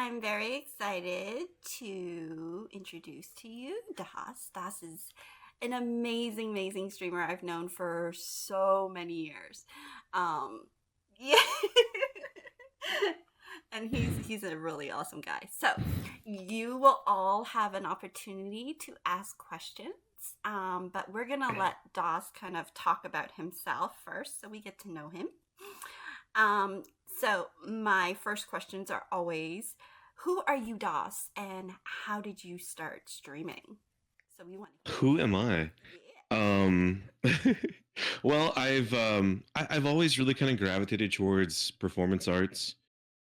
I'm very excited to introduce to you Das. Das is an amazing, amazing streamer I've known for so many years. Um, yeah, and he's a really awesome guy. So you will all have an opportunity to ask questions. But we're gonna let Das kind of talk about himself first, so we get to know him. Um, so my first questions are always, who are you, Das, and how did you start streaming? So we want to hear Who am from I? you. Um, well, I've always really kind of gravitated towards performance arts.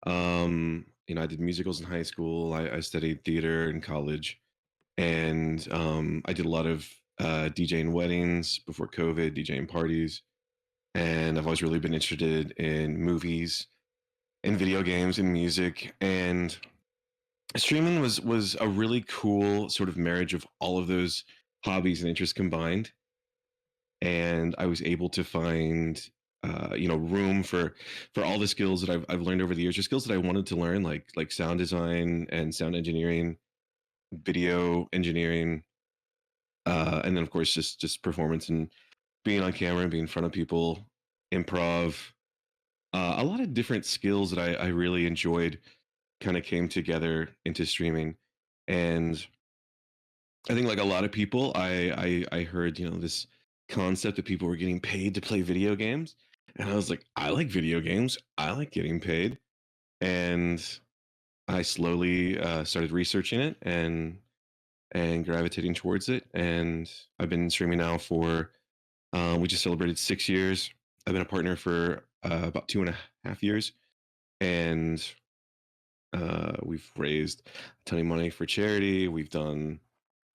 I did musicals in high school. I studied theater in college, and I did a lot of DJing weddings before COVID, DJing parties, and I've always really been interested in movies, and video games, and music, and streaming was a really cool sort of marriage of all of those hobbies and interests combined, and I was able to find room for all the skills that I've learned over the years, or skills that I wanted to learn, like sound design and sound engineering, video engineering, and then of course just performance and being on camera and being in front of people, improv, a lot of different skills that I really enjoyed kind of came together into streaming. And I think like a lot of people, I heard this concept that people were getting paid to play video games, and I was like, I like video games, I like getting paid, and I slowly started researching it and gravitating towards it, and I've been streaming now for we just celebrated 6 years. I've been a partner for about 2.5 years, and we've raised a ton of money for charity. We've done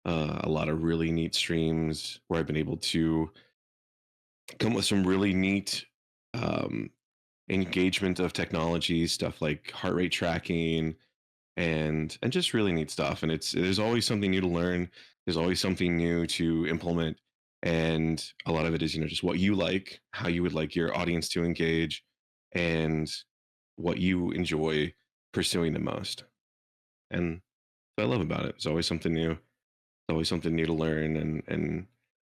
a lot of really neat streams where I've been able to come with some really neat um, engagement of technology stuff like heart rate tracking and just really neat stuff. And there's always something new to learn. There's always something new to implement, and a lot of it is just what you like, how you would like your audience to engage, and what you enjoy pursuing the most. And what I love about it. It's always something new. Always something new to learn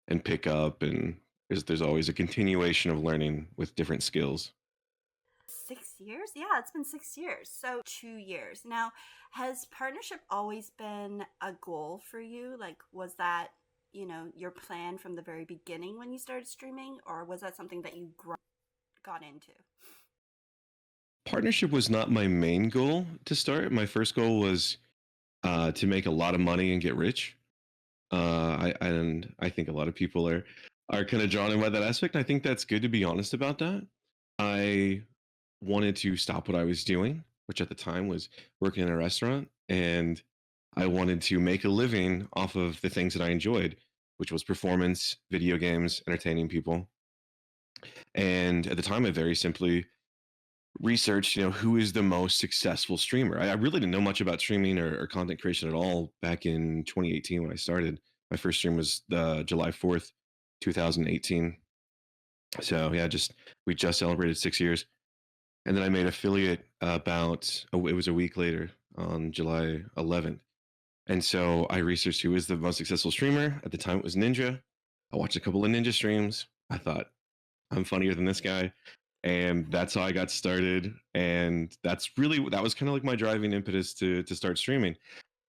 and pick up, and there's always a continuation of learning with different skills. 6 years? Yeah, it's been 6 years. So 2 years. Now, has partnership always been a goal for you? Like, was that, your plan from the very beginning when you started streaming, or was that something that you got into? Partnership was not my main goal to start. My first goal was to make a lot of money and get rich. I think a lot of people are kind of drawn in by that aspect. I think that's good to be honest about that. I wanted to stop what I was doing, which at the time was working in a restaurant, and I wanted to make a living off of the things that I enjoyed, which was performance, video games, entertaining people. And at the time, I very simply researched, who is the most successful streamer. I really didn't know much about streaming or content creation at all back in 2018 when I started. My first stream was July 4th, 2018. So yeah, we just celebrated 6 years. And then I made affiliate it was a week later on July 11th. And so I researched who is the most successful streamer. At the time, it was Ninja. I watched a couple of Ninja streams. I thought, I'm funnier than this guy. And that's how I got started. And that was kind of like my driving impetus to start streaming.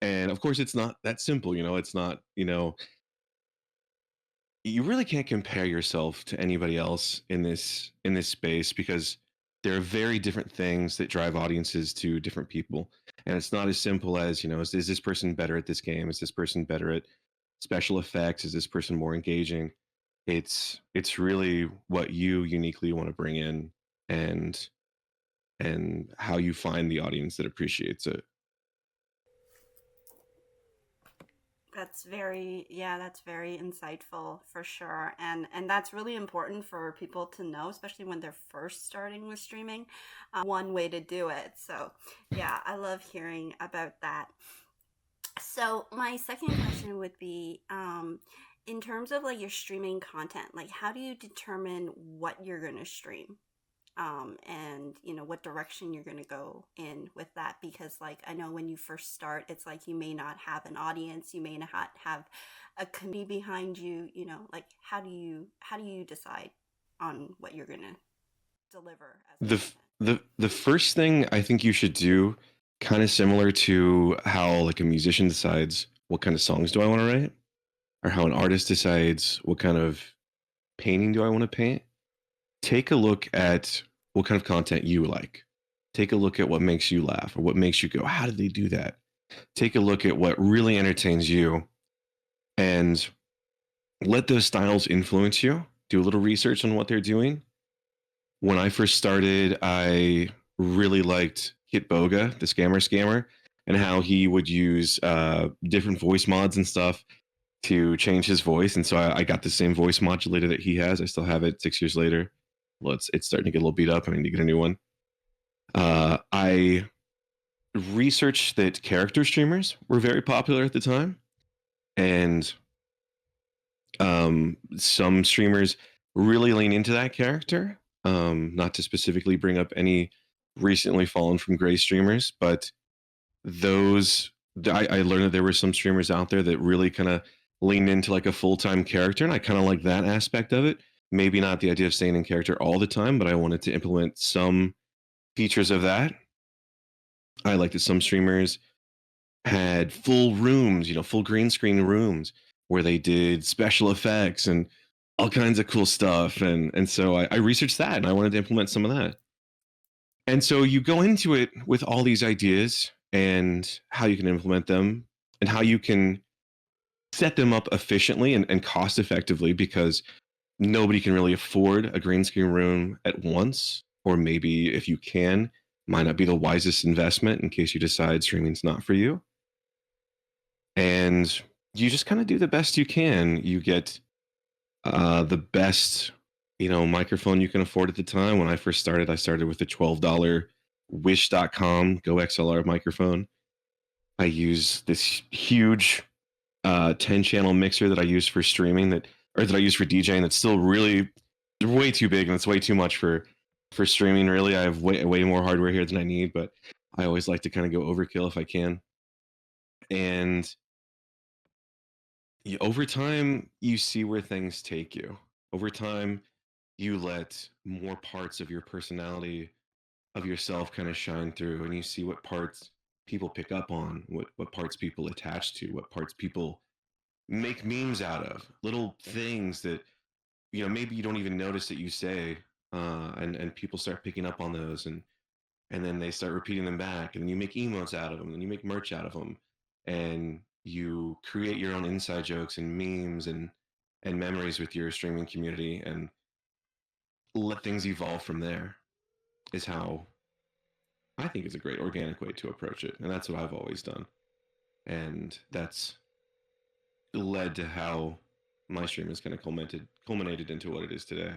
And of course, it's not that simple. It's not, you really can't compare yourself to anybody else in this space, because there are very different things that drive audiences to different people, and it's not as simple as is this person better at this game, is this person better at special effects, is this person more engaging. It's really what you uniquely want to bring in, and how you find the audience that appreciates it. That's very insightful for sure. And that's really important for people to know, especially when they're first starting with streaming. One way to do it. So, yeah, I love hearing about that. So, my second question would be, in terms of like your streaming content, like how do you determine what you're going to stream? and what direction you're going to go in with that, because like I know when you first start, it's like you may not have an audience, you may not have a community behind you, like how do you decide on what you're going to deliver as The content? f- the first thing I think you should do, kind of similar to how like a musician decides what kind of songs do I want to write, or how an artist decides what kind of painting do I want to paint. Take a look at what kind of content you like. Take a look at what makes you laugh or what makes you go, how did they do that? Take a look at what really entertains you and let those styles influence you. Do a little research on what they're doing. When I first started, I really liked Kit Boga, the scammer, and how he would use different voice mods and stuff to change his voice. And so I got the same voice modulator that he has. I still have it 6 years later. Well, it's starting to get a little beat up. I need to get a new one. I researched that character streamers were very popular at the time, and some streamers really lean into that character. Not to specifically bring up any recently fallen from grace streamers, but those I learned that there were some streamers out there that really kind of leaned into like a full-time character, and I kind of like that aspect of it. Maybe not the idea of staying in character all the time, but I wanted to implement some features of that. I like that some streamers had full rooms, full green screen rooms where they did special effects and all kinds of cool stuff. And so I researched that and I wanted to implement some of that. And so you go into it with all these ideas and how you can implement them and how you can set them up efficiently and cost effectively, because nobody can really afford a green screen room at once. Or maybe if you can, might not be the wisest investment in case you decide streaming's not for you. And you just kind of do the best you can. You get the best, microphone you can afford at the time. When I first started, I started with a $12 Wish.com Go XLR microphone. I use this huge 10 channel mixer that I use for streaming that I use for DJing. That's still really way too big and it's way too much for streaming. Really, I have way more hardware here than I need, but I always like to kind of go overkill if I can. And over time, you see where things take you. Over time, you let more parts of your personality, of yourself, kind of shine through, and you see what parts people pick up on, what parts people attach to, what parts people make memes out of, little things that maybe you don't even notice that you say, and people start picking up on those, and then they start repeating them back, and then you make emotes out of them, and you make merch out of them, and you create your own inside jokes and memes and memories with your streaming community, and let things evolve from there. Is how I think is a great organic way to approach it, and that's what I've always done, and that's led to how my stream has kind of culminated into what it is today.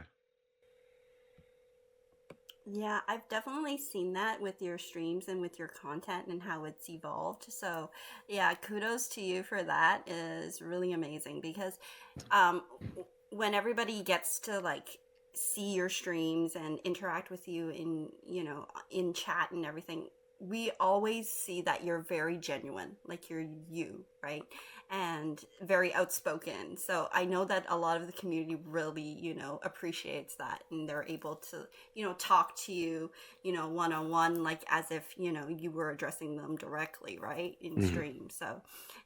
Yeah, I've definitely seen that with your streams and with your content and how it's evolved. So, yeah, kudos to you for that. Is really amazing because um when everybody gets to like see your streams and interact with you in in chat and everything, we always see that you're very genuine, like you're you, right? And very outspoken. So I know that a lot of the community really appreciates that, and they're able to talk to you one on one, like as if you were addressing them directly, right, in Mm-hmm. stream. So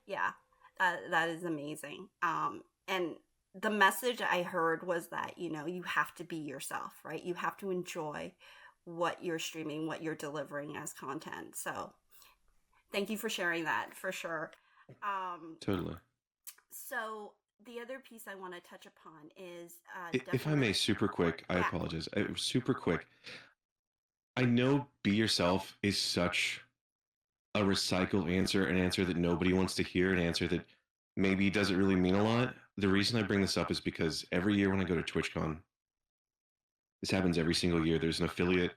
yeah, that is amazing. And the message I heard was that you have to be yourself, right? You have to enjoy what you're streaming, what you're delivering as content. So thank you for sharing that, for sure. um Totally. so the other piece I want to touch upon is If I may, definitely. super quick, I Yeah. apologize. Super quick. I know be yourself is such a recycled answer, an answer that nobody wants to hear, an answer that maybe doesn't really mean a lot. The reason I bring this up is because every year when I go to TwitchCon, this happens every single year. There's an affiliate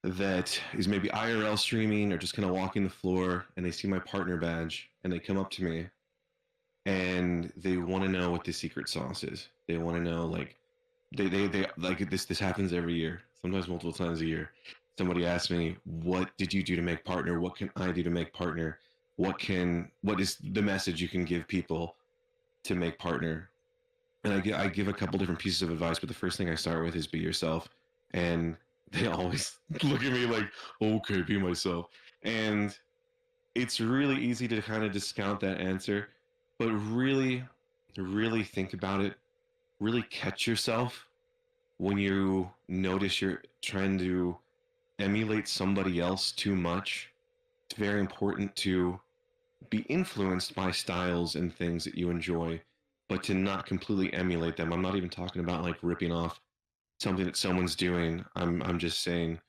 that is maybe IRL streaming or just kind of walking the floor, and they see my partner badge and they come up to me and they want to know what the secret sauce is. They want to know, like, they like this happens every year. sometimes multiple times a year. Somebody asks me, "What did you do to make partner? What can I do to make partner? What is the message you can give people to make partner?" And I give a couple different pieces of advice, but the first thing I start with is be yourself. And they always look at me like, "Okay, be myself." And it's really easy to kind of discount that answer, but really think about it. Really catch yourself when you notice you're trying to emulate somebody else too much. It's very important to be influenced by styles and things that you enjoy, but to not completely emulate them. I'm not even talking about like ripping off something that someone's doing. I'm just saying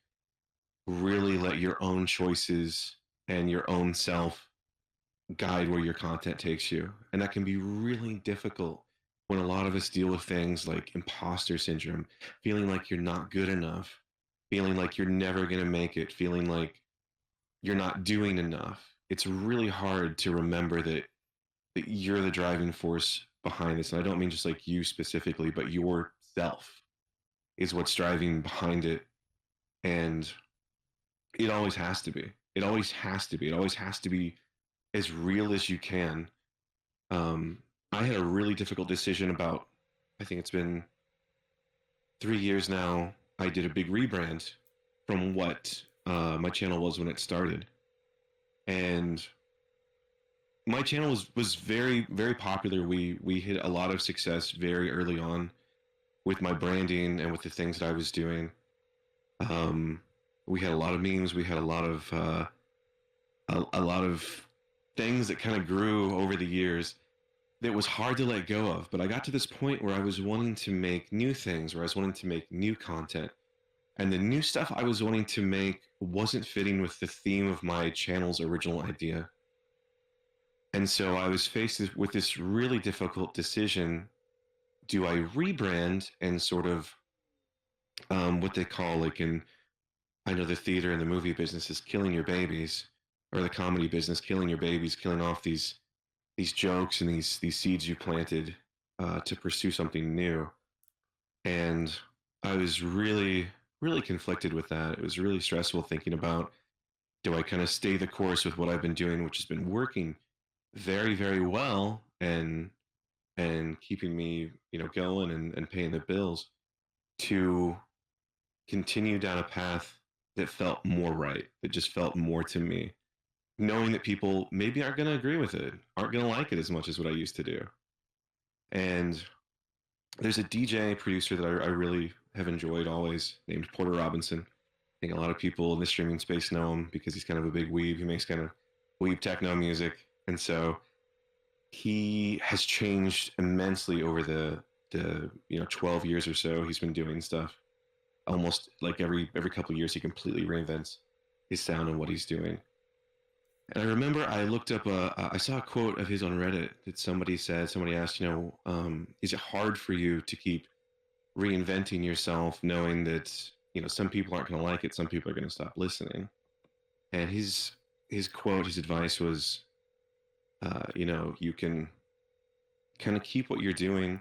really let your own choices and your own self guide where your content takes you. And that can be really difficult when a lot of us deal with things like imposter syndrome, feeling like you're not good enough, feeling like you're never going to make it, feeling like you're not doing enough. It's really hard to remember that you're the driving force behind this. And I don't mean just like you specifically, but yourself is what's driving behind it. And it always has to be. It always has to be. It always has to be as real as you can. Um, I had a really difficult decision about, I think it's been 3 years now. I did a big rebrand from what my channel was when it started. And my channel was very, very popular. We hit a lot of success very early on with my branding and with the things that I was doing. Um, we had a lot of memes. We had a lot of things that kind of grew over the years that was hard to let go of. But I got to this point where I was wanting to make new things, where I was wanting to make new content. And the new stuff I was wanting to make wasn't fitting with the theme of my channel's original idea. And so I was faced with this really difficult decision. Do I rebrand and sort of what they call, like in, I know the theater and the movie business is killing your babies, or the comedy business killing your babies, killing off these jokes and these seeds you planted to pursue something new. And I was really conflicted with that. It was really stressful thinking about, do I kind of stay the course with what I've been doing, which has been working very, very well and keeping me, going and paying the bills, to continue down a path that felt more right, that just felt more to me, knowing that people maybe aren't going to agree with it, aren't going to like it as much as what I used to do. And there's a DJ producer that I really have enjoyed always, named Porter Robinson. I think a lot of people in the streaming space know him because he's kind of a big weeb. He makes kind of weeb techno music. And so he has changed immensely over the 12 years or so he's been doing stuff. Almost like every couple of years he completely reinvents his sound and what he's doing. And I remember I looked up I saw a quote of his on Reddit that somebody asked, is it hard for you to keep reinventing yourself, knowing that some people aren't going to like it, some people are going to stop listening? And his quote, his advice was, you can kind of keep what you're doing,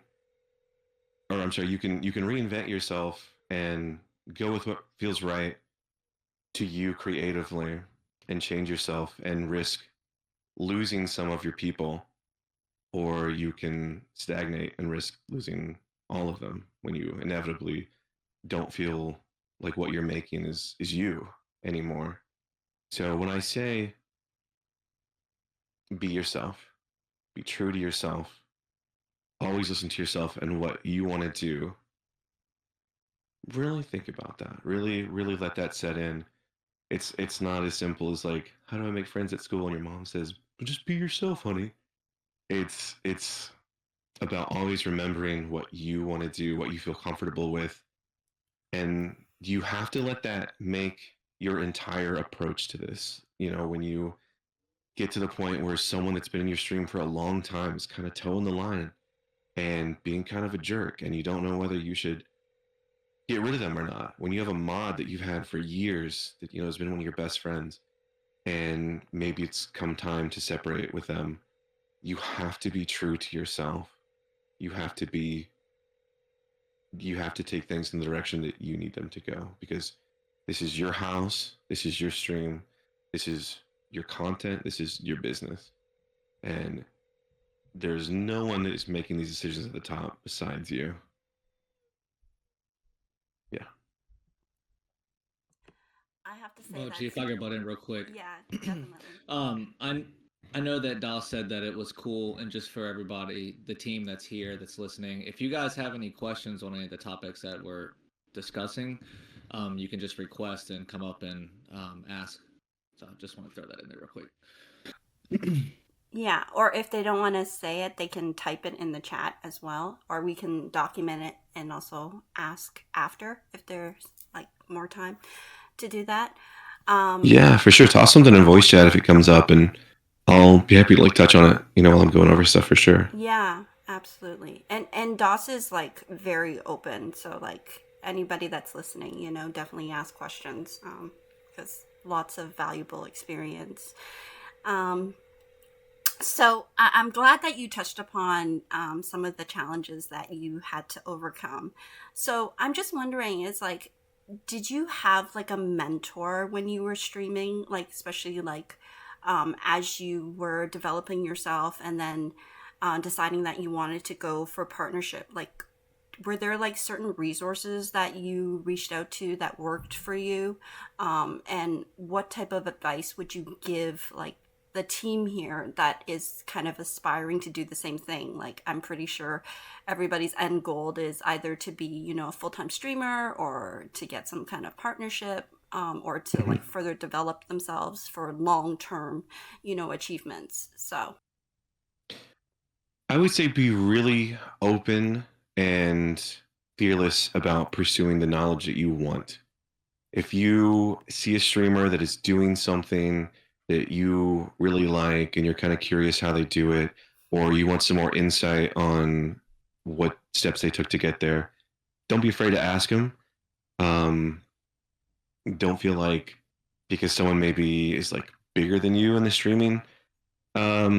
or I'm sorry, you can reinvent yourself and go with what feels right to you creatively, and change yourself and risk losing some of your people, or you can stagnate and risk losing all of them when you inevitably don't feel like what you're making is you anymore. So when I say be yourself, be true to yourself, always listen to yourself and what you want to do, really think about that. Really let that set in. It's not as simple as like, how do I make friends at school? And your mom says, well, just be yourself, honey. It's about always remembering what you want to do, what you feel comfortable with, and you have to let that make your entire approach to this. When you get to the point where someone that's been in your stream for a long time is kind of toeing the line and being kind of a jerk, and you don't know whether you should get rid of them or not. When you have a mod that you've had for years that has been one of your best friends, and maybe it's come time to separate with them, you have to be true to yourself. You have to be you have to take things in the direction that you need them to go, because this is your house, this is your stream, this is your content, this is your business. And there's no one that is making these decisions at the top besides you. Yeah. I have to say Well, gee, that's if I could butt in real quick, yeah, definitely. um, I I know that Dal said that it was cool, and just for everybody, the team that's here that's listening, if you guys have any questions on any of the topics that we're discussing, you can just request and come up and ask. So I just want to throw that in there real quick. Yeah, or if they don't want to say it, they can type it in the chat as well, or we can document it and also ask after if there's like more time to do that. Yeah, for sure. Toss something in voice chat if it comes up, and I'll be happy to like touch on it, while I'm going over stuff for sure. Yeah, absolutely. And DOS is like very open, so like anybody that's listening, definitely ask questions because lots of valuable experience. Um, so I'm glad that you touched upon some of the challenges that you had to overcome. So I'm just wondering, is like, did you have like a mentor when you were streaming, like especially like as you were developing yourself and then deciding that you wanted to go for partnership? Like, were there like certain resources that you reached out to that worked for you? And what type of advice would you give like the team here that is kind of aspiring to do the same thing? Like, I'm pretty sure everybody's end goal is either to be, a full-time streamer or to get some kind of partnership, or to like further develop themselves for long-term, achievements. So, I would say be really open and fearless about pursuing the knowledge that you want. If you see a streamer that is doing something that you really like and you're kind of curious how they do it, or you want some more insight on what steps they took to get there, don't be afraid to ask them. Um, don't feel like because someone maybe is like bigger than you in the streaming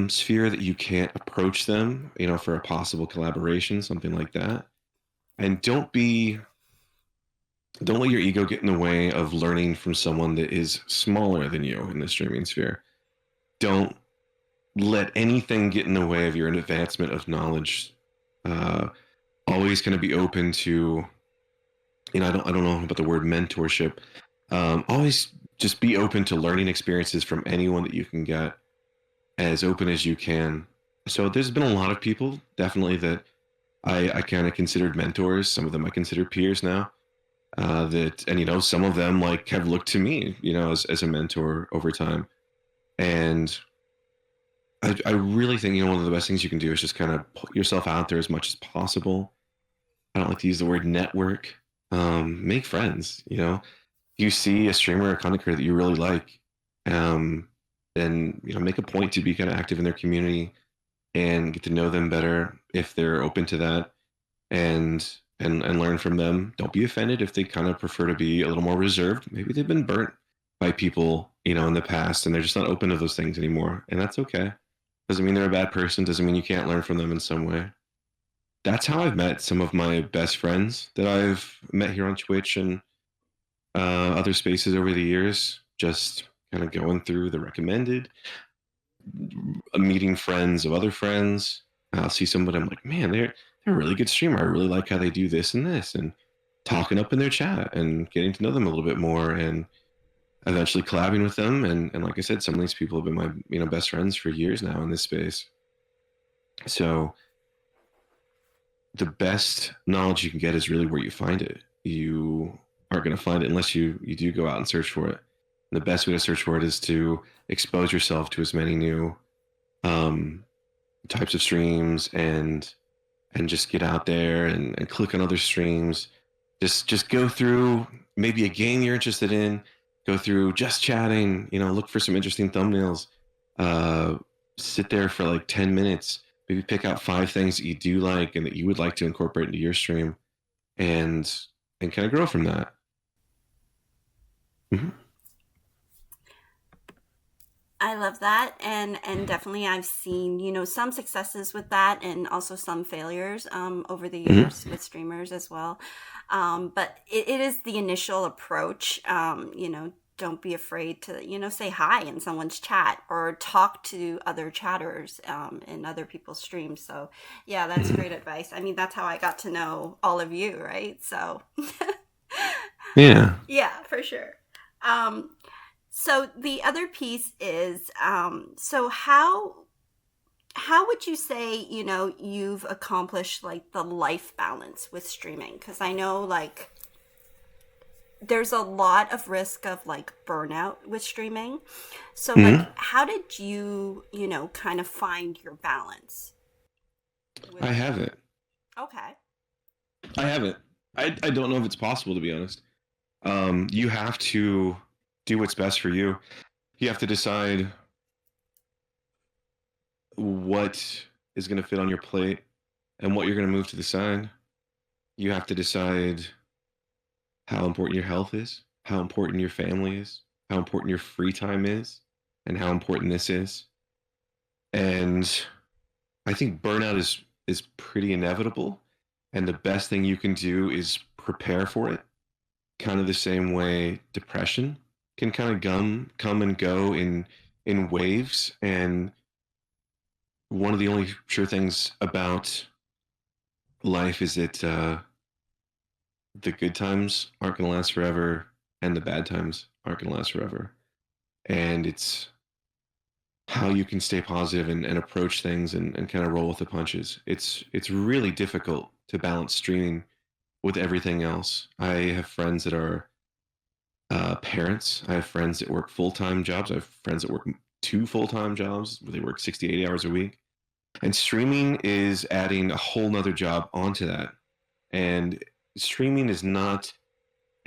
sphere that you can't approach them, for a possible collaboration, something like that. And don't let your ego get in the way of learning from someone that is smaller than you in the streaming sphere. Don't let anything get in the way of your advancement of knowledge. Uh, Always going to be open to, I don't know about the word mentorship. Always just be open to learning experiences from anyone that you can get, as open as you can. So there's been a lot of people definitely that I kind of considered mentors. Some of them I consider peers now. Some of them like have looked to me, as a mentor over time. And I really think, one of the best things you can do is just kind of put yourself out there as much as possible. I don't like to use the word network. Make friends, you see a streamer or content creator that you really like, um, then, make a point to be kind of active in their community and get to know them better if they're open to that, and learn from them. Don't be offended if they kind of prefer to be a little more reserved. Maybe they've been burnt by people, in the past, and they're just not open to those things anymore, and that's okay. Doesn't mean they're a bad person. Doesn't mean you can't learn from them in some way. That's how I've met some of my best friends that I've met here on Twitch and other spaces over the years. Just kind of going through the recommended, meeting friends of other friends. I'll see somebody, I'm like, man, they're a really good streamer. I really like how they do this and this, and talking up in their chat and getting to know them a little bit more, and eventually collabing with them. And like I said, some of these people have been my best friends for years now in this space. So the best knowledge you can get is really where you find it. You aren't going to find it unless you do go out and search for it. And the best way to search for it is to expose yourself to as many new um, types of streams, and just get out there and click on other streams. Just go through maybe a game you're interested in. Go through just chatting. Look for some interesting thumbnails. Uh, Sit there for like 10 minutes. Maybe pick out 5 things that you do like and that you would like to incorporate into your stream, and kind of grow from that. Mm-hmm. I love that, and definitely I've seen, some successes with that, and also some failures over the Hmm. years with streamers as well. But it is the initial approach. Don't be afraid to, say hi in someone's chat or talk to other chatters in other people's streams. So yeah, that's Hmm. great advice. I mean, that's how I got to know all of you, right? So Yeah. yeah, for sure. Um, so the other piece is, so how would you say, you've accomplished like the life balance with streaming? Because I know like there's a lot of risk of like burnout with streaming. So like, Hmm. how did you, kind of find your balance with I that? haven't. Okay. I haven't. I don't know if it's possible, to be honest. You have to do what's best for you. You have to decide what is going to fit on your plate and what you're going to move to the side. You have to decide how important your health is, how important your family is, how important your free time is, and how important this is. And I think burnout is pretty inevitable, and the best thing you can do is prepare for it. Kind of the same way depression can kind of come and go in waves, and one of the only sure things about life is that the good times aren't going to last forever, and the bad times aren't going to last forever. And it's how you can stay positive and approach things and kind of roll with the punches. It's really difficult to balance streaming with everything else. I have friends that are parents. I have friends that work full-time jobs. I have friends that work two full-time jobs where they work 60, 80 hours a week. And streaming is adding a whole nother job onto that. And streaming is not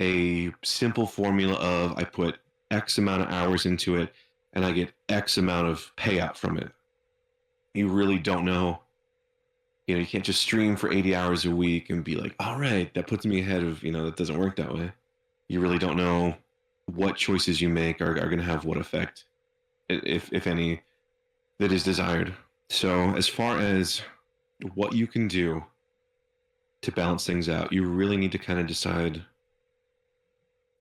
a simple formula of I put X amount of hours into it and I get X amount of payout from it. You really don't know. You can't just stream for 80 hours a week and be like, all right, that puts me ahead of, that doesn't work that way. You really don't know what choices you make are going to have what effect, if any, that is desired. So, as far as what you can do to balance things out, you really need to kind of decide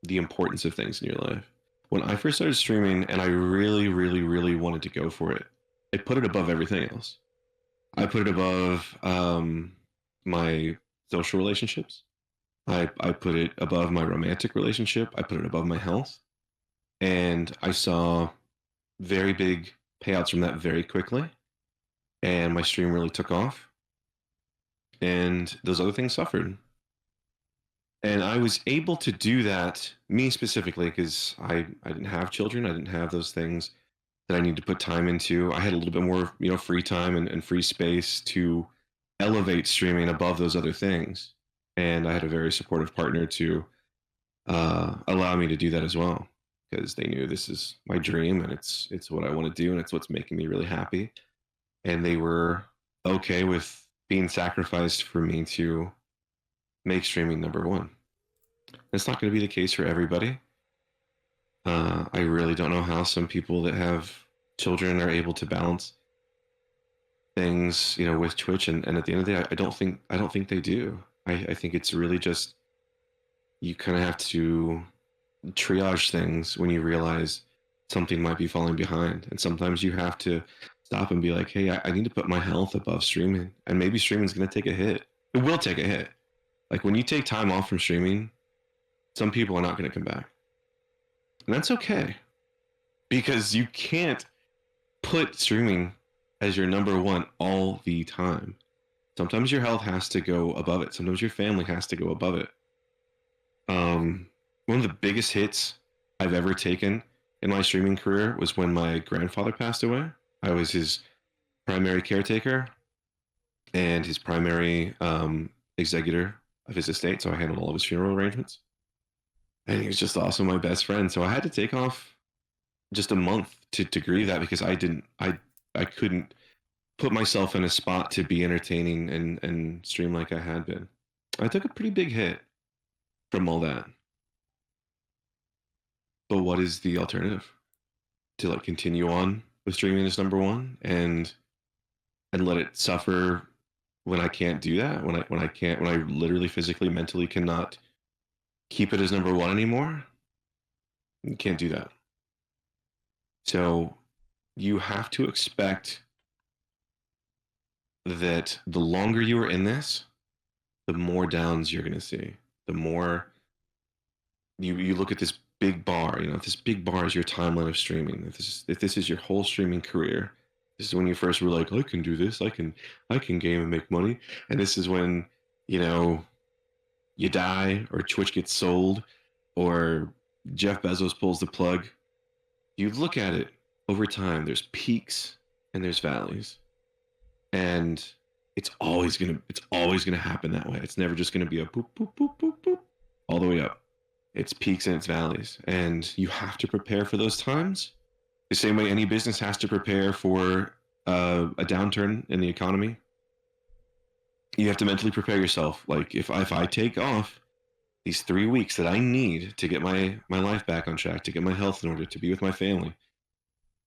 the importance of things in your life. When I first started streaming and I really, really, really wanted to go for it, I put it above everything else. I put it above my social relationships. I put it above my romantic relationship. I put it above my health. And I saw very big payouts from that very quickly. And my stream really took off. And those other things suffered. And I was able to do that, me specifically, because I didn't have children. I didn't have those things that I need to put time into. I had a little bit more, free time and free space to elevate streaming above those other things. And I had a very supportive partner to allow me to do that as well, because they knew this is my dream and it's what I want to do and it's what's making me really happy. And they were okay with being sacrificed for me to make streaming number one. It's not going to be the case for everybody. I really don't know how some people that have children are able to balance things, with Twitch. And at the end of the day, I don't think they do. I think it's really just you kind of have to triage things when you realize something might be falling behind. And sometimes you have to stop and be like, hey, I need to put my health above streaming. And maybe streaming's going to take a hit. It will take a hit. Like when you take time off from streaming, some people are not going to come back. And that's okay because you can't put streaming as your number one all the time. Sometimes your health has to go above it. Sometimes your family has to go above it. Um, One of the biggest hits I've ever taken in my streaming career was when my grandfather passed away. I was his primary caretaker and his primary executor of his estate, so I handled all of his funeral arrangements. And he was just also my best friend. So I had to take off just a month to grieve that because I couldn't put myself in a spot to be entertaining and stream like I had been. I took a pretty big hit from all that. But what is the alternative? to like continue on with streaming as number one and let it suffer when I can't do that, when I literally physically mentally cannot keep it as number one anymore. You can't do that. So you have to expect that the longer you are in this, the more downs you're going to see. The more you look at this big bar, if this big bar is your timeline of streaming, if this is your whole streaming career, this is when you first were like, I can do this, I can game and make money, and this is when you know you die or Twitch gets sold or Jeff Bezos pulls the plug. You look at it over time. There's peaks and there's valleys, and it's always gonna happen that way. It's never just gonna be a boop boop boop boop boop all the way up. It's peaks and it's valleys, and you have to prepare for those times. The same way any business has to prepare for a downturn in the economy. You have to mentally prepare yourself. Like if I take off these 3 weeks that I need to get my life back on track, to get my health in order, to be with my family,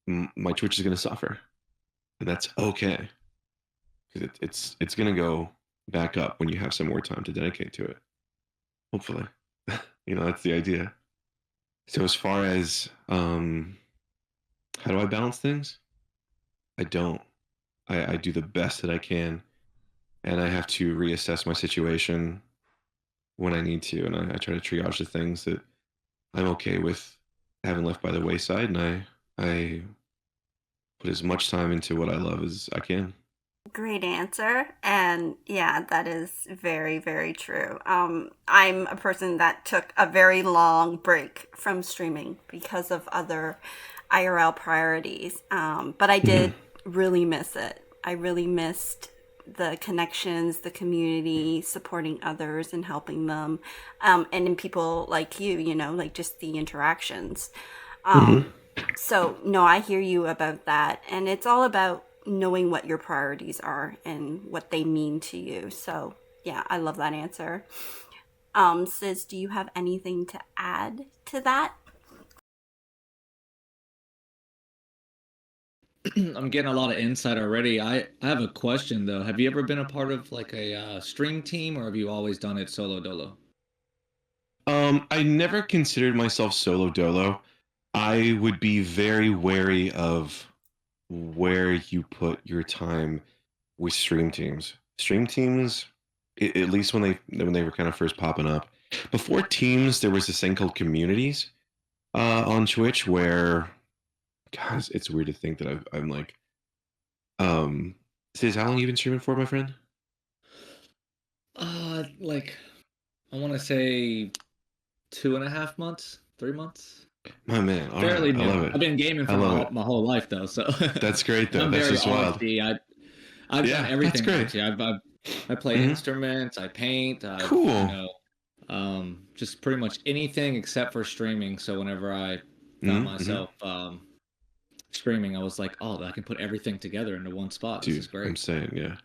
my Twitch is going to suffer, and that's okay, because it's going to go back up when you have some more time to dedicate to it. Hopefully, that's the idea. So as far as how do I balance things? I don't. I do the best that I can, and I have to reassess my situation when I need to, and I try to triage the things that I'm okay with having left by the wayside, and I put as much time into what I love as I can. Great answer. And yeah, that is very, very true. I'm a person that took a very long break from streaming because of other IRL priorities. But I did really miss it. I really missed the connections, the community, supporting others and helping them. And in people like you, like just the interactions. So no, I hear you about that. And it's all about knowing what your priorities are and what they mean to you. So yeah, I love that answer. Sis, do you have anything to add to that? I'm getting a lot of insight already. I have a question though. Have you ever been a part of like a stream team, or have you always done it solo dolo? I never considered myself solo dolo. I would be very wary of where you put your time with stream teams. Stream teams, at least when they were kind of first popping up. Before teams, there was this thing called communities on Twitch where, guys, it's weird to think that I'm like, Sis, how long you been streaming for, my friend? Like, I want to say 2.5 months, 3 months. My man, fairly right. new. I love it. I've been gaming for my whole life though, so that's great though. I'm That's very just wild. I've done everything. That's great. I play instruments. I paint. Cool. Just pretty much anything except for streaming. So whenever I found myself streaming, I was like, oh, I can put everything together into one spot. Dude, this is great. I'm saying, yeah.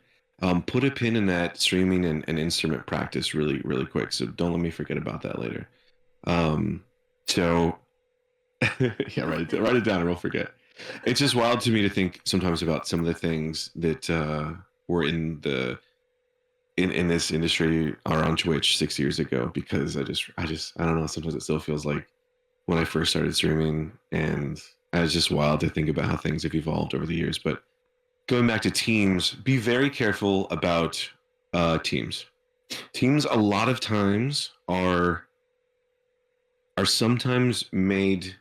Put a pin in that streaming and instrument practice really, really quick. So don't let me forget about that later. So yeah, write it down or we'll forget. It's just wild to me to think sometimes about some of the things that were in this industry or on Twitch 6 years ago, because I don't know, sometimes it still feels like when I first started streaming, and it's just wild to think about how things have evolved over the years. But going back to teams, be very careful about teams. Teams a lot of times are sometimes made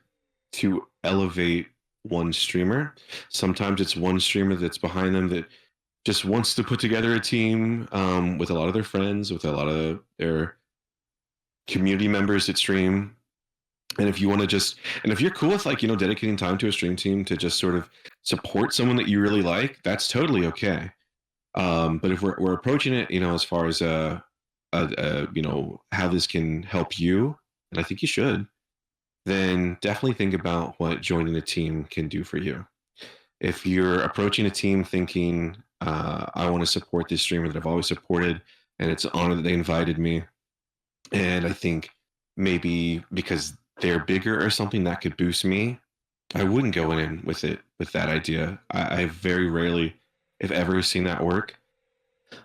to elevate one streamer. Sometimes it's one streamer that's behind them that just wants to put together a team with a lot of their friends, with a lot of their community members that stream. And if you want to if you're cool with dedicating time to a stream team to just sort of support someone that you really like, that's totally okay. But if we're approaching it, as far as how this can help you, and I think you should, then definitely think about what joining a team can do for you. If you're approaching a team thinking, I want to support this streamer that I've always supported, and it's an honor that they invited me, and I think maybe because they're bigger or something that could boost me, I wouldn't go in with that idea. I very rarely, if ever, seen that work.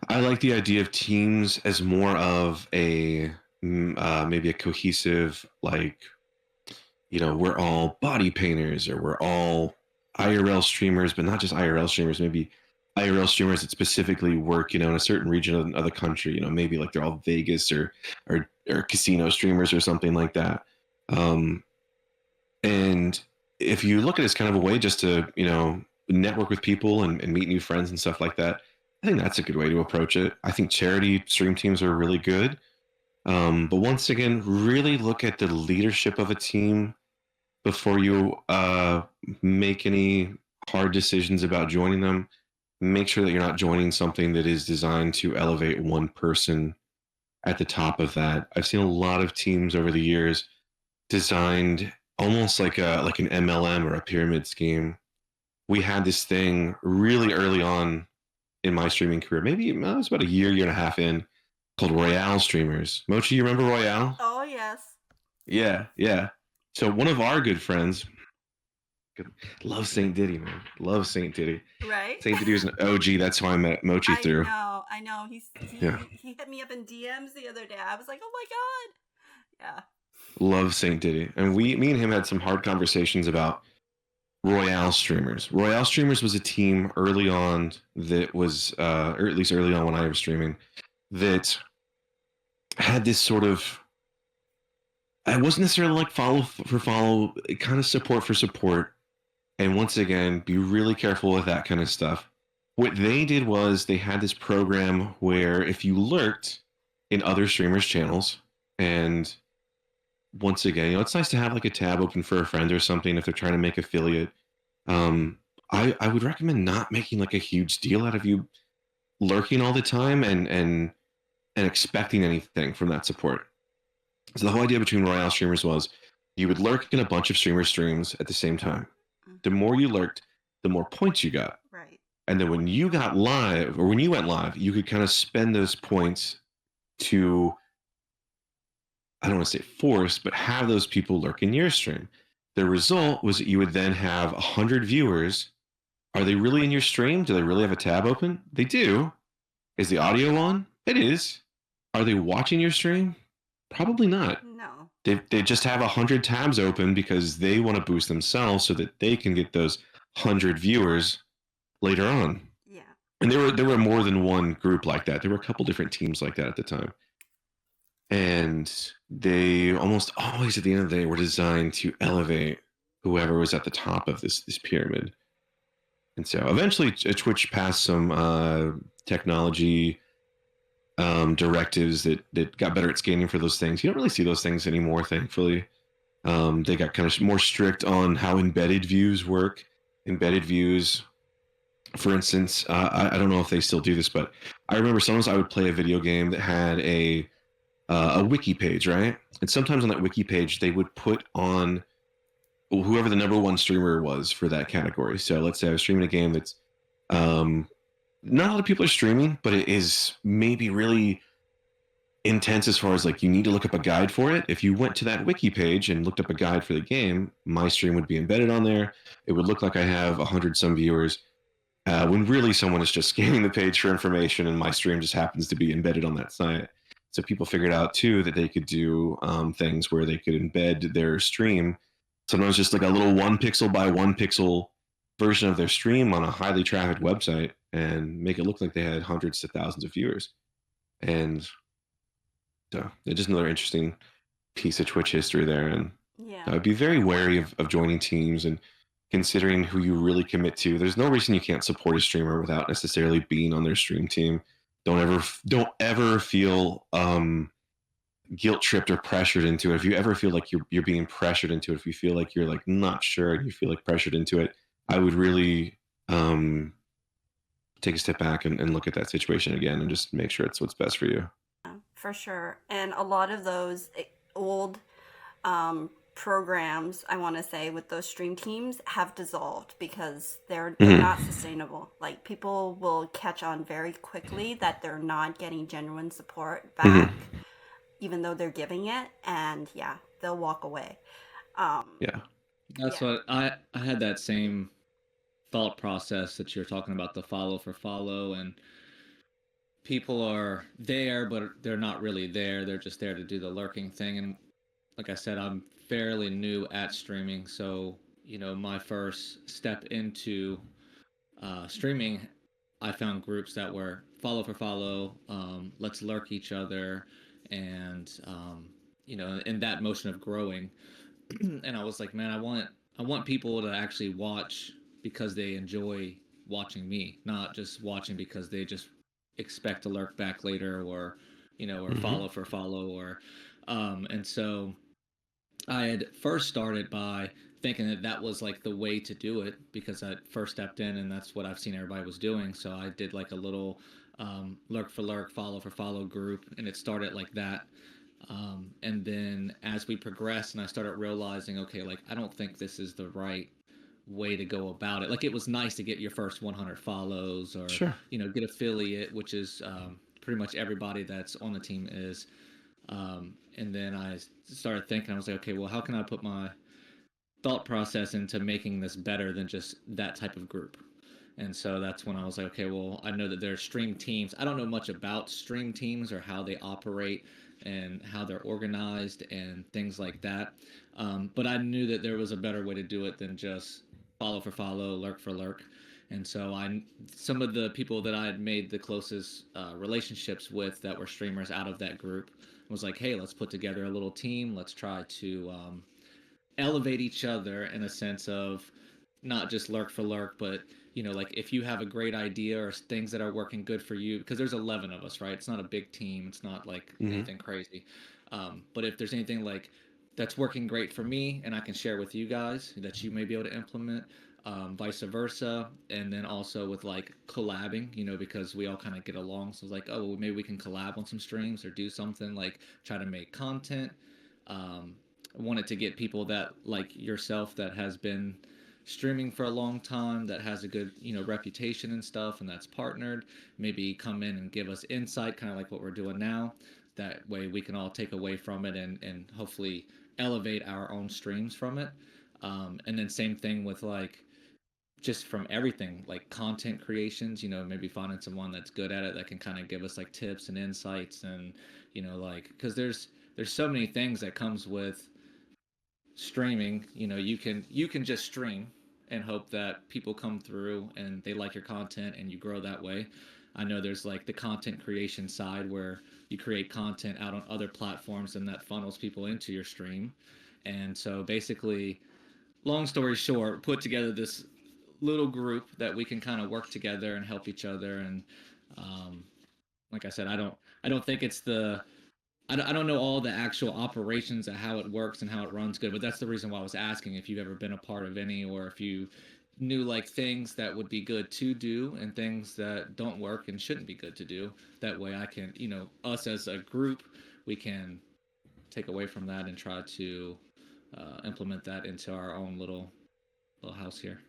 I like the idea of teams as more of a maybe a cohesive, like, we're all body painters, or we're all IRL streamers, but not just IRL streamers. Maybe IRL streamers that specifically work, in a certain region of the country. Maybe like they're all Vegas or casino streamers or something like that. And if you look at it as kind of a way just to, network with people and meet new friends and stuff like that, I think that's a good way to approach it. I think charity stream teams are really good. But once again, really look at the leadership of a team before you make any hard decisions about joining them. Make sure that you're not joining something that is designed to elevate one person at the top of that. I've seen a lot of teams over the years designed almost like an MLM or a pyramid scheme. We had this thing really early on in my streaming career. Maybe it was about a year and a half in, called Royale streamers. Mochi, you remember Royale? Oh, yes. Yeah. So one of our good friends, love Saint Diddy, man. Love Saint Diddy. Right? Saint Diddy was an OG. That's how I met Mochi through. I know. He hit me up in DMs the other day. I was like, oh my god. Yeah. Love Saint Diddy. And me and him had some hard conversations about Royale streamers. Royale streamers was a team early on that was, or at least early on when I was streaming, that had this sort of, I wasn't necessarily like follow for follow, kind of support for support. And once again, be really careful with that kind of stuff. What they did was they had this program where if you lurked in other streamers' channels, and once again, it's nice to have like a tab open for a friend or something if they're trying to make affiliate. I would recommend not making like a huge deal out of you lurking all the time and expecting anything from that support. So the whole idea between Royale streamers was you would lurk in a bunch of streamers' streams at the same time. The more you lurked, the more points you got. Right. And then when you got live, or when you went live, you could kind of spend those points to, I don't want to say force, but have those people lurk in your stream. The result was that you would then have 100 viewers. Are they really in your stream? Do they really have a tab open? They do. Is the audio on? It is. Are they watching your stream? Probably not. No. They just have 100 tabs open because they want to boost themselves so that they can get those 100 viewers later on. Yeah. And there were more than one group like that. There were a couple different teams like that at the time. And they almost always at the end of the day were designed to elevate whoever was at the top of this pyramid. And so eventually Twitch passed some technology directives that got better at scanning for those things. You don't really see those things anymore, thankfully. They got kind of more strict on how embedded views work. Embedded views, for instance, I don't know if they still do this, but I remember sometimes I would play a video game that had a wiki page, right? And sometimes on that wiki page, they would put on whoever the number one streamer was for that category. So let's say I was streaming a game that's not a lot of people are streaming, but it is maybe really intense as far as like you need to look up a guide for it. If you went to that wiki page and looked up a guide for the game, my stream would be embedded on there. It would look like I have 100 some viewers, when really someone is just scanning the page for information and my stream just happens to be embedded on that site. So people figured out too that they could do things where they could embed their stream, sometimes just like a little 1 pixel by 1 pixel version of their stream on a highly trafficked website, and make it look like they had hundreds to thousands of viewers. And so it's just another interesting piece of Twitch history there. And Yeah. I'd be very wary of joining teams and considering who you really commit to. There's no reason you can't support a streamer without necessarily being on their stream team. Don't ever feel guilt tripped or pressured into it. If you ever feel like you're being pressured into it, if you feel like you're like not sure and you feel like pressured into it, I would really take a step back and look at that situation again and just make sure it's what's best for you. For sure. And a lot of those old programs, I want to say, with those stream teams have dissolved because they're not sustainable. Like, people will catch on very quickly that they're not getting genuine support back, even though they're giving it, and yeah, they'll walk away. Yeah. That's Yeah. what I had that same thought process that you're talking about, the follow for follow, and people are there but they're not really there. They're just there to do the lurking thing. And like I said, I'm fairly new at streaming, so my first step into streaming, I found groups that were follow for follow, let's lurk each other, and in that motion of growing. And I was like, man, I want people to actually watch because they enjoy watching me, not just watching because they just expect to lurk back later, or or Hmm. follow for follow, or and so I had first started by thinking that that was like the way to do it because I first stepped in and that's what I've seen everybody was doing. So I did like a little lurk for lurk, follow for follow group, and it started like that. And then as we progressed, and I started realizing, okay, like I don't think this is the right way to go about it. Like it was nice to get your first 100 follows, or Sure. get affiliate, which is pretty much everybody that's on the team is. And then I started thinking, I was like, okay, well, how can I put my thought process into making this better than just that type of group? And so that's when I was like, okay, well, I know that there's stream teams. I don't know much about stream teams or how they operate and how they're organized and things like that. But I knew that there was a better way to do it than just follow for follow, lurk for lurk. And so some of the people that I had made the closest relationships with that were streamers out of that group was like, hey, let's put together a little team. Let's try to elevate each other in a sense of not just lurk for lurk, but like if you have a great idea or things that are working good for you, because there's 11 of us, right? It's not a big team. It's not like Hmm. anything crazy. But if there's anything like that's working great for me and I can share with you guys that you may be able to implement, vice versa. And then also with like collabing, because we all kind of get along. So it's like, oh, well, maybe we can collab on some streams or do something like try to make content. I wanted to get people that like yourself that has been streaming for a long time, that has a good reputation and stuff, and that's partnered, maybe come in and give us insight, kind of like what we're doing now. That way we can all take away from it, and hopefully elevate our own streams from it. And then same thing with like just from everything like content creations, maybe finding someone that's good at it that can kind of give us like tips and insights, and like because there's so many things that comes with streaming. You can just stream and hope that people come through and they like your content and you grow that way. I know there's like the content creation side where you create content out on other platforms and that funnels people into your stream. And so basically, long story short, put together this little group that we can kind of work together and help each other. And um, like I said, I don't think it's the I don't know all the actual operations of how it works and how it runs good, but that's the reason why I was asking if you've ever been a part of any, or if you knew like things that would be good to do and things that don't work and shouldn't be good to do. That way I can, us as a group, we can take away from that and try to implement that into our own little house here.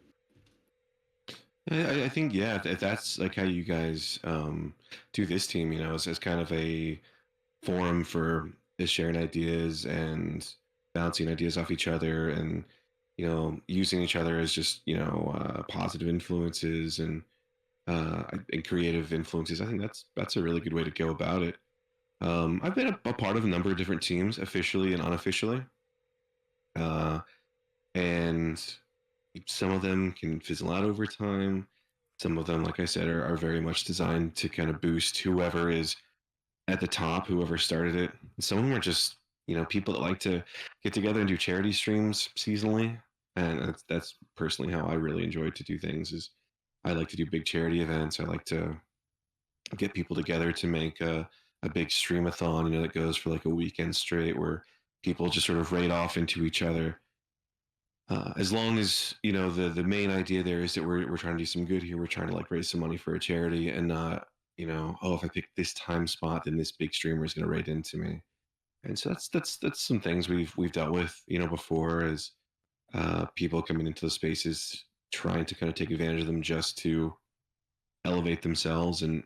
I think yeah, if that's like how you guys do this team, as kind of a forum for sharing ideas and bouncing ideas off each other, and using each other as just positive influences and creative influences. I think that's a really good way to go about it. I've been a part of a number of different teams, officially and unofficially, uh, and some of them can fizzle out over time. Some of them, like I said, are very much designed to kind of boost whoever is at the top, whoever started it. Some of them are just people that like to get together and do charity streams seasonally, and that's personally how I really enjoy to do things. Is I like to do big charity events. I like to get people together to make a big streamathon, that goes for like a weekend straight, where people just sort of raid off into each other. As long as the main idea there is that we're trying to do some good here. We're trying to like raise some money for a charity, and not oh, if I pick this time spot, then this big streamer is going to raid into me. And so that's some things we've dealt with before, as people coming into the spaces trying to kind of take advantage of them just to elevate themselves. And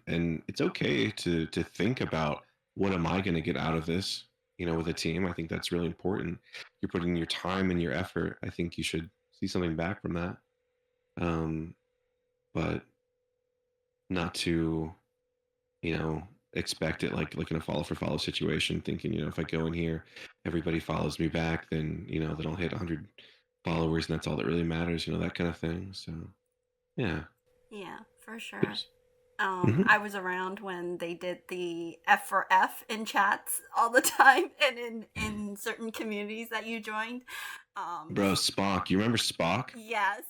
it's okay to think about, what am I going to get out of this. with a team. I think that's really important. You're putting your time and your effort. I think you should see something back from that. Um, but not to, you know, expect it like in a follow for follow situation, thinking, if I go in here, everybody follows me back, then, then I'll hit 100 followers and that's all that really matters, that kind of thing. So, yeah. Yeah, for sure. Mm-hmm. I was around when they did the F for F in chats all the time, and in certain communities that you joined. Bro, Spock. You remember Spock? Yes.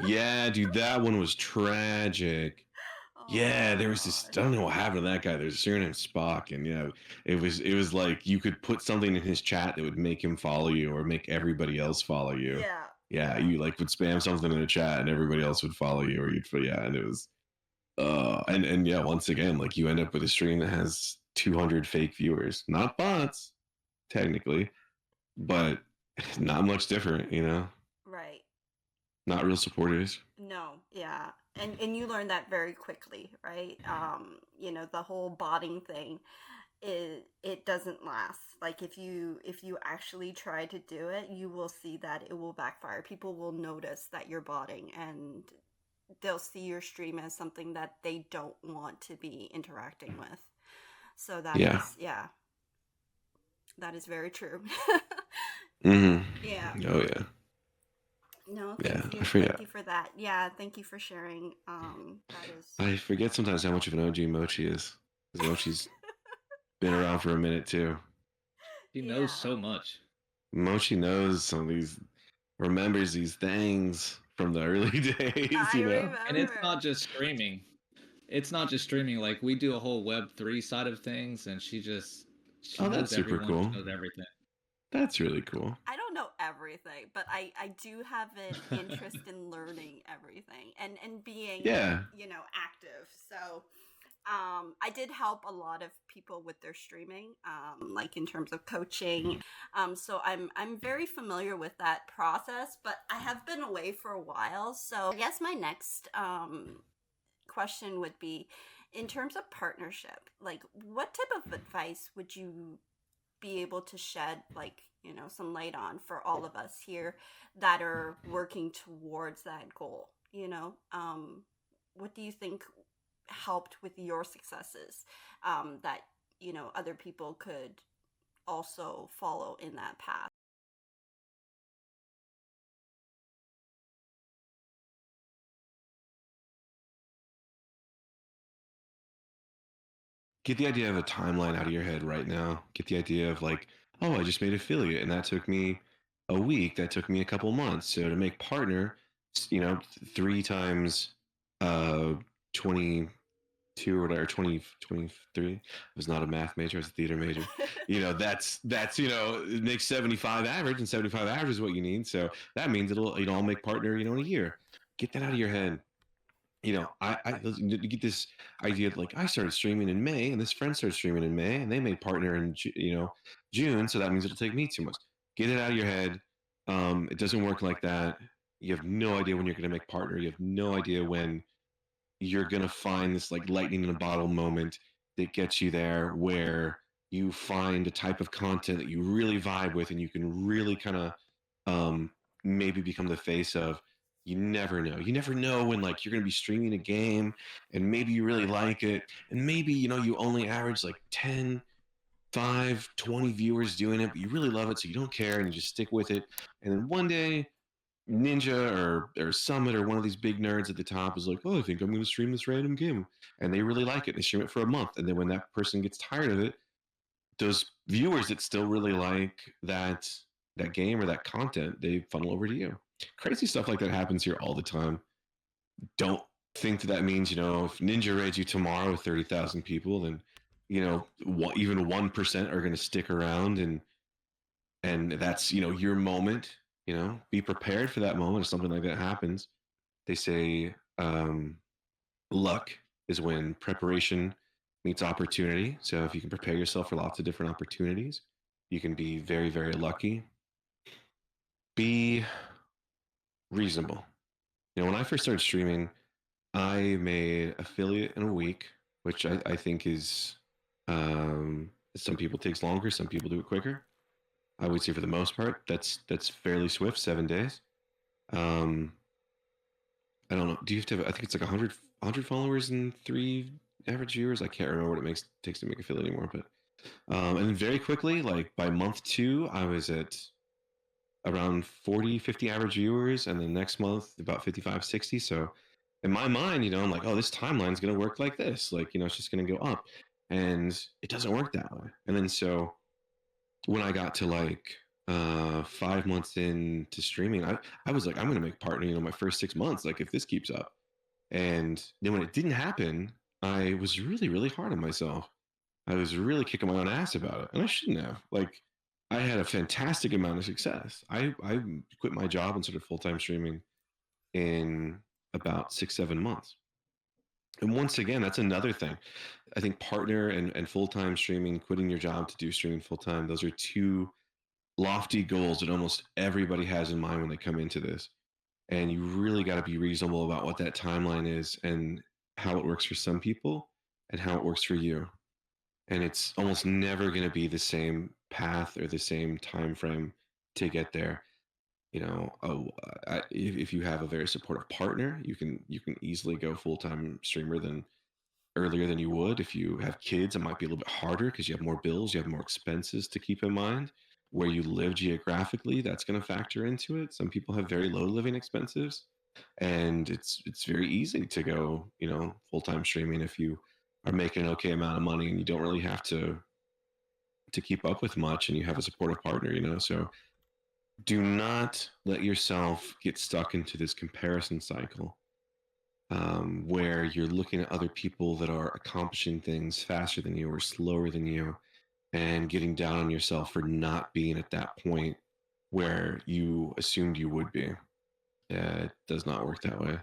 Yeah, dude, that one was tragic. Oh my Yeah, there was this. I gosh. don't know what happened to that guy. There's a serial named Spock, and it was like you could put something in his chat that would make him follow you or make everybody else follow you. Yeah. Yeah, you like would spam something in the chat and everybody else would follow you, or yeah, and it was and yeah, once again, like you end up with a stream that has 200 fake viewers, not bots technically, but not much different. Right. Not real supporters. No, yeah. And you learn that very quickly, right? The whole botting thing, it doesn't last. Like if you actually try to do it, you will see that it will backfire. People will notice that you're botting, and they'll see your stream as something that they don't want to be interacting with. So that Yeah. is, yeah, that is very true. Mm-hmm. Yeah. Oh yeah. No, Yeah, thank you. I forget. Thank you for that. Yeah, thank you for sharing. That is. I forget sometimes how much of an OG Mochi is. Because Mochi's been around for a minute too. He Yeah. knows so much. Mochi knows some of these, remembers these things from the early days, I remember. And it's not just streaming. It's not just streaming. Like we do a whole Web3 side of things, and she Oh, knows that's super everyone. cool. She knows everything. That's really cool. I don't know everything, but I do have an interest in learning everything and being Yeah. active. So I did help a lot of people with their streaming, like in terms of coaching. So I'm very familiar with that process, but I have been away for a while. So I guess my next question would be, in terms of partnership, like what type of advice would you be able to shed, like, some light on for all of us here that are working towards that goal? What do you think helped with your successes, that other people could also follow in that path? Get the idea of a timeline out of your head right now. Get the idea of like, oh, I just made affiliate and that took me a week. That took me a couple months. So to make partner, 3 times 22 or whatever, 20, 23. I was not a math major, I was a theater major. That's it makes 75 average, and 75 average is what you need. So that means I'll make partner, in a year. Get that out of your head. I you get this idea of like I started streaming in May, and this friend started streaming in May, and they made partner in June, so that means it'll take me 2 months. Get it out of your head. It doesn't work like that. You have no idea when you're going to make partner. You have no idea when you're going to find this like lightning in a bottle moment that gets you there, where you find a type of content that you really vibe with, and you can really kind of maybe become the face of. You never know. You never know when like you're going to be streaming a game and maybe you really like it, and maybe you only average like 10, 5, 20 viewers doing it, but you really love it, so you don't care and you just stick with it. And then one day Ninja or Summit or one of these big nerds at the top is like, oh, I think I'm going to stream this random game, and they really like it. They stream it for a month, and then when that person gets tired of it, those viewers that still really like that game or that content, they funnel over to you. Crazy stuff like that happens here all the time. Don't think that means if Ninja raids you tomorrow with 30,000 people, then even 1% are going to stick around, and that's your moment. Be prepared for that moment if something like that happens. They say luck is when preparation meets opportunity. So if you can prepare yourself for lots of different opportunities, you can be very, very lucky. Be reasonable. When I first started streaming, I made affiliate in a week, which I think is Some people it takes longer, some people do it quicker. I would say for the most part, that's fairly swift, 7 days. Um, I don't know. Do you have to have, I think it's like 100 followers and 3 average viewers. I can't remember what takes to make affiliate anymore, but and then very quickly, like by month 2, I was at around 40, 50 average viewers, and then next month about 55, 60. So in my mind, I'm like, oh, this timeline is going to work like this. Like, it's just going to go up. And it doesn't work that way. And then so when I got to like 5 months into streaming, I was like, I'm going to make partner, my first 6 months, like if this keeps up. And then when it didn't happen, I was really, really hard on myself. I was really kicking my own ass about it, and I shouldn't have. Like, I had a fantastic amount of success. I quit my job and started full time streaming in about 6, 7 months. And once again, that's another thing. I think partner and full time streaming, quitting your job to do streaming full time, those are two lofty goals that almost everybody has in mind when they come into this. And you really got to be reasonable about what that timeline is and how it works for some people and how it works for you. And it's almost never going to be the same path or the same time frame to get there. If you have a very supportive partner, you can easily go full-time streamer than earlier than you would. If you have kids, it might be a little bit harder because you have more bills, you have more expenses to keep in mind. Where you live geographically, that's going to factor into it. Some people have very low living expenses, and it's very easy to go, full-time streaming if you are making an okay amount of money and you don't really have to keep up with much, and you have a supportive partner. So do not let yourself get stuck into this comparison cycle, where you're looking at other people that are accomplishing things faster than you or slower than you, and getting down on yourself for not being at that point where you assumed you would be. It does not work that way.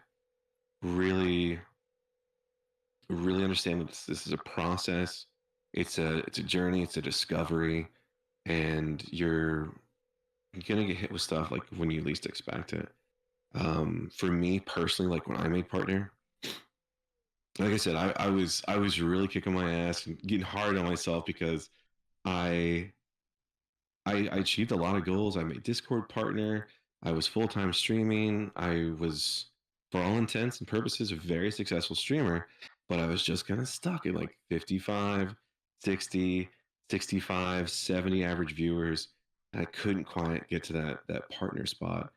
Really, really understand that this is a process. It's a journey. It's a discovery, and you're gonna get hit with stuff like when you least expect it. For me personally, like when I made partner, like I said, I was really kicking my ass and getting hard on myself because I I achieved a lot of goals. I made Discord partner. I was full time streaming. I was, for all intents and purposes, a very successful streamer, but I was just kind of stuck at like 55, 60, 65, 70 average viewers. And I couldn't quite get to that partner spot.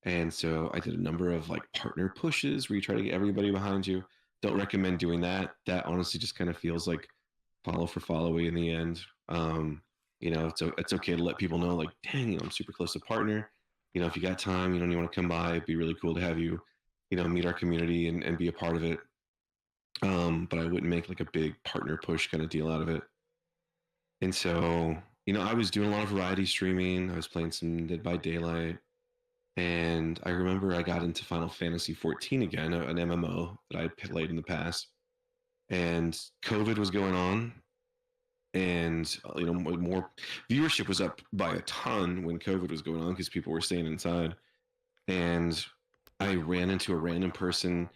And so I did a number of like partner pushes where you try to get everybody behind you. Don't recommend doing that. That honestly just kind of feels like follow for followy in the end. It's okay to let people know, like, dang, I'm super close to partner. If you got time, and you want to come by, it'd be really cool to have you, meet our community and be a part of it. But I wouldn't make like a big partner push kind of deal out of it. And so, I was doing a lot of variety streaming. I was playing some Dead by Daylight. And I remember I got into Final Fantasy 14 again, an MMO that I had played in the past. And COVID was going on, and more viewership was up by a ton when COVID was going on because people were staying inside. And I ran into a random person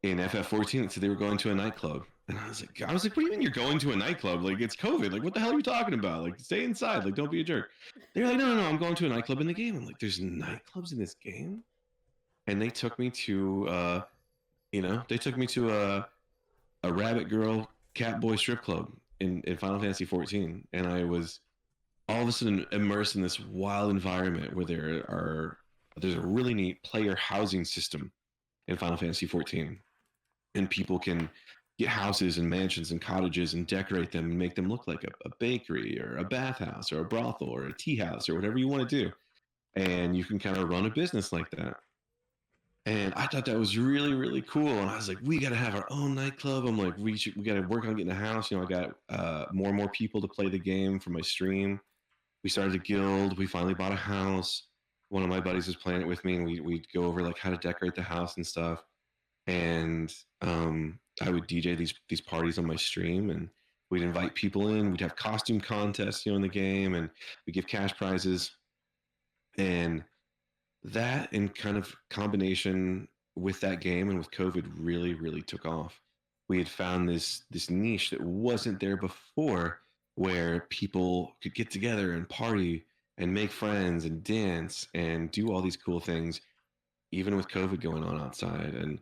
in FF14 that said they were going to a nightclub. And I was like, what do you mean you're going to a nightclub? Like, it's COVID. Like, what the hell are you talking about? Like, stay inside. Like, don't be a jerk. They're like, no, I'm going to a nightclub in the game. I'm like, there's nightclubs in this game? And they took me to, a rabbit girl, cat boy strip club in Final Fantasy 14. And I was all of a sudden immersed in this wild environment where there's a really neat player housing system in Final Fantasy 14. And people can get houses and mansions and cottages and decorate them and make them look like a bakery or a bathhouse or a brothel or a tea house or whatever you want to do. And you can kind of run a business like that. And I thought that was really, really cool. And I was like, we got to have our own nightclub. I'm like, we got to work on getting a house. I got more and more people to play the game for my stream. We started a guild. We finally bought a house. One of my buddies was playing it with me, and we'd go over like how to decorate the house and stuff. And I would DJ these parties on my stream, and we'd invite people in. We'd have costume contests, in the game, and we give cash prizes. And that, in kind of combination with that game and with COVID, really, really took off. We had found this niche that wasn't there before, where people could get together and party and make friends and dance and do all these cool things, even with COVID going on outside. And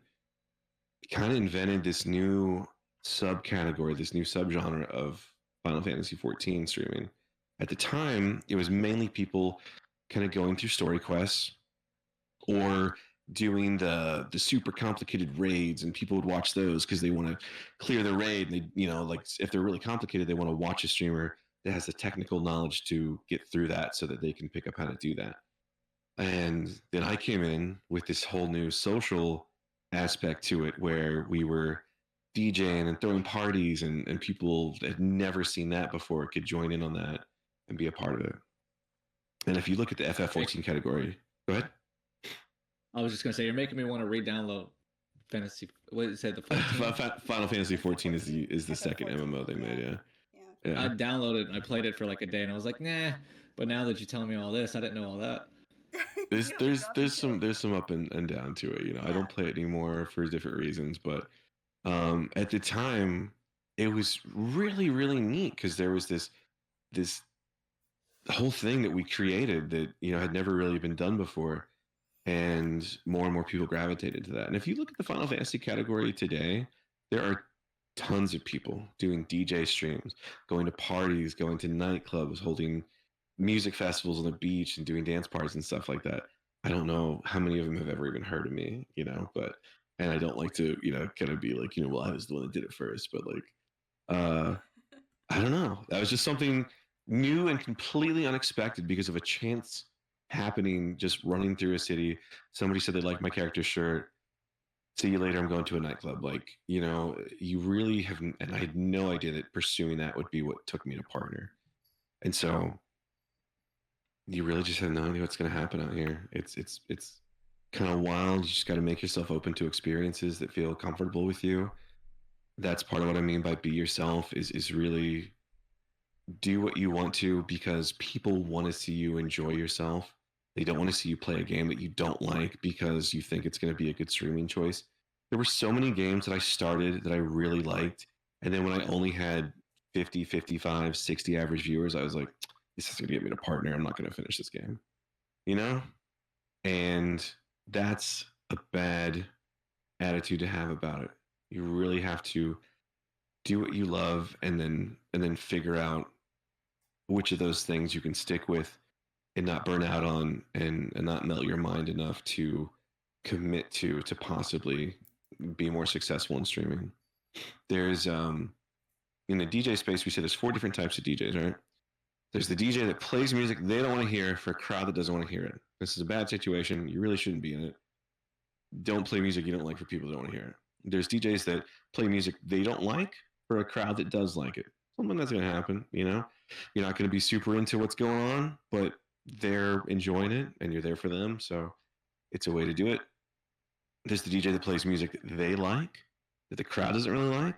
kind of invented this new subcategory, this new subgenre of Final Fantasy 14 streaming. At the time, it was mainly people kind of going through story quests or doing the super complicated raids, and people would watch those because they want to clear the raid. And they, like if they're really complicated, they want to watch a streamer that has the technical knowledge to get through that so that they can pick up how to do that. And then I came in with this whole new social aspect to it where we were DJing and throwing parties, and people that had never seen that before could join in on that and be a part of it. And if you look at the FF14 category, go ahead. I was just gonna say, you're making me want to re-download Fantasy. What did it say? The 14? Final Fantasy 14 is the second MMO they made. Yeah. I downloaded and I played it for like a day, and I was like, nah. But now that you're telling me all this, I didn't know all that. There's some up and down to it. I don't play it anymore for different reasons, but at the time it was really, really neat because there was this whole thing that we created that had never really been done before, and more people gravitated to that. And if you look at the Final Fantasy category today, there are tons of people doing DJ streams, going to parties, going to nightclubs, holding music festivals on the beach and doing dance parties and stuff like that. I don't know how many of them have ever even heard of me, but, and I don't like to, kind of be like, well, I was the one that did it first, but like, I don't know. That was just something new and completely unexpected because of a chance happening, just running through a city. Somebody said they liked my character's shirt. See you later. I'm going to a nightclub. Like, you really haven't, and I had no idea that pursuing that would be what took me to partner. And so you really just have no idea what's going to happen out here. It's kind of wild. You just got to make yourself open to experiences that feel comfortable with you. That's part of what I mean by be yourself, is really do what you want to, because people want to see you enjoy yourself. They don't want to see you play a game that you don't like because you think it's going to be a good streaming choice. There were so many games that I started that I really liked, and then when I only had 50, 55, 60 average viewers, I was like, this is going to get me to partner. I'm not going to finish this game, And that's a bad attitude to have about it. You really have to do what you love, and then figure out which of those things you can stick with and not burn out on, and not melt your mind enough to commit to possibly be more successful in streaming. There's in the DJ space, we say there's 4 different types of DJs, right? There's the DJ that plays music they don't want to hear for a crowd that doesn't want to hear it. This is a bad situation. You really shouldn't be in it. Don't play music you don't like for people that don't want to hear it. There's DJs that play music they don't like for a crowd that does like it. Something that's going to happen, You're not going to be super into what's going on, but they're enjoying it and you're there for them. So it's a way to do it. There's the DJ that plays music that they like, that the crowd doesn't really like.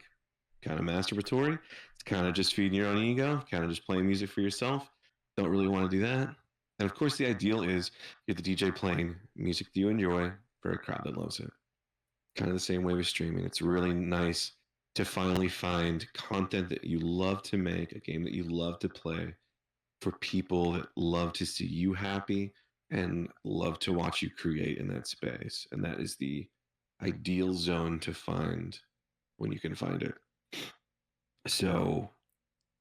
Kind of masturbatory. It's kind of just feeding your own ego, kind of just playing music for yourself. Don't really want to do that. And of course, the ideal is you're the DJ playing music that you enjoy for a crowd that loves it. Kind of the same way with streaming. It's really nice to finally find content that you love to make, a game that you love to play, for people that love to see you happy and love to watch you create in that space. And that is the ideal zone to find when you can find it. So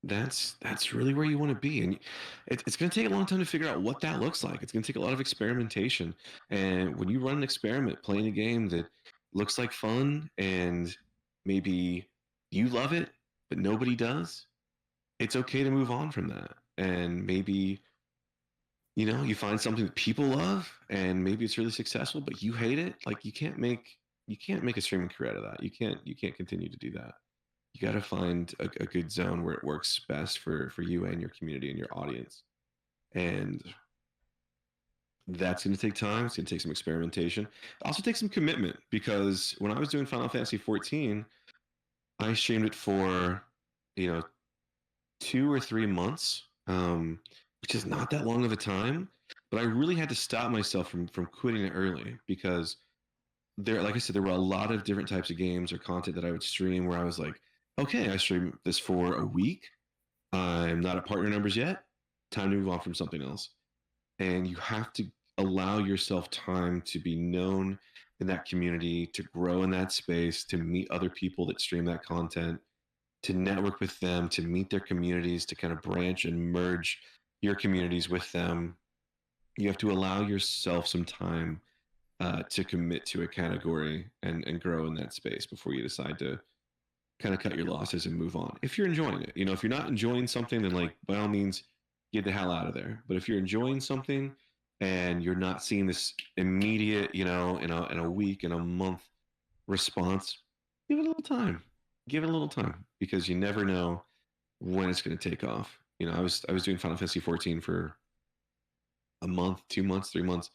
that's really where you want to be. And it's going to take a long time to figure out what that looks like. It's going to take a lot of experimentation. And when you run an experiment playing a game that looks like fun and maybe you love it, but nobody does, it's okay to move on from that. And maybe, you find something that people love and maybe it's really successful, but you hate it. Like you can't make a streaming career out of that. You can't continue to do that. You got to find a good zone where it works best for you and your community and your audience. And that's going to take time. It's going to take some experimentation. It also takes some commitment, because when I was doing Final Fantasy 14, I streamed it for, 2 or 3 months, which is not that long of a time. But I really had to stop myself from quitting it early, because like I said, there were a lot of different types of games or content that I would stream where I was like, okay, I stream this for a week, I'm not at partner numbers yet. Time to move on from something else. And you have to allow yourself time to be known in that community, to grow in that space, to meet other people that stream that content, to network with them, to meet their communities, to kind of branch and merge your communities with them. You have to allow yourself some time to commit to a category and grow in that space before you decide to kind of cut your losses and move on. If you're enjoying it, if you're not enjoying something, then like by all means, get the hell out of there. But if you're enjoying something and you're not seeing this immediate, in a week, in a month response, give it a little time. Give it a little time because you never know when it's going to take off. I was doing Final Fantasy 14 for a month, 2 months, 3 months,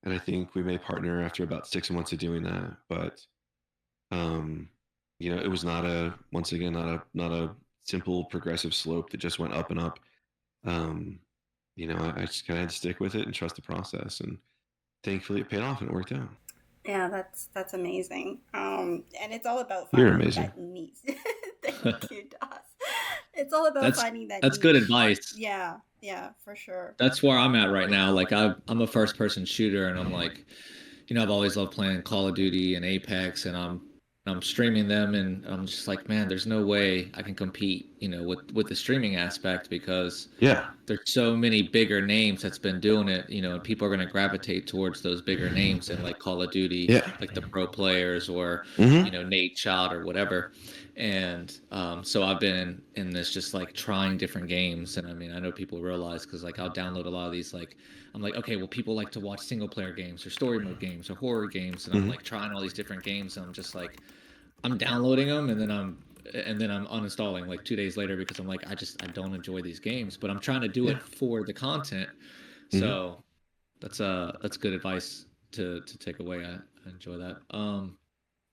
and I think we may partner after about 6 months of doing that. But um, it was not a once again not a simple progressive slope that just went up and up. Um, I just kind of had to stick with it and trust the process, and thankfully it paid off and it worked out. Yeah, that's amazing. And it's all about You're finding amazing. that niche. Thank you, Dos. It's all about That's finding that that's good niche. advice. Yeah, yeah, for sure. That's where I'm at right now. Like I'm a first person shooter, and I'm like, I've always loved playing Call of Duty and Apex, and I'm streaming them, and I'm just like, man, there's no way I can compete, with the streaming aspect because Yeah. there's so many bigger names that's been doing it, and people are going to gravitate towards those bigger names and like Call of Duty, Yeah. like the pro players or Mm-hmm. Nate Shot or whatever. And so I've been in this just like trying different games, and I mean I know people realize because like I'll download a lot of these like I'm like, okay, well, people like to watch single player games or story mode games or horror games, and I'm Mm-hmm. like trying all these different games, and I'm just like, I'm downloading them, and then I'm uninstalling like 2 days later because I'm like, I don't enjoy these games, but I'm trying to do Yeah. it for the content. Mm-hmm. So that's good advice to take away. I enjoy that.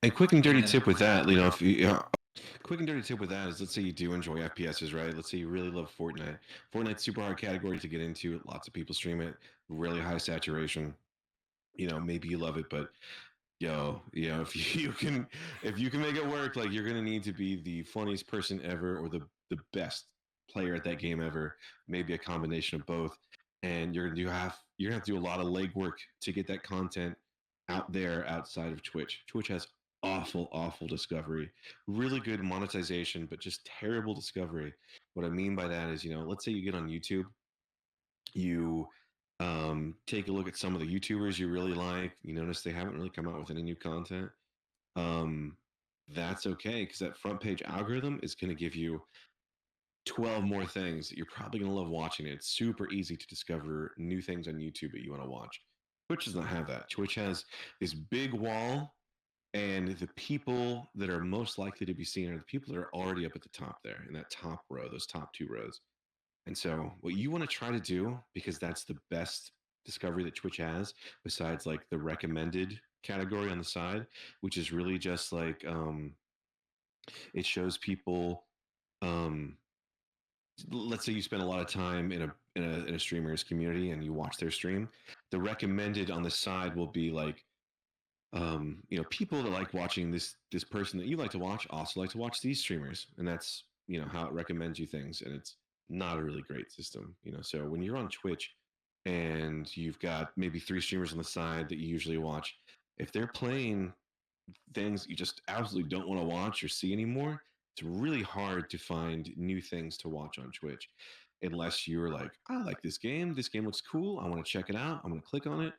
And quick and And dirty then tip with that, if you quick and dirty tip with that is, let's say you do enjoy FPSs, right? Let's say you really love Fortnite. Fortnite's super hard category to get into. Lots of people stream it. Really high saturation. Maybe you love it, but if you can make it work, like you're gonna need to be the funniest person ever or the best player at that game ever. Maybe a combination of both. And you're gonna have to do a lot of legwork to get that content out there outside of Twitch. Twitch has awful discovery, really good monetization, but just terrible discovery. What I mean by that is, let's say you get on YouTube, you take a look at some of the YouTubers you really like, you notice they haven't really come out with any new content. um, that's okay because that front page algorithm is going to give you 12 more things that you're probably going to love watching. It's super easy to discover new things on YouTube that you want to watch. Twitch does not have that. Twitch has this big wall, and the people that are most likely to be seen are the people that are already up at the top there in that top row, those top two rows. And so, what you want to try to do, because that's the best discovery that Twitch has, besides like the recommended category on the side, which is really just like it shows people. Um, let's say you spend a lot of time in a streamer's community and you watch their stream. The recommended on the side will be like people that like watching this person that you like to watch also like to watch these streamers, and that's how it recommends you things, and it's not a really great system. So when you're on Twitch and you've got maybe three streamers on the side that you usually watch, if they're playing things you just absolutely don't want to watch or see anymore, it's really hard to find new things to watch on Twitch unless you're like, I like this game. This game looks cool. I want to check it out. I'm going to click on it.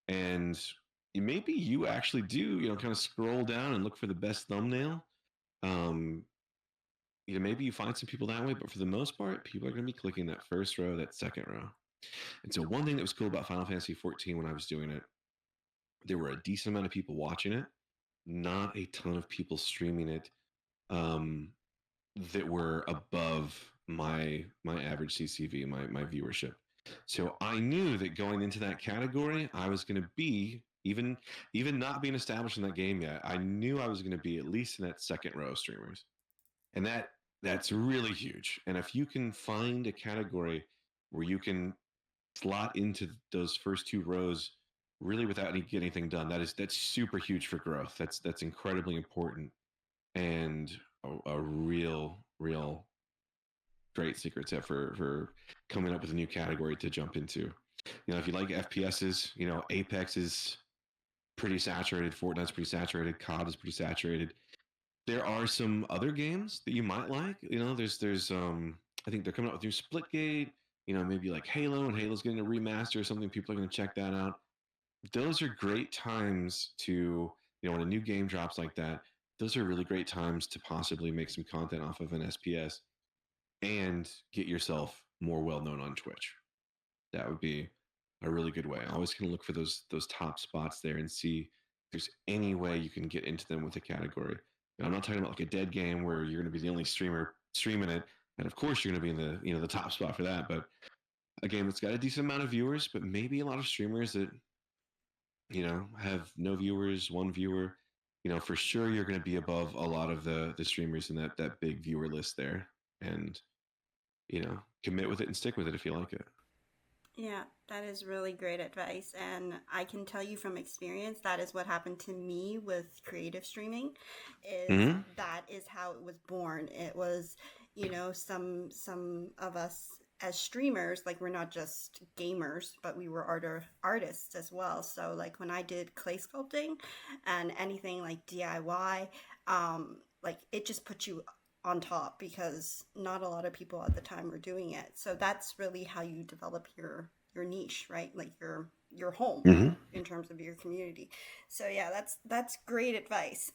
And maybe you actually do, kind of scroll down and look for the best thumbnail. Um, maybe you find some people that way, but for the most part, people are going to be clicking that first row, that second row. And so, one thing that was cool about Final Fantasy 14 when I was doing it, there were a decent amount of people watching it, not a ton of people streaming it um, that were above my average CCV, my viewership. So I knew that going into that category, I was going to be even not being established in that game yet. I knew I was going to be at least in that second row of streamers, and that's really huge. And if you can find a category where you can slot into those first two rows really without getting anything done, that's super huge for growth. That's incredibly important and a real great secret tip for coming up with a new category to jump into. If you like FPSs, Apex is pretty saturated, Fortnite's pretty saturated, COD is pretty saturated. There are some other games that you might like. There's I think they're coming out with new Splitgate. Maybe like Halo, and Halo's getting a remaster or something. People are going to check that out. Those are great times to, when a new game drops like that, those are really great times to possibly make some content off of an SPS and get yourself more well known on Twitch. That would be a really good way. I always kind of look for those top spots there and see if there's any way you can get into them with a category. I'm not talking about like a dead game where you're going to be the only streamer streaming it, and of course you're going to be in the the top spot for that. But a game that's got a decent amount of viewers, but maybe a lot of streamers that have no viewers, one viewer. For sure you're going to be above a lot of the streamers in that big viewer list there, and commit with it and stick with it if you like it. Yeah, that is really great advice. And I can tell you from experience, that is what happened to me with creative streaming. That is how it was born. It was, some of us as streamers, like we're not just gamers, but we were artists as well. So like when I did clay sculpting and anything like DIY, like it just put you on top because not a lot of people at the time were doing it. So that's really how you develop your niche, right? Like your home in terms of your community. So yeah, that's great advice.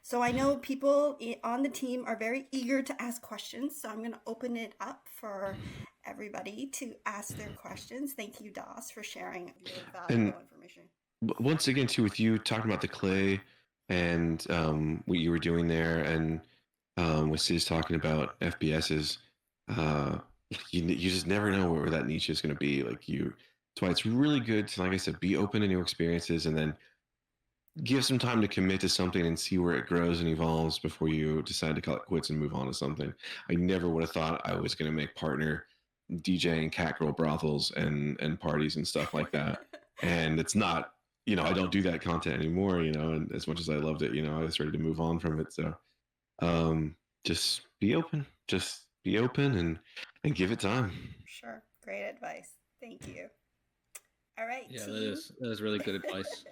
So I know people on the team are very eager to ask questions, so I'm going to open it up for everybody to ask their questions. Thank you, Das, for sharing your valuable information. Once again, too, with you talking about the clay and what you were doing there, and with Sis talking about FPSs, you just never know where that niche is going to be. That's why it's really good to, like I said, be open to new experiences and then give some time to commit to something and see where it grows and evolves before you decide to call it quits and move on to something. I never would have thought I was going to make partner DJing catgirl brothels and parties and stuff like that. And it's not, I don't do that content anymore, and as much as I loved it, I was ready to move on from it. So just be open and give it time. Sure. Great advice. Thank you. All right. Yeah, that is really good advice.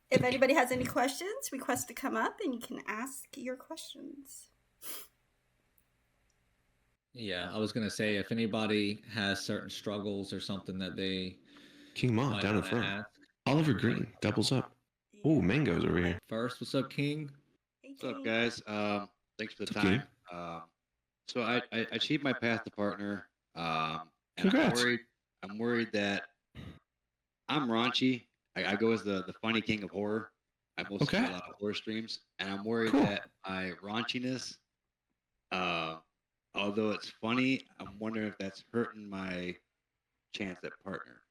If anybody has any questions, request to come up and you can ask your questions. Yeah, I was going to say, if anybody has certain struggles or something that they King Ma down in front. Ask, Oliver Green doubles up. Yeah. Oh, Mango's over here. First, what's up, King? Hey, King. What's up, guys? Thanks for the time. So I achieved my path to partner. Congrats. I'm worried that I'm raunchy. I go as the funny king of horror. I mostly do a lot of horror streams, and I'm worried that my raunchiness, although it's funny, I'm wondering if that's hurting my chance at partner.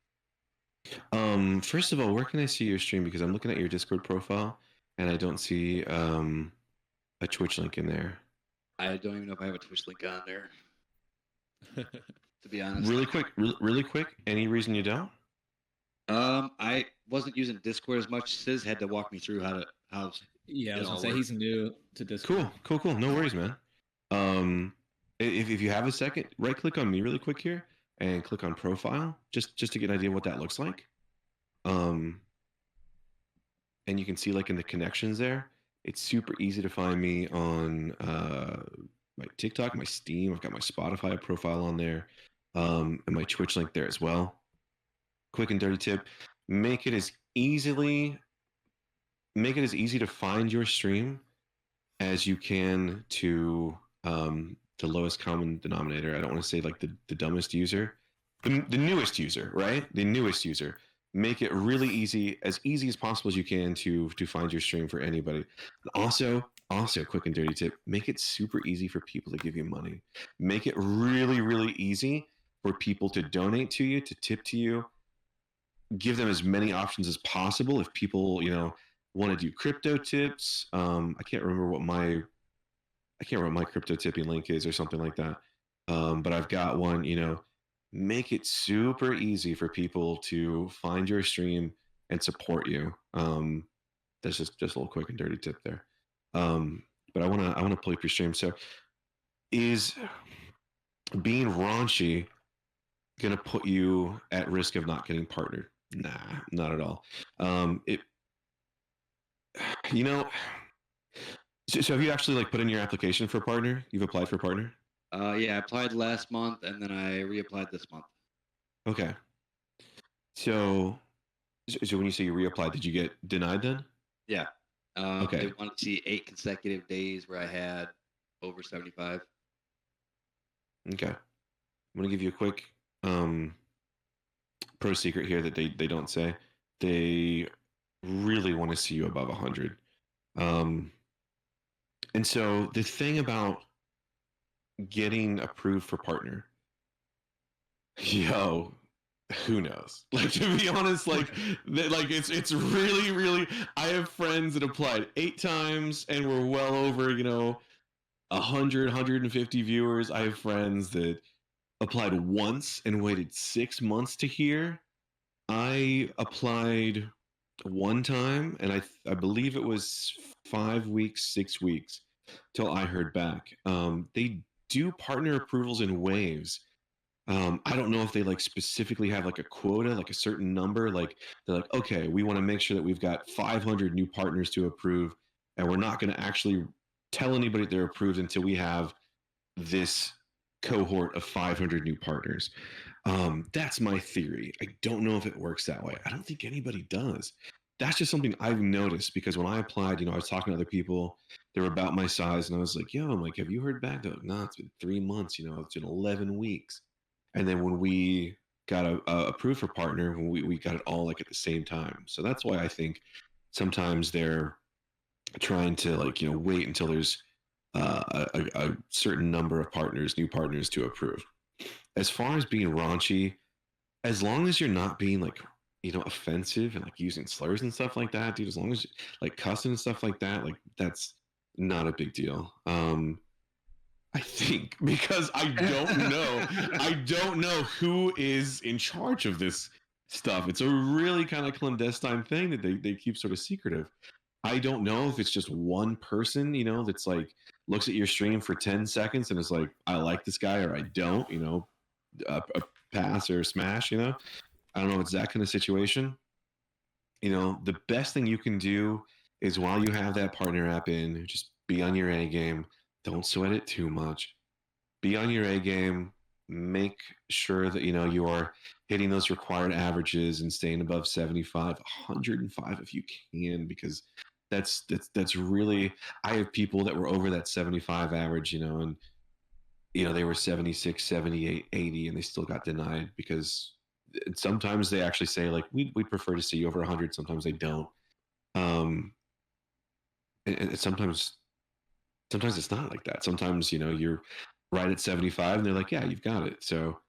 First of all, where can I see your stream? Because I'm looking at your Discord profile, and I don't see a Twitch link in there. I don't even know if I have a Twitch link on there. To be honest. Really quick. Any reason you don't? I wasn't using Discord as much. Sis had to walk me through how. Yeah, I was gonna say he's new to Discord. Cool. No worries, man. If you have a second, right click on me really quick here and click on profile, just to get an idea of what that looks like. And you can see like in the connections there, it's super easy to find me on my TikTok, my Steam. I've got my Spotify profile on there, and my Twitch link there as well. Quick and dirty tip: make it as easy to find your stream as you can to the lowest common denominator. I don't want to say like the dumbest user, the newest user, right? The newest user. Make it really easy as possible as you can to find your stream for anybody. Also, quick and dirty tip: make it super easy for people to give you money. Make it really, really easy for people to donate to you, to tip to you. Give them as many options as possible. If people, want to do crypto tips, I can't remember what my crypto tipping link is or something like that. But I've got one, make it super easy for people to find your stream and support you. That's just a little quick and dirty tip there. But I want to pull up your stream. So being raunchy gonna put you at risk of not getting partnered? Nah, not at all. It, you know, so have you actually like put in your application for partner? You've applied for partner? Yeah, I applied last month and then I reapplied this month. Okay. So, so when you say you reapplied, did you get denied then? Yeah. Okay. They wanted to see 8 consecutive days where I had over 75. Okay. I'm gonna give you a quick pro secret here that they don't say. They really want to see you above 100. And so the thing about getting approved for partner, yo, who knows? Like, to be honest, like it's really. I have friends that applied 8 times and were well over 150 viewers. I have friends that applied once and waited 6 months to hear. I applied one time, and I believe it was 5 weeks, 6 weeks till I heard back. They do partner approvals in waves. I don't know if they like specifically have like a quota, like a certain number. Like they're like, okay, we want to make sure that we've got 500 new partners to approve, and we're not going to actually tell anybody they're approved until we have this cohort of 500 new partners. That's my theory. I don't know if it works that way. I don't think anybody does. That's just something I've noticed because when I applied, I was talking to other people. They were about my size, and I was like, "Yo, I'm like, have you heard back?" They're like, "No, it's been 3 months. It's been 11 weeks." And then when we got approved for partner, when we got it all like at the same time. So that's why I think sometimes they're trying to like wait until there's a certain number of partners, new partners to approve. As far as being raunchy, as long as you're not being like offensive and like using slurs and stuff like that, dude, as long as like cussing and stuff like that, like that's not a big deal. I think because I don't know who is in charge of this stuff. It's a really kind of clandestine thing that they keep sort of secretive. I don't know if it's just one person, that's like looks at your stream for 10 seconds and is like, I like this guy or I don't, a pass or a smash, I don't know if it's that kind of situation. The best thing you can do is while you have that partner app in, just be on your A game. Don't sweat it too much. Be on your A game. Make sure that you are hitting those required averages and staying above 75, 105 if you can, because that's really. I have people that were over that 75 average, and they were 76, 78, 80, and they still got denied because sometimes they actually say like we prefer to see you over 100. Sometimes they don't. And sometimes it's not like that. Sometimes you're right at 75 and they're like, yeah, you've got it. So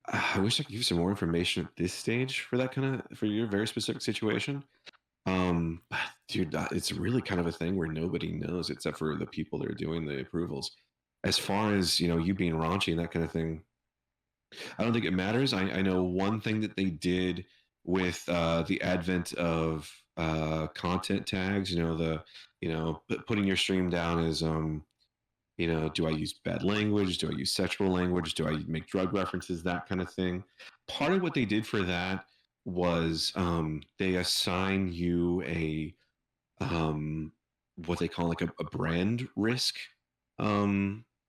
I wish I could give you some more information at this stage for that for your very specific situation. Dude, it's really kind of a thing where nobody knows except for the people that are doing the approvals. As far as you being raunchy and that kind of thing, I don't think it matters. I know one thing that they did with the advent of content tags. Putting your stream down as do I use bad language? Do I use sexual language? Do I make drug references? That kind of thing. Part of what they did for that was they assign you a what they call like a brand risk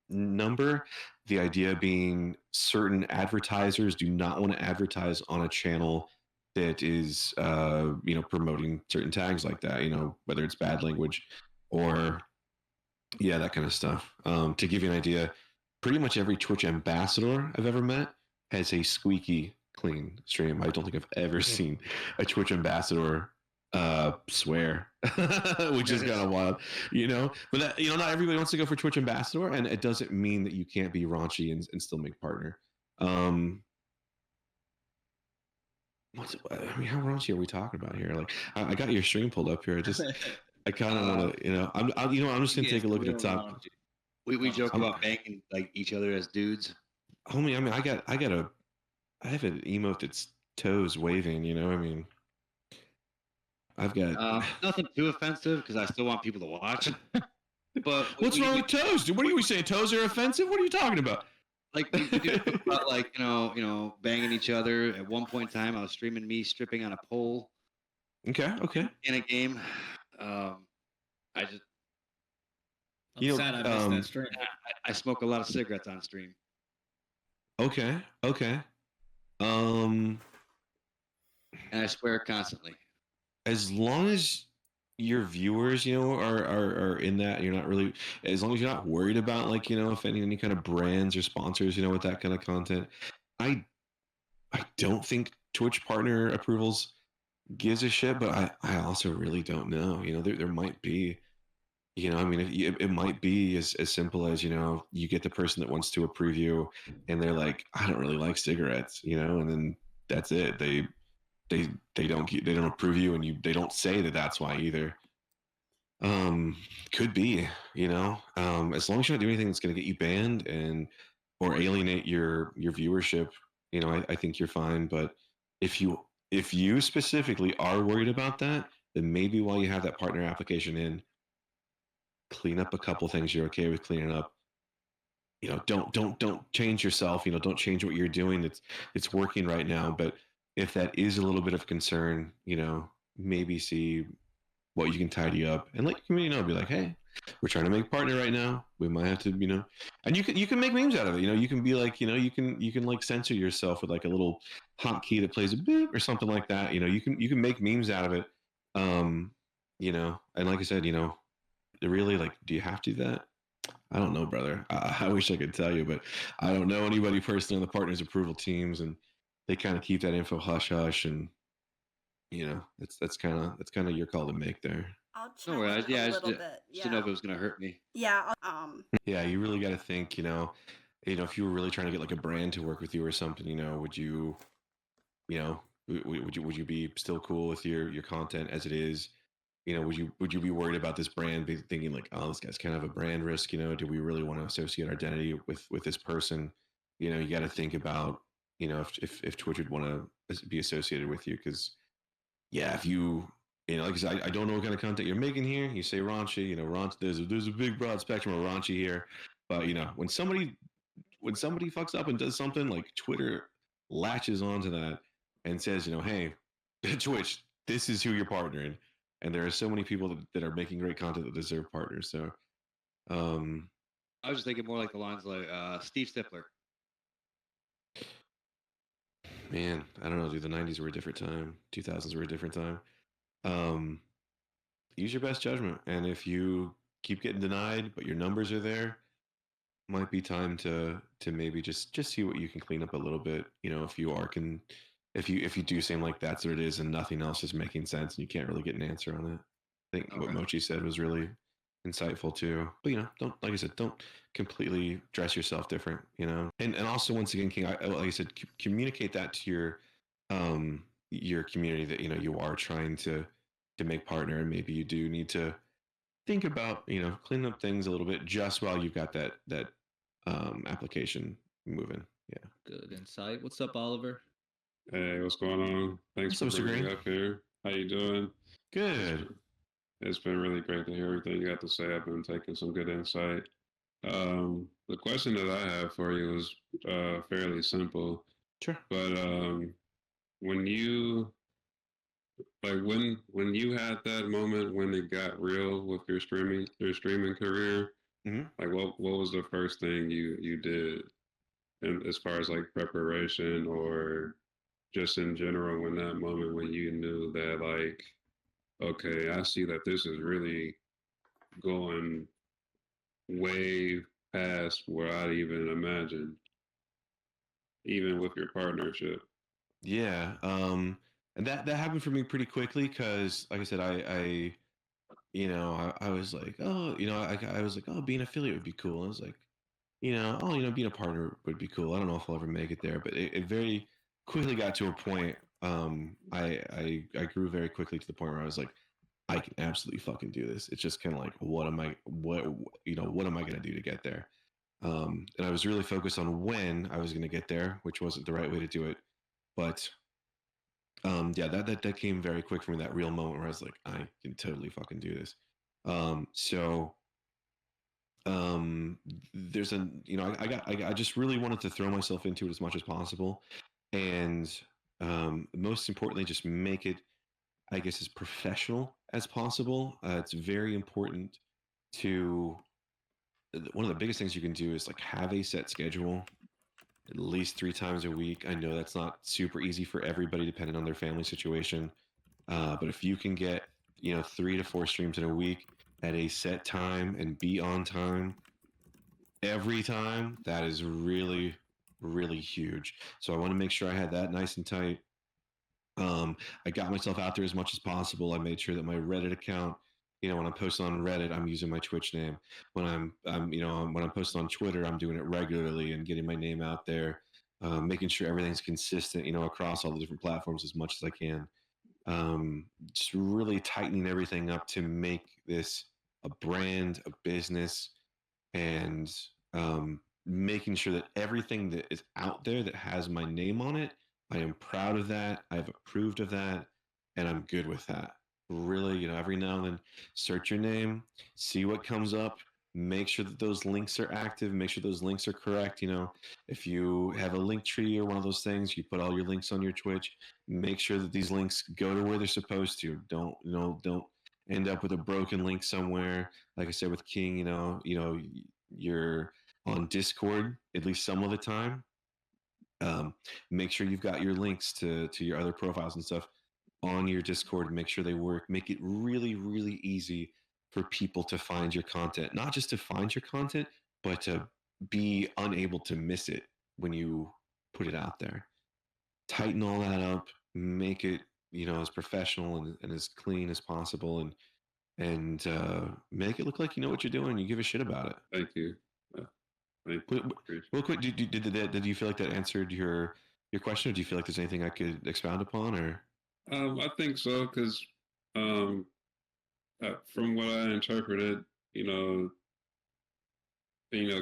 number. The idea being certain advertisers do not want to advertise on a channel that is promoting certain tags like that, whether it's bad language or that kind of stuff. To give you an idea, pretty much every Twitch ambassador I've ever met has a squeaky clean stream. I don't think I've ever seen a Twitch ambassador swear, which is kind of wild, but that, not everybody wants to go for Twitch ambassador, and it doesn't mean that you can't be raunchy and still make partner. I mean, how raunchy are we talking about here? Like, I got your stream pulled up here. I kind of want to, I'm just gonna take a look at the top. We joke about banging like each other as dudes. Homie, I mean, I have an emote that's toes waving. I mean, I've got nothing too offensive because I still want people to watch. But what's wrong with toes? Dude, what are you saying? Toes are offensive? What are you talking about? Like we do talk about like banging each other. At one point in time, I was streaming me stripping on a pole Okay. in a game. I just I'm sad I missed that stream. I smoke a lot of cigarettes on stream. Okay. And I swear constantly. As long as your viewers, are in that, you're not really, as long as you're not worried about like, offending any kind of brands or sponsors, with that kind of content. I don't think Twitch partner approvals gives a shit, but I also really don't know. There might be, I mean, it might be as simple as, you get the person that wants to approve you and they're like, I don't really like cigarettes, and then that's it. They don't approve you, and they don't say that that's why either. Could be, as long as you don't do anything that's going to get you banned or alienate your viewership, I think you're fine. But if you specifically are worried about that, then maybe while you have that partner application in, clean up a couple things you're okay with cleaning up. Don't change yourself. Don't change what you're doing. It's working right now. But if that is a little bit of concern, maybe see what you can tidy up and let your community know. Be like, hey, we're trying to make a partner right now. We might have to, and you can make memes out of it. You can be like, you can like censor yourself with like a little hotkey that plays a beep or something like that. You can make memes out of it. And like I said, really, like, do you have to do that? I don't know, brother. I wish I could tell you, but I don't know anybody personally on the partners approval teams, and they kind of keep that info hush hush, and that's kind of your call to make there. I'll chime in a little bit. Just to know if it was gonna hurt me. Yeah. Yeah, you really got to think. If you were really trying to get like a brand to work with you or something, would you, would you be still cool with your content as it is? Would you be worried about this brand thinking like, oh, this guy's kind of a brand risk? Do we really want to associate our identity with this person? You got to think about, if Twitch would want to be associated with you, because yeah, if you, like I said, I don't know what kind of content you're making here. You say raunchy, raunchy. There's a big broad spectrum of raunchy here, but when somebody fucks up and does something, like Twitter latches onto that and says, hey, Twitch, this is who you're partnering. And there are so many people that are making great content that deserve partners. So, I was just thinking more like the lines like Steve Stifler. Man, I don't know, dude. The 90s were a different time. 2000s were a different time. Use your best judgment. And if you keep getting denied, but your numbers are there, might be time to maybe just see what you can clean up a little bit. If you do seem like that's what it is and nothing else is making sense and you can't really get an answer on it. I think what Mochi said was really insightful too. But don't, like I said, don't completely dress yourself different, And also, once again, King, like I said, communicate that to your community that you are trying to make partner, and maybe you do need to think about cleaning up things a little bit just while you've got that application moving. Yeah. Good insight. What's up, Oliver? Hey, what's going on? Thanks for bringing me up here. How you doing? Good. It's been really great to hear everything you got to say. I've been taking some good insight. The question that I have for you is fairly simple. Sure. But when you had that moment when it got real with your streaming career, like what was the first thing you did, and as far as like preparation or just in general, when that moment when you knew that like, okay, I see that this is really going way past where I'd even imagined, even with your partnership. Yeah. And that happened for me pretty quickly because, like I said, I was like, oh, I was like, oh, being an affiliate would be cool. I was like, being a partner would be cool. I don't know if I'll ever make it there, but it very quickly got to a point. I grew very quickly to the point where I was like, I can absolutely fucking do this. It's just kind of like, what am I going to do to get there? And I was really focused on when I was going to get there, which wasn't the right way to do it. But yeah, that came very quick for me, that real moment where I was like, I can totally fucking do this. So um, there's a, I just really wanted to throw myself into it as much as possible, and most importantly, just make it, I guess, as professional as possible. It's very important to, one of the biggest things you can do is like have a set schedule at least 3 times a week. I know that's not super easy for everybody depending on their family situation. But if you can get, 3 to 4 streams in a week at a set time and be on time every time, that is really, really huge. So I want to make sure I had that nice and tight. I got myself out there as much as possible. I made sure that my Reddit account, when I'm posting on Reddit, I'm using my Twitch name. When I'm posting on Twitter, I'm doing it regularly and getting my name out there, making sure everything's consistent, across all the different platforms as much as I can. Just really tightening everything up to make this a brand, a business, and making sure that everything that is out there that has my name on it, I am proud of that. I've approved of that, and I'm good with that. Really, every now and then, search your name, see what comes up, make sure that those links are active, make sure those links are correct. If you have a link tree or one of those things, you put all your links on your Twitch, make sure that these links go to where they're supposed to. Don't end up with a broken link somewhere. Like I said with King, you're on Discord at least some of the time. Make sure you've got your links to your other profiles and stuff on your Discord. Make sure they work. Make it really, really easy for people to find your content. Not just to find your content, but to be unable to miss it when you put it out there. Tighten all that up. Make it, as professional and as clean as possible, and make it look like you know what you're doing. You give a shit about it. Thank you. Real quick, did you feel like that answered your question, or do you feel like there's anything I could expound upon? Or I think so, because from what I interpreted,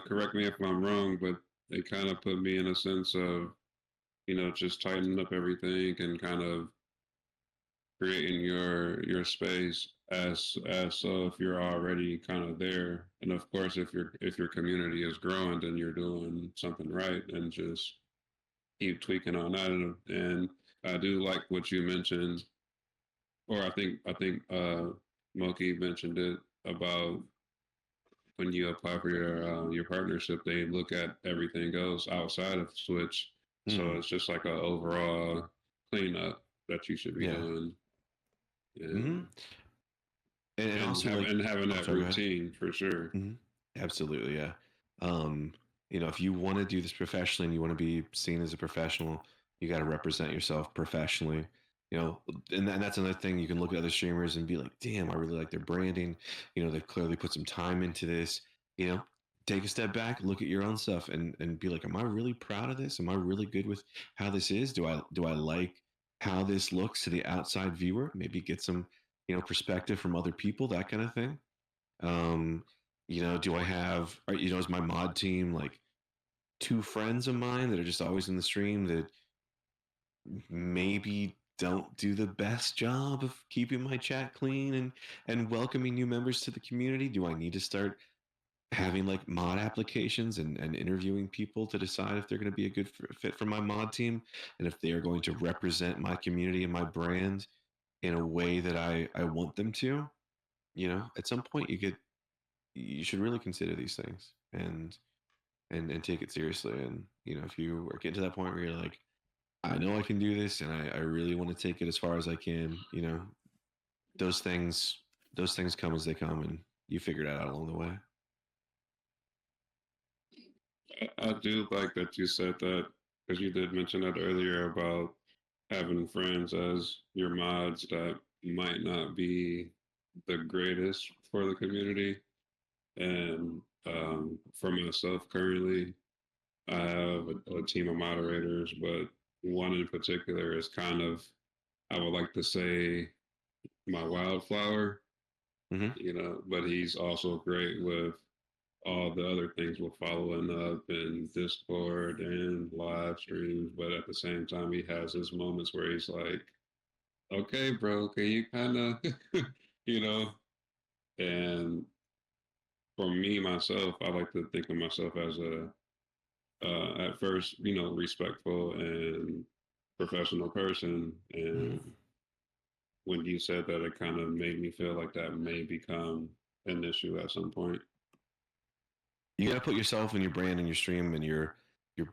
correct me if I'm wrong, but they kind of put me in a sense of, just tightening up everything and kind of creating your space as so if you're already kind of there, and of course if your community is growing, then you're doing something right, and just keep tweaking on that. And I do like what you mentioned, or I think Moki mentioned it about when you apply for your partnership, they look at everything else outside of Switch. So it's just like an overall cleanup that you should be doing. And, and also having that routine for sure. Absolutely, yeah. If you want to do this professionally and you want to be seen as a professional, you got to represent yourself professionally. And that's another thing. You can look at other streamers and be like, damn, I really like their branding. They've clearly put some time into this. Take a step back, look at your own stuff, and be like, am I really proud of this? Am I really good with how this is? Do I like how this looks to the outside viewer? Maybe get some, perspective from other people, that kind of thing. Do I have, is my mod team like 2 friends of mine that are just always in the stream that maybe don't do the best job of keeping my chat clean and welcoming new members to the community? Do I need to start having like mod applications and interviewing people to decide if they're going to be a good fit for my mod team, and if they are going to represent my community and my brand in a way that I want them to? At some point you should really consider these things and take it seriously. And if you are getting to that point where you're like, I know I can do this, and I really want to take it as far as I can, those things come as they come, and you figure it out along the way. I do like that you said that, because you did mention that earlier about having friends as your mods that might not be the greatest for the community. And for myself currently, I have a team of moderators, but one in particular is kind of, I would like to say, my wildflower. But he's also great with all the other things, with following up in Discord and live streams. But at the same time, he has his moments where he's like, okay, bro, can you kind of, and for me myself, I like to think of myself as a at first, respectful and professional person. And when you said that, it kind of made me feel like that may become an issue at some point. You got to put yourself and your brand and your stream and your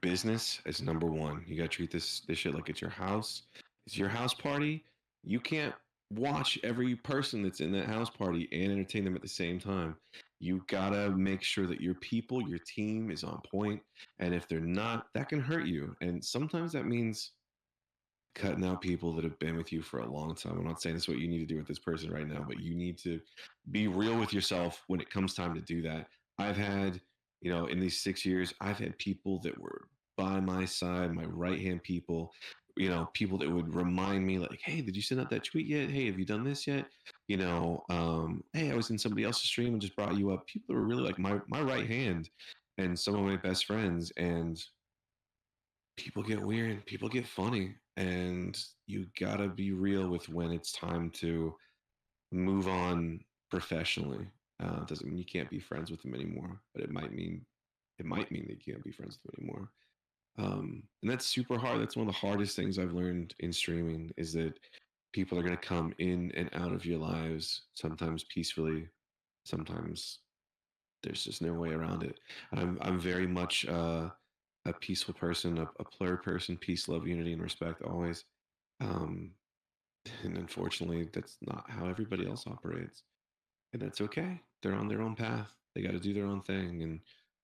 business as number one. You got to treat this shit like it's your house. It's your house party. You can't watch every person that's in that house party and entertain them at the same time. You gotta make sure that your people, your team is on point. And if they're not, that can hurt you. And sometimes that means cutting out people that have been with you for a long time. I'm not saying that's what you need to do with this person right now, but you need to be real with yourself when it comes time to do that. I've had, in these 6 years, I've had people that were by my side, my right hand people, people that would remind me like, hey, did you send out that tweet yet? Hey, have you done this yet? Hey, I was in somebody else's stream and just brought you up. People that were really like my right hand and some of my best friends. And people get weird, people get funny, and you gotta be real with when it's time to move on professionally. Doesn't mean you can't be friends with them anymore, but it might mean that you can't be friends with them anymore. And that's super hard. That's one of the hardest things I've learned in streaming is that people are going to come in and out of your lives, sometimes peacefully, sometimes there's just no way around it. I'm very much a peaceful person, a PLUR person, peace, love, unity, and respect always. Um, and unfortunately, that's not how everybody else operates, and that's okay. They're on their own path. They got to do their own thing, and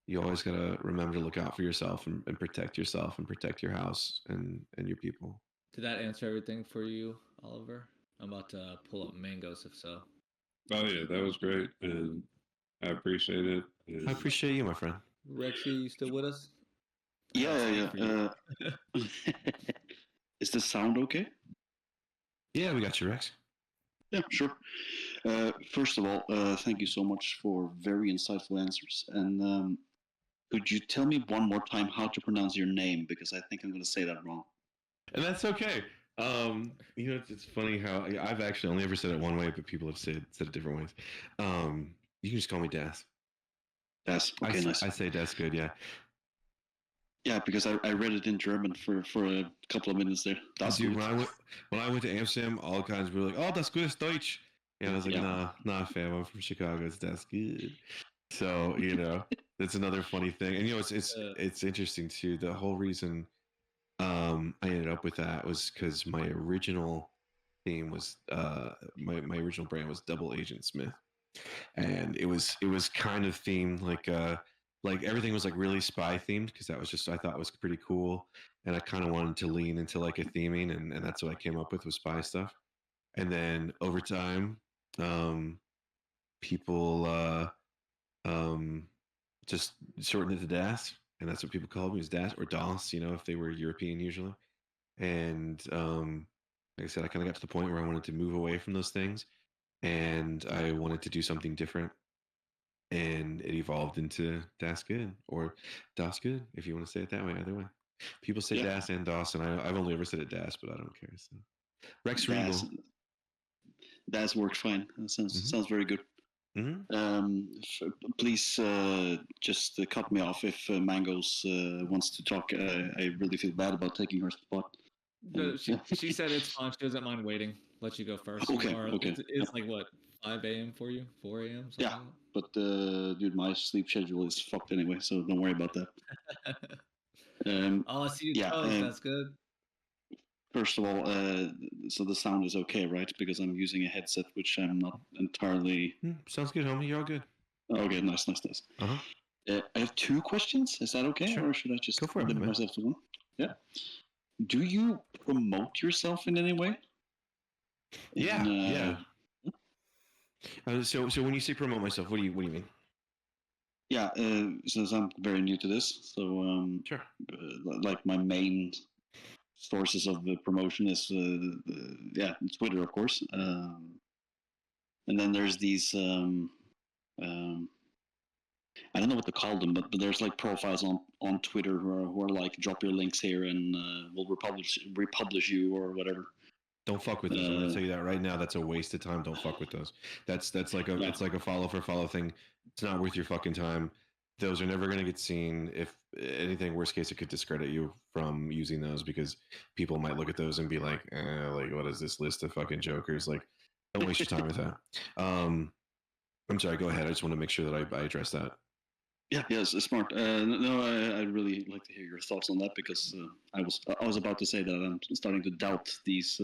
you always got to remember to look out for yourself and protect yourself and protect your house and your people. Did that answer everything for you, Oliver? I'm about to pull up mangoes, if so. Oh yeah, that was great, and I appreciate it. And I appreciate you, my friend. Rexy, you still with us? Yeah. Is the sound okay? Yeah, we got you, Rex. Yeah, sure. First of all, thank you so much for very insightful answers. And could you tell me one more time how to pronounce your name? Because I think I'm going to say that wrong. And that's okay. It's funny how I've actually only ever said it one way, but people have said it different ways. You can just call me Das. Das. Okay, nice. I say Dasgud, yeah. Yeah, because I read it in German for a couple of minutes there. Dude, when I went to Amsterdam, all kinds were like, "Oh, that's good, ist Deutsch." And I was like, "Nah, fam, I'm from Chicago. It's that's good." So that's another funny thing. And it's interesting too. The whole reason I ended up with that was because my original theme was my original brand was Double Agent Smith, and it was kind of themed like everything was like really spy themed because that was just I thought was pretty cool, and I kind of wanted to lean into like a theming, and that's what I came up with was spy stuff. And then over time, people just shortened it to Das, and that's what people called me, was Das or Das, if they were European usually. And like I said, I kind of got to the point where I wanted to move away from those things, and I wanted to do something different. And it evolved into Dasgud or Dasgud, if you want to say it that way. Either way, people say Das and Das, and I've only ever said it Das, but I don't care. So. Rex Regal. Das works fine. That sounds very good. Mm-hmm. Please just cut me off if Mangoes wants to talk. I really feel bad about taking her spot. She said it's fine. She doesn't mind waiting. Let you go first. Okay. It's like what, 5 a.m. for you? 4 a.m. Yeah, but dude, my sleep schedule is fucked anyway, so don't worry about that. I see you toes. That's good. First of all, so the sound is okay, right? Because I'm using a headset, which I'm not entirely. Sounds good, homie. You're all good. Okay, nice. Uh-huh. I have 2 questions. Is that okay, sure. Or should I just go for limit myself to one? Yeah. Do you promote yourself in any way? Yeah. So when you say promote myself, what do you mean? Yeah, since I'm very new to this, so sure. Like my main sources of the promotion is Twitter, of course, and then there's these I don't know what to call them, but there's like profiles on Twitter who are like drop your links here and we'll republish you or whatever. Don't fuck with those. I'm gonna tell you that right now. That's a waste of time. Don't fuck with those. That's like a it's like a follow for follow thing. It's not worth your fucking time. Those are never gonna get seen. If anything, worst case, it could discredit you from using those because people might look at those and be like, like what is this list of fucking jokers? Like, don't waste your time with that. I'm sorry. Go ahead. I just want to make sure that I address that. Yeah, yes, smart. No, I really like to hear your thoughts on that because I was about to say that I'm starting to doubt these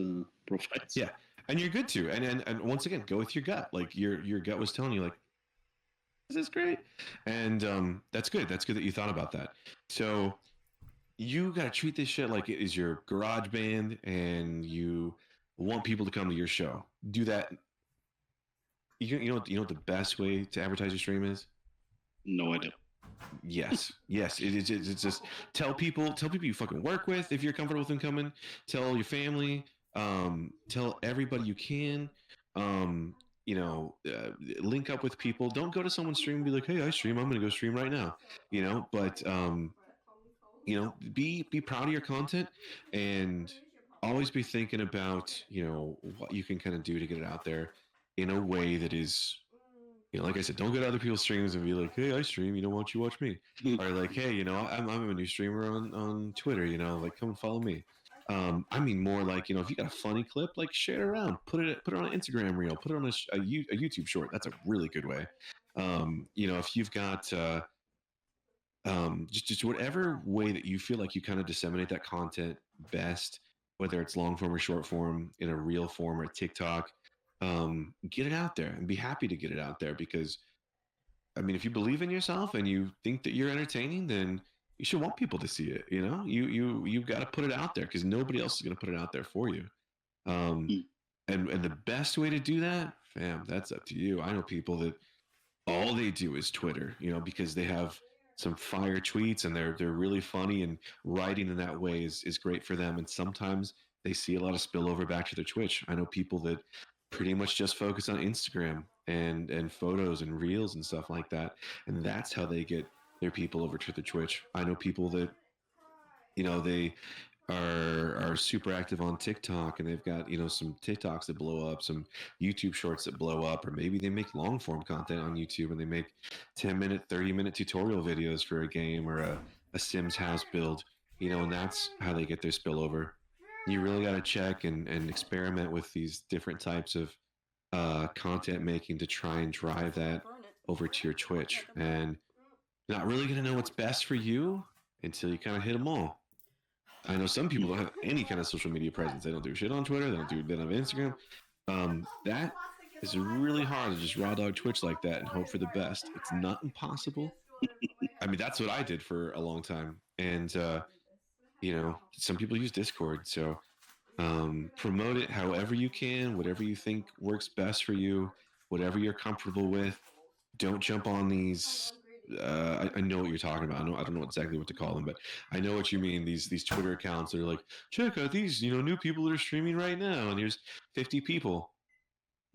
profiles. Yeah, and you're good to. And once again, go with your gut. Like your gut was telling you, like, this is great, and that's good. That's good that you thought about that. So you got to treat this shit like it is your garage band, and you want people to come to your show. Do that. You know what the best way to advertise your stream is? No idea. Yes. It's just tell people you fucking work with if you're comfortable with them coming. Tell your family. Tell everybody you can. Link up with people. Don't go to someone's stream and be like, hey, I stream. I'm gonna go stream right now. But be proud of your content and always be thinking about what you can kind of do to get it out there in a way that is. Like I said, don't go to other people's streams and be like, hey, I stream, why don't you watch me? Or like, hey, I'm a new streamer on Twitter, like come and follow me. I mean more like, if you got a funny clip, like share it around, put it on an Instagram reel, put it on a YouTube short. That's a really good way. If you've got just whatever way that you feel like you kind of disseminate that content best, whether it's long form or short form, in a reel form or TikTok, get it out there and be happy to get it out there because, I mean, if you believe in yourself and you think that you're entertaining, then you should want people to see it. You've got to put it out there because nobody else is going to put it out there for you. And the best way to do that, fam, that's up to you. I know people that all they do is Twitter, because they have some fire tweets and they're really funny, and writing in that way is great for them. And sometimes they see a lot of spillover back to their Twitch. I know people that pretty much just focus on Instagram and photos and reels and stuff like that, and that's how they get their people over to the Twitch. I know people that they are super active on TikTok, and they've got some TikToks that blow up, some YouTube shorts that blow up, or maybe they make long form content on YouTube and they make 10-minute 30-minute tutorial videos for a game or a Sims house build, and that's how they get their spillover. You really got to check and experiment with these different types of content making to try and drive that over to your Twitch. And you're not really going to know what's best for you until you kind of hit them all. I know some people don't have any kind of social media presence. They don't do shit on Twitter. They don't have Instagram. That is really hard to just raw dog Twitch like that and hope for the best. It's not impossible. I mean, that's what I did for a long time. And, some people use Discord, so promote it however you can, whatever you think works best for you, whatever you're comfortable with. Don't jump on these. I know what you're talking about. I don't know exactly what to call them, but I know what you mean. These Twitter accounts that are like, check out these new people that are streaming right now, and here's 50 people.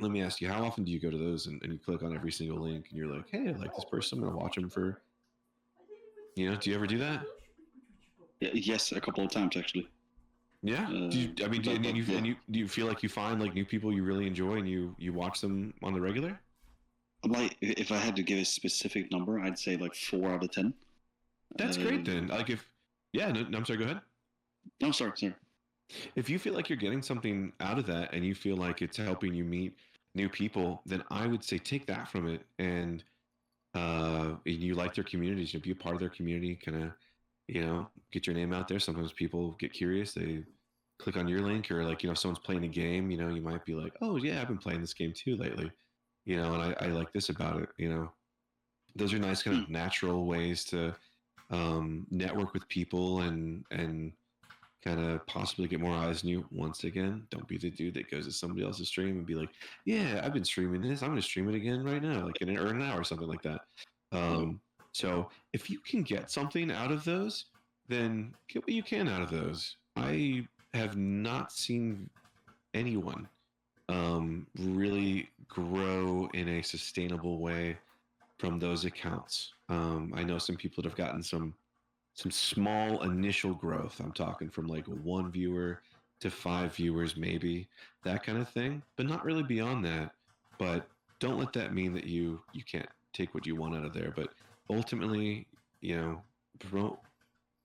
Let me ask you, how often do you go to those and you click on every single link and you're like, hey, I like this person, I'm gonna watch them for. Do you ever do that? Yes, a couple of times actually. Yeah. Do you feel like you find like new people you really enjoy and you watch them on the regular? Like, if I had to give a specific number, I'd say like 4 out of 10. That's great then. Like I'm sorry. Go ahead. No, sorry. If you feel like you're getting something out of that and you feel like it's helping you meet new people, then I would say take that from it and you like their communities, be a part of their community, kind of. Get your name out there. Sometimes people get curious. They click on your link, or like, if someone's playing a game, you might be like, oh yeah, I've been playing this game too lately, and I like this about it. Those are nice kind of natural ways to network with people and kind of possibly get more eyes on you. Once again, don't be the dude that goes to somebody else's stream and be like, yeah, I've been streaming this. I'm going to stream it again right now, like in an hour or something like that. So if you can get something out of those, then get what you can out of those. I have not seen anyone really grow in a sustainable way from those accounts. I know some people that have gotten some small initial growth. I'm talking from like 1 viewer to 5 viewers, maybe, that kind of thing, but not really beyond that. But don't let that mean that you can't take what you want out of there. But ultimately, promote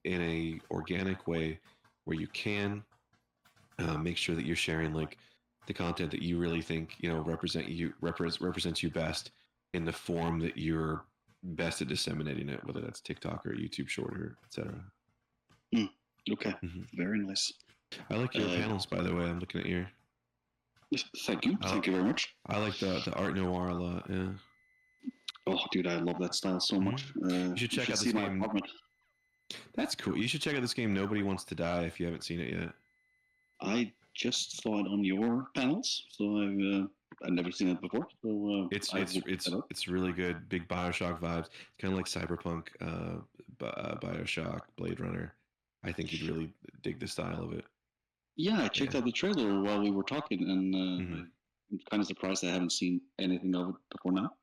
in a organic way where you can. Make sure that you're sharing like the content that you really think represents you best in the form that you're best at disseminating it, whether that's TikTok or YouTube Short or etc. Okay, very nice. I like your panels, by the way. I'm looking at your. Thank you. Thank you very much. I like the art noir a lot. Yeah. Oh, dude, I love that style so much. You should check out this game. That's cool. You should check out this game, Nobody Wants to Die, if you haven't seen it yet. I just saw it on your panels, so I've never seen it before. So it's really good. Big Bioshock vibes. It's kind of like Cyberpunk, Bioshock, Blade Runner. I think you'd really dig the style of it. Yeah, I checked out the trailer while we were talking, and I'm kind of surprised I haven't seen anything of it before now.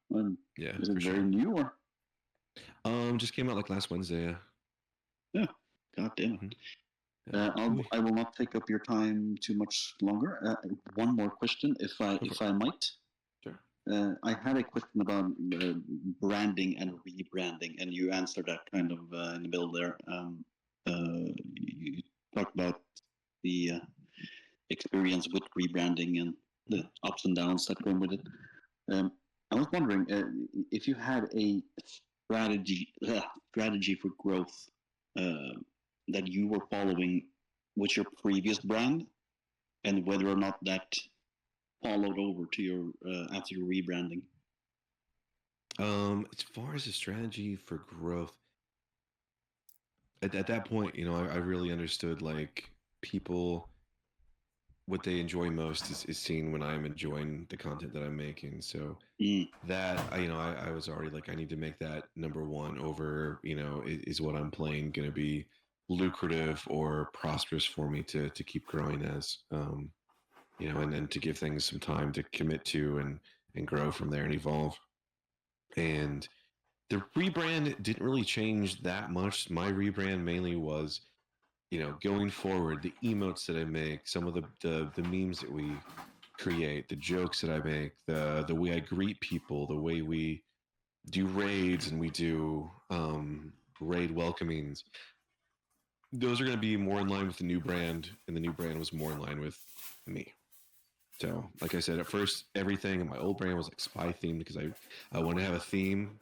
Is it very new or? Just came out like last Wednesday. Yeah. Yeah. God damn it. I will not take up your time too much longer. One more question, if I might. Sure. I had a question about branding and rebranding, and you answered that kind of in the middle there. You talked about the experience with rebranding and the ups and downs that come with it. I was wondering if you had a strategy for growth that you were following with your previous brand, and whether or not that followed over to your after your rebranding. As far as a strategy for growth, at that point, I really understood like people. What they enjoy most is seeing when I'm enjoying the content that I'm making. So that I was already like, I need to make that number one over. Is what I'm playing going to be lucrative or prosperous for me to keep growing as, and then to give things some time to commit to and grow from there and evolve. And the rebrand didn't really change that much. My rebrand mainly was, going forward, the emotes that I make, some of the memes that we create, the jokes that I make, the way I greet people, the way we do raids and we do raid welcomings. Those are going to be more in line with the new brand, and the new brand was more in line with me. So, like I said, at first, everything in my old brand was like spy themed because I wanted to have a theme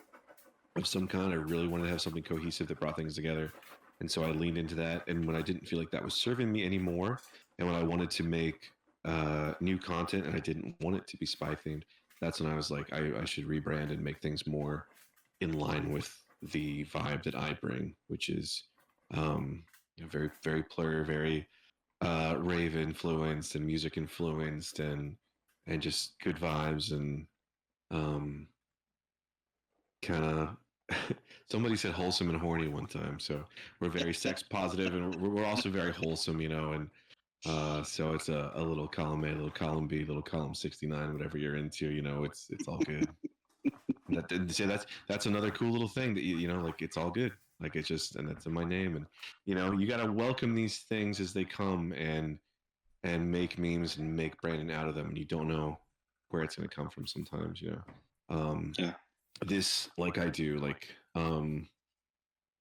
of some kind. I really wanted to have something cohesive that brought things together. And so I leaned into that. And when I didn't feel like that was serving me anymore, and when I wanted to make new content and I didn't want it to be spy themed, that's when I was like, I should rebrand and make things more in line with the vibe that I bring, which is very, very PLUR, very rave influenced and music influenced and just good vibes and kind of somebody said wholesome and horny one time, so we're very sex positive and we're also very wholesome, and so it's a little column A, a little column B, a little column 69, whatever you're into, it's all good. That's another cool little thing that like it's all good, like it's just, and that's in my name, and you got to welcome these things as they come and make memes and make branding out of them, and you don't know where it's going to come from sometimes, yeah. This like I do like and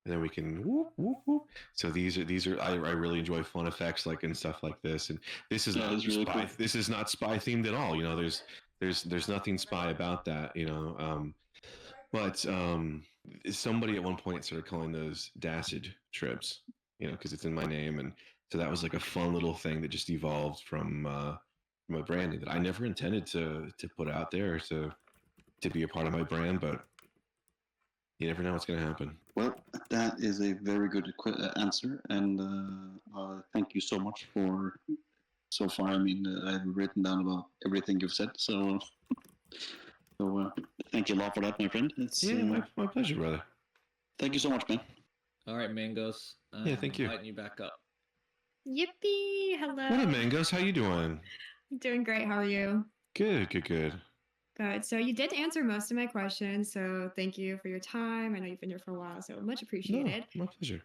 then we can whoop, whoop, whoop. So these are I really enjoy fun effects like and stuff like this, and this is not really spy cool. This is not spy themed at all, there's nothing spy about that, but somebody at one point started calling those Dasgud trips, because it's in my name, and so that was like a fun little thing that just evolved from a branding that I never intended to put out there or to be a part of my brand, but you never know what's going to happen. Well, that is a very good answer, and thank you so much for so far. I mean, I've written down about everything you've said, so thank you a lot for that, my friend. It's my pleasure, brother. Thank you so much, man. All right, Mangos. Yeah, thank you. Inviting you back up. Yippee! Hello. What up, Mangos? How you doing? I'm doing great. How are you? Good. Good. So you did answer most of my questions, so thank you for your time. I know you've been here for a while, so much appreciated. No, my pleasure.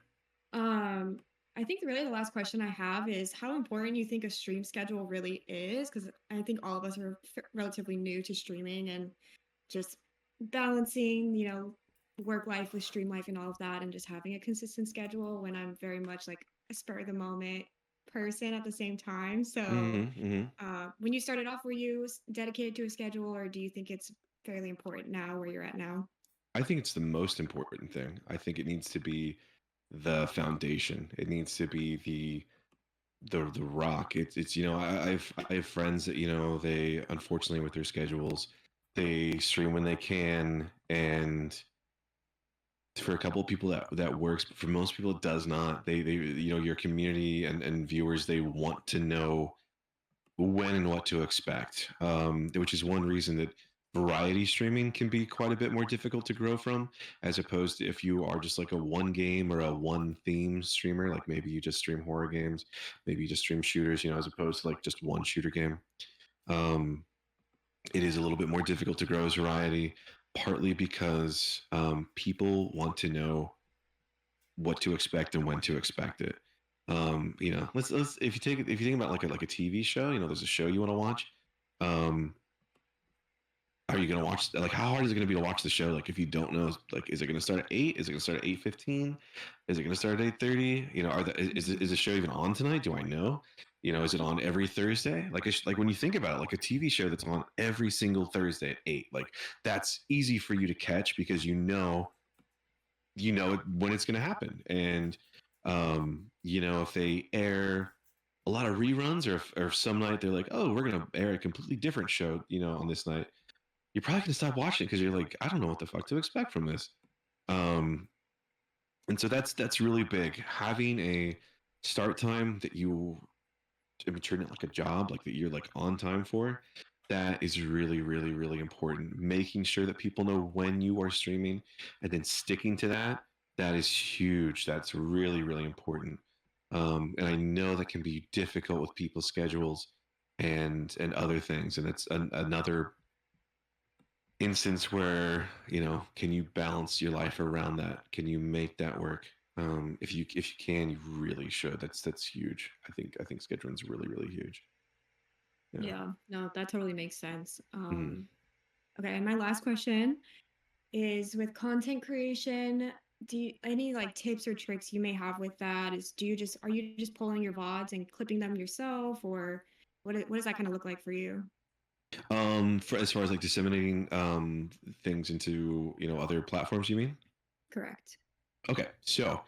I think really the last question I have is how important you think a stream schedule really is, because I think all of us are relatively new to streaming and just balancing, work life with stream life and all of that, and just having a consistent schedule when I'm very much like a spur of the moment person at the same time. So, when you started off, were you dedicated to a schedule, or do you think it's fairly important now where you're at now? I think it's the most important thing. I think it needs to be the foundation. It needs to be the rock. It's I have friends that they unfortunately with their schedules they stream when they can, and for a couple of people that works, but for most people it does not. They your community and viewers, they want to know when and what to expect, which is one reason that variety streaming can be quite a bit more difficult to grow from, as opposed to if you are just like a one game or a one theme streamer, like maybe you just stream horror games, maybe you just stream shooters, as opposed to like just one shooter game. It is a little bit more difficult to grow as variety, partly because people want to know what to expect and when to expect it. Let's if you think about like a TV show, there's a show you want to watch. Are you gonna watch, like, how hard is it gonna be to watch the show? Like, if you don't know, like, is it gonna start at 8? Is it gonna start at 8:15? Is it gonna start at 8:30? Is the show even on tonight? Do I know? Is it on every Thursday? Like when you think about it, like a TV show that's on every single Thursday at 8, like that's easy for you to catch because when it's gonna happen. And if they air a lot of reruns, or if some night they're like, oh, we're gonna air a completely different show, on this night, you're probably gonna stop watching because you're like, I don't know what the fuck to expect from this. And so that's really big. Having a start time that you treat it like a job, like that you're like on time for, that is really, really, really important. Making sure that people know when you are streaming and then sticking to that is huge. That's really, really important. And I know that can be difficult with people's schedules and other things. And it's another instance where, can you balance your life around that? Can you make that work? If you can, you really should. That's huge. I think scheduling is really, really huge. Yeah, no, that totally makes sense. Okay, and my last question is with content creation, do you any like tips or tricks you may have with that? Are you just pulling your VODs and clipping them yourself, or what does that kind of look like for you? For as far as like disseminating things into other platforms, you mean? Correct. Okay, so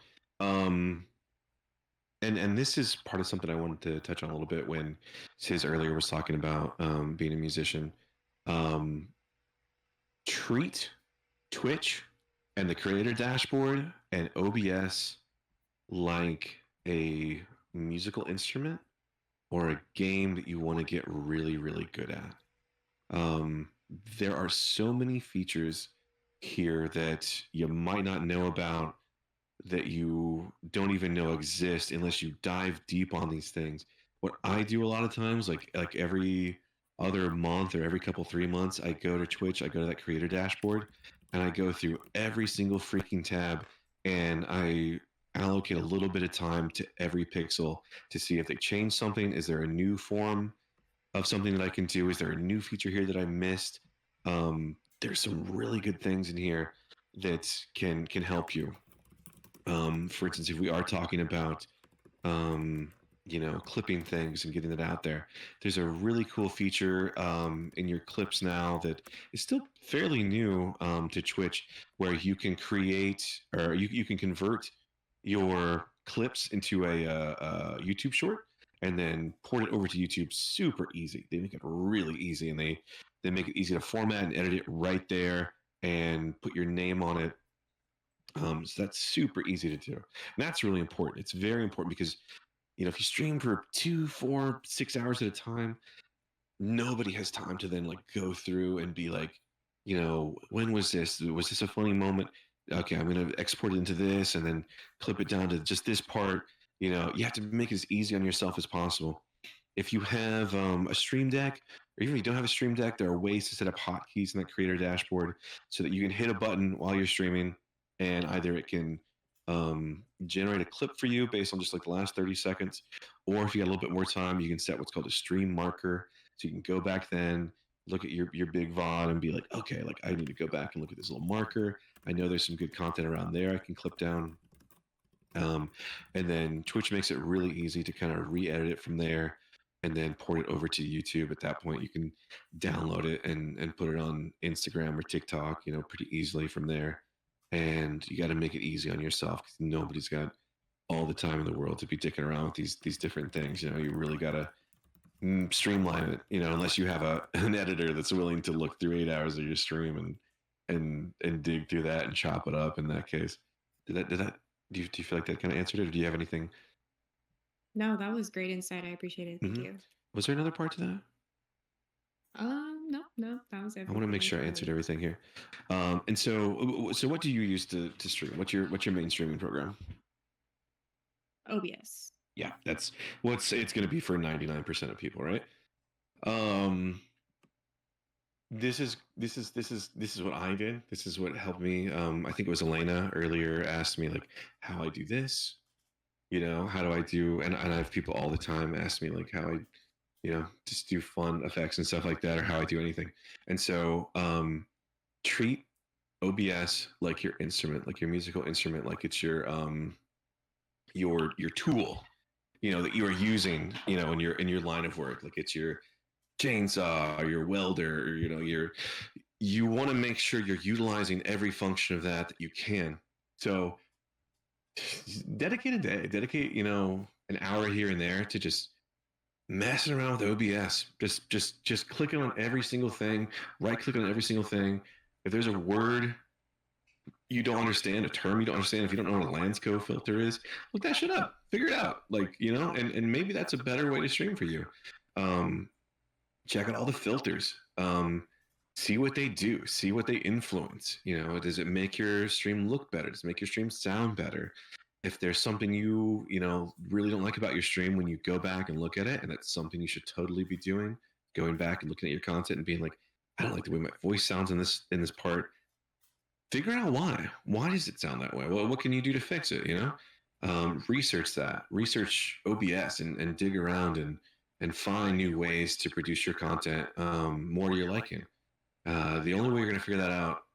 and this is part of something I wanted to touch on a little bit when Sis earlier was talking about being a musician. Treat Twitch and the creator dashboard and OBS like a musical instrument or a game that you want to get really, really good at. There are so many features here that you might not know about, that you don't even know exist unless you dive deep on these things. What I do a lot of times, like every other month or every couple 3 months, I go to Twitch, I go to that creator dashboard, and I go through every single freaking tab, and I allocate a little bit of time to every pixel to see if they change something. Is there a new form of something that I can do? Is there a new feature here that I missed? There's some really good things in here that can help you. For instance, if we are talking about, clipping things and getting it out there, there's a really cool feature in your clips now that is still fairly new to Twitch, where you can create, or you can convert your clips into a YouTube short and then port it over to YouTube. Super easy. They make it really easy, and they make it easy to format and edit it right there and put your name on it. So that's super easy to do. And that's really important. It's very important because, if you stream for 2, 4, 6 hours at a time, nobody has time to then like go through and be like, when was this? Was this a funny moment? Okay, I'm going to export it into this and then clip it down to just this part. You have to make it as easy on yourself as possible. If you have a Stream Deck, or even if you don't have a Stream Deck, there are ways to set up hotkeys in that creator dashboard so that you can hit a button while you're streaming, and either it can generate a clip for you based on just like the last 30 seconds. Or if you got a little bit more time, you can set what's called a stream marker. So you can go back then, look at your big VOD and be like, okay, like I need to go back and look at this little marker. I know there's some good content around there I can clip down. And then Twitch makes it really easy to kind of re-edit it from there and then port it over to YouTube. At that point, you can download it and put it on Instagram or TikTok, pretty easily from there. And you got to make it easy on yourself because nobody's got all the time in the world to be dicking around with these different things. You really got to streamline it, unless you have an editor that's willing to look through 8 hours of your stream and dig through that and chop it up. In that case, did that do you feel like that kind of answered it, or do you have anything? No, that was great insight. I appreciate it. Thank you. Was there another part to that? No, that was everything. I want to make sure I answered everything here. And so what do you use to stream? What's your main streaming program? OBS. Yeah, that's it's going to be for 99% of people, right? This is what I did. This is what helped me. I think it was Elena earlier asked me like how I do this. How do I do? And I have people all the time ask me like how I, just do fun effects and stuff like that, or how I do anything. And so treat OBS like your instrument, like your musical instrument, like it's your tool, that you are using, in your line of work, like it's your chainsaw or your welder, or you want to make sure you're utilizing every function of that you can. So dedicate a day, an hour here and there to just messing around with OBS, just clicking on every single thing, right clicking on every single thing. If there's a word you don't understand, a term you don't understand, if you don't know what a Lansco filter is, look that shit up, figure it out, and maybe that's a better way to stream for you. Check out all the filters, see what they do, see what they influence. Does it make your stream look better? Does it make your stream sound better? If there's something you really don't like about your stream, when you go back and look at it, and that's something you should totally be doing, going back and looking at your content and being like, I don't like the way my voice sounds in this part. Figure out why. Why does it sound that way? Well, what can you do to fix it? Research that. Research OBS and dig around and find new ways to produce your content more to your liking. The only way you're going to figure that out,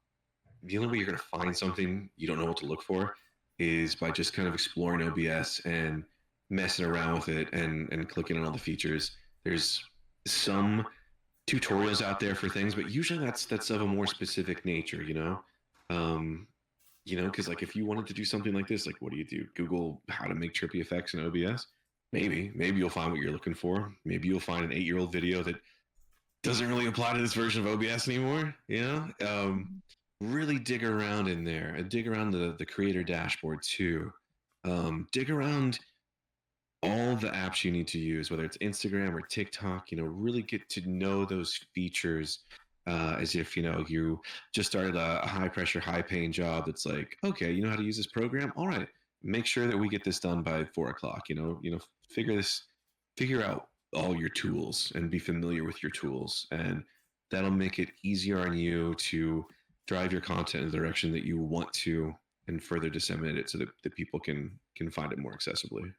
the only way you're going to find something you don't know what to look for, is by just kind of exploring OBS and messing around with it and clicking on all the features. There's some tutorials out there for things, but usually that's of a more specific nature, because like if you wanted to do something like this, like what do? Google how to make trippy effects in OBS. Maybe you'll find what you're looking for. Maybe you'll find an 8-year-old video that doesn't really apply to this version of OBS anymore. Really dig around in there and dig around the creator dashboard too. Dig around all the apps you need to use, whether it's Instagram or TikTok. Really get to know those features as if you just started a high pressure, high paying job. That's like, okay, you know how to use this program. All right, make sure that we get this done by 4:00. Figure out all your tools and be familiar with your tools, and that'll make it easier on you to drive your content in the direction that you want to and further disseminate it so that the people can find it more accessibly.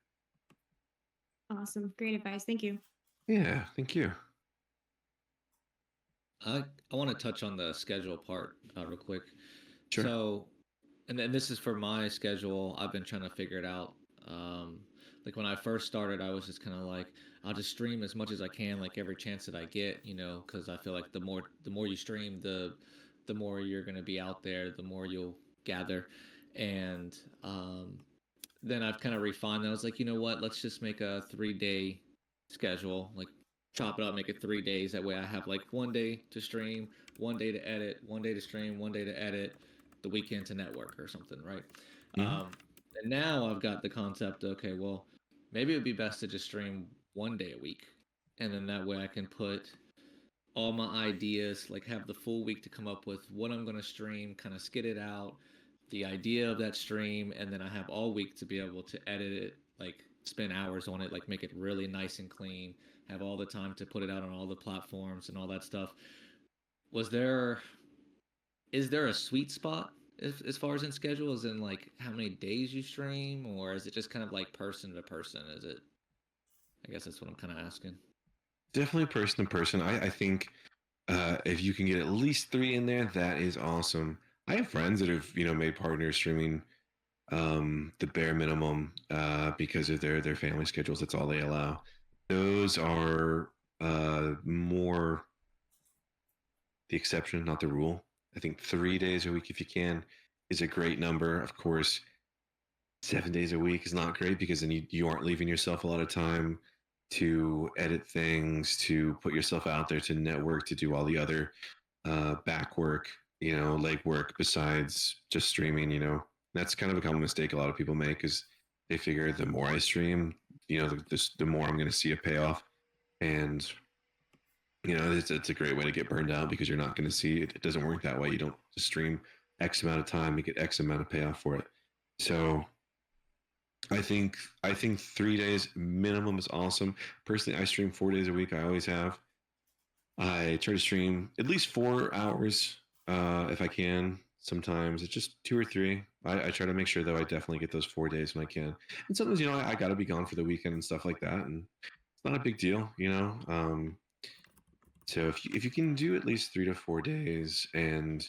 Awesome. Great advice. Thank you. Yeah, thank you. I want to touch on the schedule part real quick. Sure. So, and then this is for my schedule. I've been trying to figure it out. Like when I first started, I was just kind of like, I'll just stream as much as I can, like every chance that I get, because I feel like the more you stream, the more you're going to be out there, the more you'll gather. And then I've kind of refined that. I was like, you know what, let's just make a 3-day schedule, like chop it up, make it 3 days. That way I have like 1 day to stream, 1 day to edit, 1 day to stream, 1 day to edit, the weekend to network or something, right? Mm-hmm. And now I've got the concept, okay, well, maybe it would be best to just stream 1 day a week. And then that way I can put all my ideas, like have the full week to come up with what I'm going to stream, kind of skid it out, the idea of that stream, and then I have all week to be able to edit it, like spend hours on it, like make it really nice and clean, have all the time to put it out on all the platforms and all that stuff. Is there a sweet spot? as far as in schedule, as in like how many days you stream, or is it just kind of like person to person? Is it? I guess that's what I'm kind of asking. Definitely person to person. I think if you can get at least 3 in there, that is awesome. I have friends that have made partners streaming the bare minimum because of their family schedules. That's all they allow. Those are more the exception, not the rule. I think 3 days a week, if you can, is a great number. Of course, 7 days a week is not great because then you aren't leaving yourself a lot of time to edit things, to put yourself out there, to network, to do all the other back work, leg work besides just streaming. That's kind of a common mistake a lot of people make is they figure the more I stream, the more I'm going to see a payoff. And it's a great way to get burned out because you're not going to see it. It doesn't work that way. You don't just stream X amount of time, you get X amount of payoff for it. So I think 3 days minimum is awesome. Personally, I stream 4 days a week. I always have. I try to stream at least 4 hours if I can. Sometimes it's just 2 or 3. I try to make sure though I definitely get those 4 days when I can. And sometimes I got to be gone for the weekend and stuff like that, and it's not a big deal. So if you can do at least 3 to 4 days and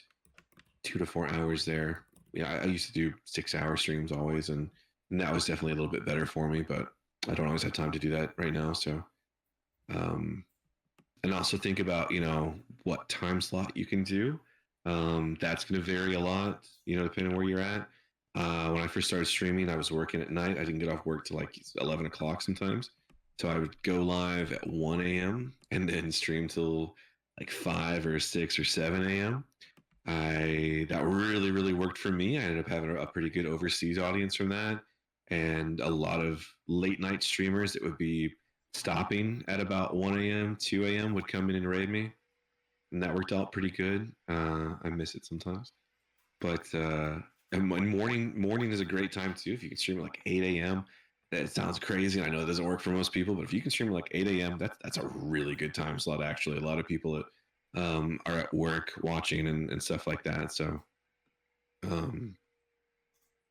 2 to 4 hours there, I used to do 6-hour streams always, and that was definitely a little bit better for me. But I don't always have time to do that right now. So, and also think about what time slot you can do. That's going to vary a lot, depending on where you're at. When I first started streaming, I was working at night. I didn't get off work till like 11 o'clock sometimes. So I would go live at 1 a.m. and then stream till like 5 or 6 or 7 a.m. That really, really worked for me. I ended up having a pretty good overseas audience from that. And a lot of late night streamers that would be stopping at about 1 a.m., 2 a.m. would come in and raid me. And that worked out pretty good. I miss it sometimes. But and morning is a great time too. If you can stream at like 8 a.m., that sounds crazy. I know it doesn't work for most people, but if you can stream at like 8 a.m., that's a really good time slot, actually. A lot of people that are at work watching and stuff like that. So,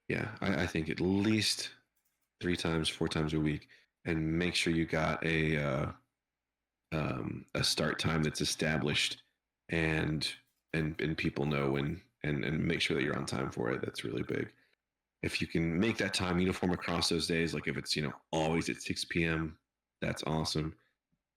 yeah, I think at least 3 times, 4 times a week, and make sure you got a start time that's established and people know when and make sure that you're on time for it. That's really big. If you can make that time uniform across those days, like if it's always at 6 p.m., that's awesome.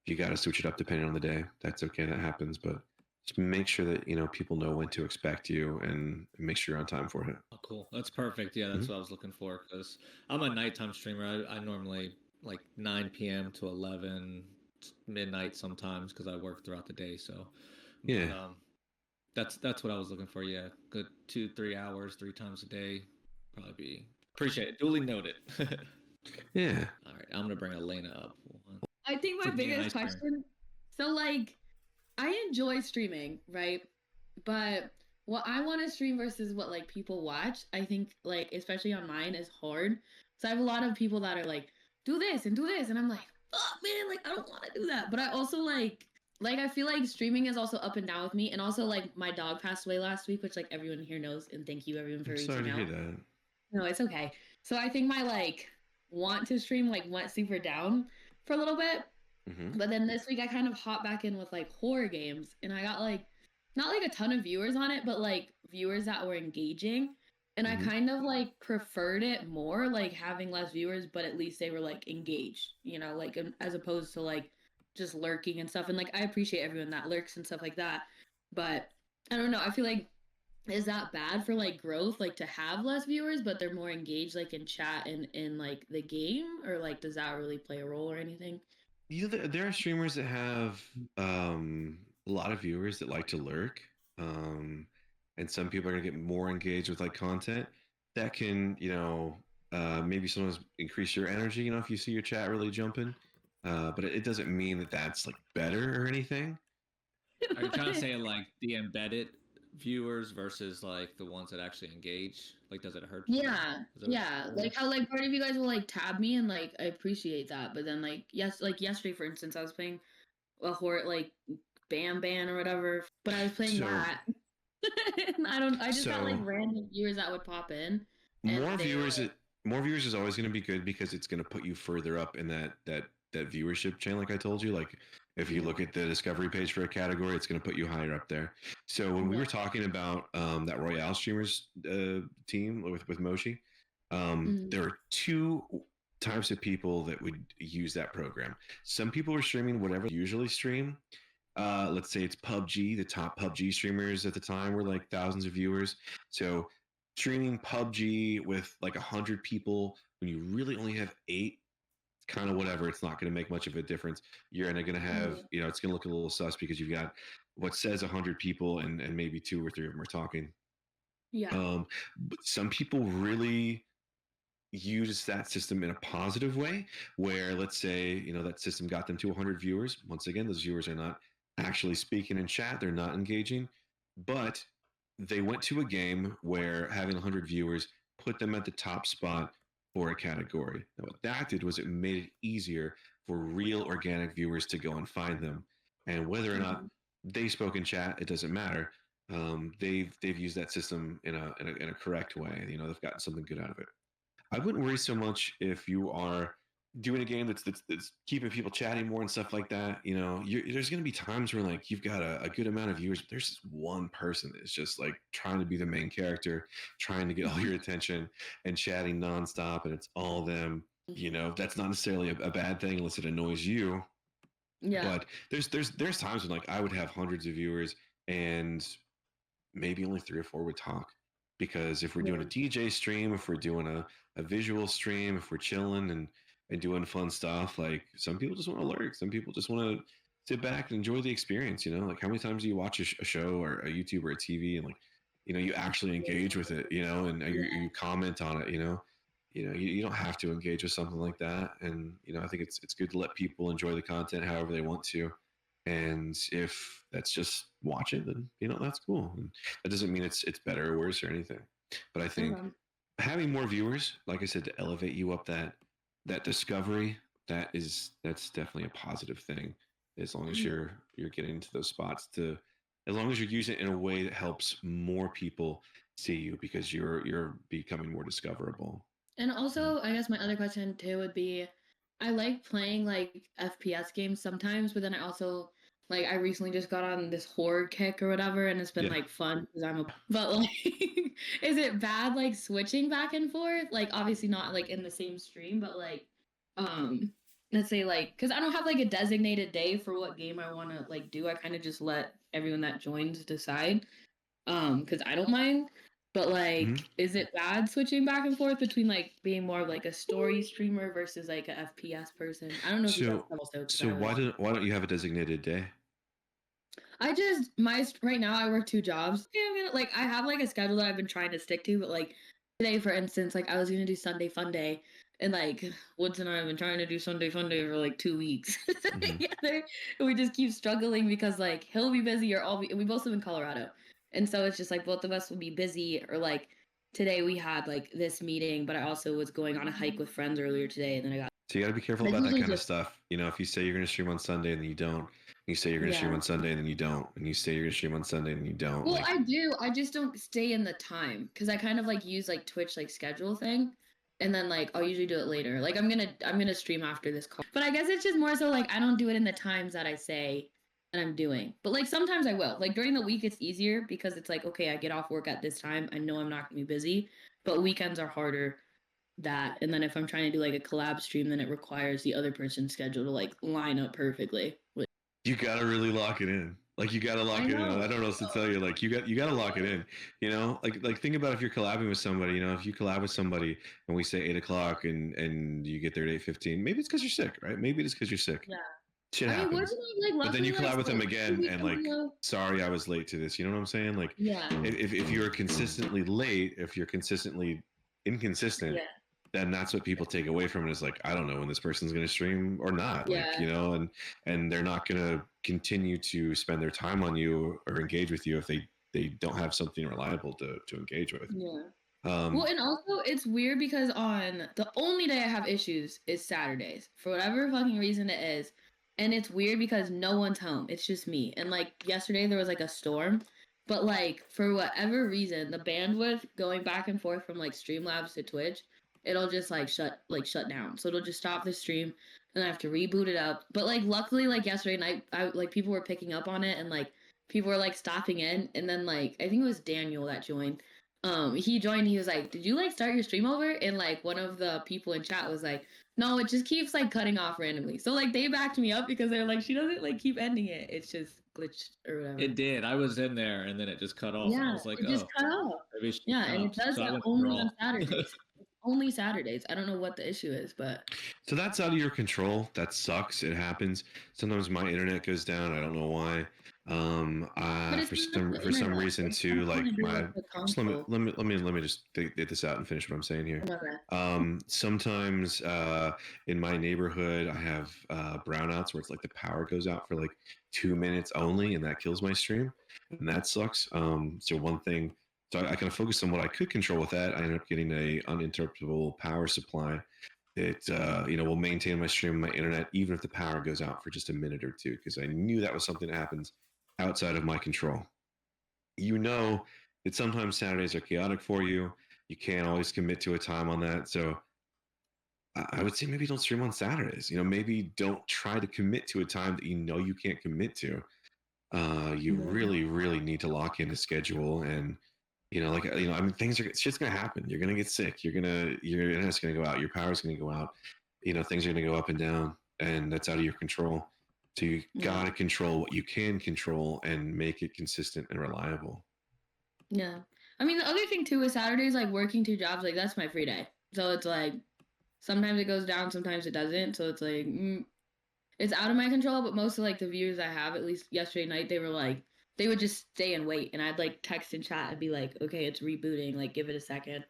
If you got to switch it up depending on the day, that's okay. That happens, but just make sure that people know when to expect you and make sure you're on time for it. Oh, cool. That's perfect. Yeah, that's what I was looking for because I'm a nighttime streamer. I normally like 9 p.m. to 11 midnight sometimes because I work throughout the day. So yeah, that's what I was looking for. Yeah, good 2-3 hours 3 times a day. Probably be appreciate it. Duly noted. Yeah. All right, I'm gonna bring Elena up. I think my biggest question. So like, I enjoy streaming, right? But what I want to stream versus what like people watch, I think like especially on mine is hard. So I have a lot of people that are like, do this, and I'm like, oh man, like I don't want to do that. But I also like I feel like streaming is also up and down with me, and also like my dog passed away last week, which like everyone here knows, and thank you everyone for reaching out. Sorry to hear that. No, it's okay. So I think my like want to stream like went super down for a little bit. Mm-hmm. But then this week I kind of hopped back in with like horror games, and I got like not like a ton of viewers on it, but like viewers that were engaging. And I kind of like preferred it more, like having less viewers, but at least they were like engaged, like as opposed to like just lurking and stuff. And like I appreciate everyone that lurks and stuff like that. But I don't know. I feel like is that bad for like growth, like to have less viewers but they're more engaged like in chat and in like the game, or like does that really play a role or anything? There are streamers that have a lot of viewers that like to lurk, and some people are gonna get more engaged with like content that can maybe sometimes increase your energy if you see your chat really jumping, but it doesn't mean that that's like better or anything. Are you trying to say like the embedded viewers versus like the ones that actually engage? Like, does it hurt? Yeah. Like how like part of you guys will like tab me, and like I appreciate that, but then like yesterday for instance I was playing a horror like Bam Ban or whatever, but I was playing that, I just got like random viewers that would pop in. More viewers is always going to be good because it's going to put you further up in that viewership chain. Like I told you, like if you look at the discovery page for a category, it's going to put you higher up there. So when we were talking about that Royale streamers team with Moshi, there are two types of people that would use that program. Some people are streaming whatever they usually stream. Let's say it's PUBG. The top PUBG streamers at the time were like thousands of viewers. So streaming PUBG with like 100 people when you really only have 8, it's kind of whatever. It's not going to make much of a difference. You're going to have, it's going to look a little sus because you've got what says 100 people and maybe 2 or 3 of them are talking. Yeah. But some people really use that system in a positive way where, let's say, that system got them to 100 viewers. Once again, those viewers are not actually speaking in chat. They're not engaging, but they went to a game where having 100 viewers put them at the top spot for a category. Now, what that did was it made it easier for real organic viewers to go and find them. And whether or not they spoke in chat, it doesn't matter. They've used that system in a correct way. They've gotten something good out of it. I wouldn't worry so much if you are doing a game that's keeping people chatting more and stuff like that. There's going to be times where like you've got a good amount of viewers, but there's just one person that's just like trying to be the main character, trying to get all your attention and chatting nonstop, and it's all them. That's not necessarily a bad thing unless it annoys you. Yeah. But there's times when like I would have hundreds of viewers and maybe only 3 or 4 would talk. Because if we're doing a DJ stream, if we're doing a visual stream, if we're chilling and doing fun stuff, like some people just want to lurk. Some people just want to sit back and enjoy the experience. Like how many times do you watch a show or a YouTube or a TV and like, you actually engage with it, and you comment on it, you don't have to engage with something like that. And, I think it's good to let people enjoy the content however they want to. And if that's just watching, then that's cool. And that doesn't mean it's better or worse or anything. But I think having more viewers, like I said, to elevate you up that discovery, that's definitely a positive thing. As long as you're getting into those spots, as long as you're using it in a way that helps more people see you because you're becoming more discoverable. And also, I guess my other question too would be, I like playing like FPS games sometimes, but then I also like I recently just got on this horror kick or whatever, and it's been like fun because but like, is it bad like switching back and forth? Like obviously not like in the same stream, but like, let's say like, because I don't have like a designated day for what game I want to like do. I kind of just let everyone that joins decide, because I don't mind. But like, is it bad switching back and forth between like being more of like a story streamer versus like a FPS person? I don't know if you guys also. So why don't you have a designated day? Right now I work 2 jobs. Like I have like a schedule that I've been trying to stick to, but like today, for instance, like I was gonna do Sunday Fun Day, and like Woods and I have been trying to do Sunday Fun Day for like 2 weeks together, and we just keep struggling because like he'll be busy or we both live in Colorado. And so it's just like both of us will be busy, or like today we had like this meeting, but I also was going on a hike with friends earlier today, and then I got. So you got to be careful about that kind of stuff. If you say you're going to stream on Sunday and then you don't, and you say you're going to stream on Sunday and then you don't, and you say you're going to stream on Sunday and then you don't. Well, I do. I just don't stay in the time because I kind of like use like Twitch like schedule thing, and then like I'll usually do it later. Like I'm gonna stream after this call, but I guess it's just more so like I don't do it in the times that I say. I'm doing, but like sometimes I will. Like during the week it's easier because it's like, okay, I get off work at this time, I know I'm not gonna be busy, but weekends are harder. And then if I'm trying to do like a collab stream, then it requires the other person's schedule to like line up perfectly. You gotta really lock it in. Like you gotta lock it in. I don't know what else to tell you. Like you gotta lock it in. Like think about if you're collabing with somebody. If you collab with somebody and we say 8:00 and you get there at 8:15, maybe it's because you're sick, right? Maybe it's because you're sick. Yeah. Shit happens. But then you collab with them again and like, sorry, I was late to this. You know what I'm saying? Like, if you're consistently late, if you're consistently inconsistent, then that's what people take away from it is like, I don't know when this person's going to stream or not. Like, and they're not going to continue to spend their time on you or engage with you if they don't have something reliable to engage with. Yeah. Well, and also it's weird because on the only day I have issues is Saturdays for whatever fucking reason it is. And it's weird because no one's home. It's just me. And like yesterday there was like a storm. But like for whatever reason, the bandwidth going back and forth from like Streamlabs to Twitch, it'll just like shut down. So it'll just stop the stream and I have to reboot it up. But like luckily like yesterday night I like people were picking up on it and like people were like stopping in and then like I think it was Daniel that joined. He joined, he was like, "Did you like start your stream over?" And like one of the people in chat was like, "No, it just keeps like cutting off randomly." So like they backed me up because they're like, "She doesn't like keep ending it. It's just glitched or whatever." It did. I was in there and then it just cut off. And I Yeah, was like, it just cut off. Yeah, and it does that only on Saturdays. Only Saturdays. I don't know what the issue is, but So that's out of your control. That sucks. It happens. Sometimes my internet goes down. I don't know why. For some reason too, like my just let me just get this out and finish what I'm saying here. Sometimes in my neighborhood I have brownouts where it's like the power goes out for like 2 minutes only, and that kills my stream, and that sucks. So one thing, so I kind of focused on what I could control with that. I ended up getting a uninterruptible power supply that will maintain my stream, my internet, even if the power goes out for just a minute or two, because I knew that was something that happens outside of my control. You know that sometimes Saturdays are chaotic for you. You can't always commit to a time on that. So I would say maybe don't stream on Saturdays. Maybe don't try to commit to a time that you can't commit to. You really, really need to lock in a schedule, and I mean, it's just gonna happen. You're gonna get sick. Your internet's gonna go out. Your power's gonna go out. Things are gonna go up and down, and that's out of your control. So you gotta control what you can control and make it consistent and reliable. Yeah. I mean, the other thing too is Saturdays, like working 2 jobs, like that's my free day. So it's like sometimes it goes down, sometimes it doesn't. So it's like it's out of my control. But most of like the viewers I have, at least yesterday night, they were like they would just stay and wait, and I'd like text and chat and be like, "Okay, it's rebooting. Like, give it a second."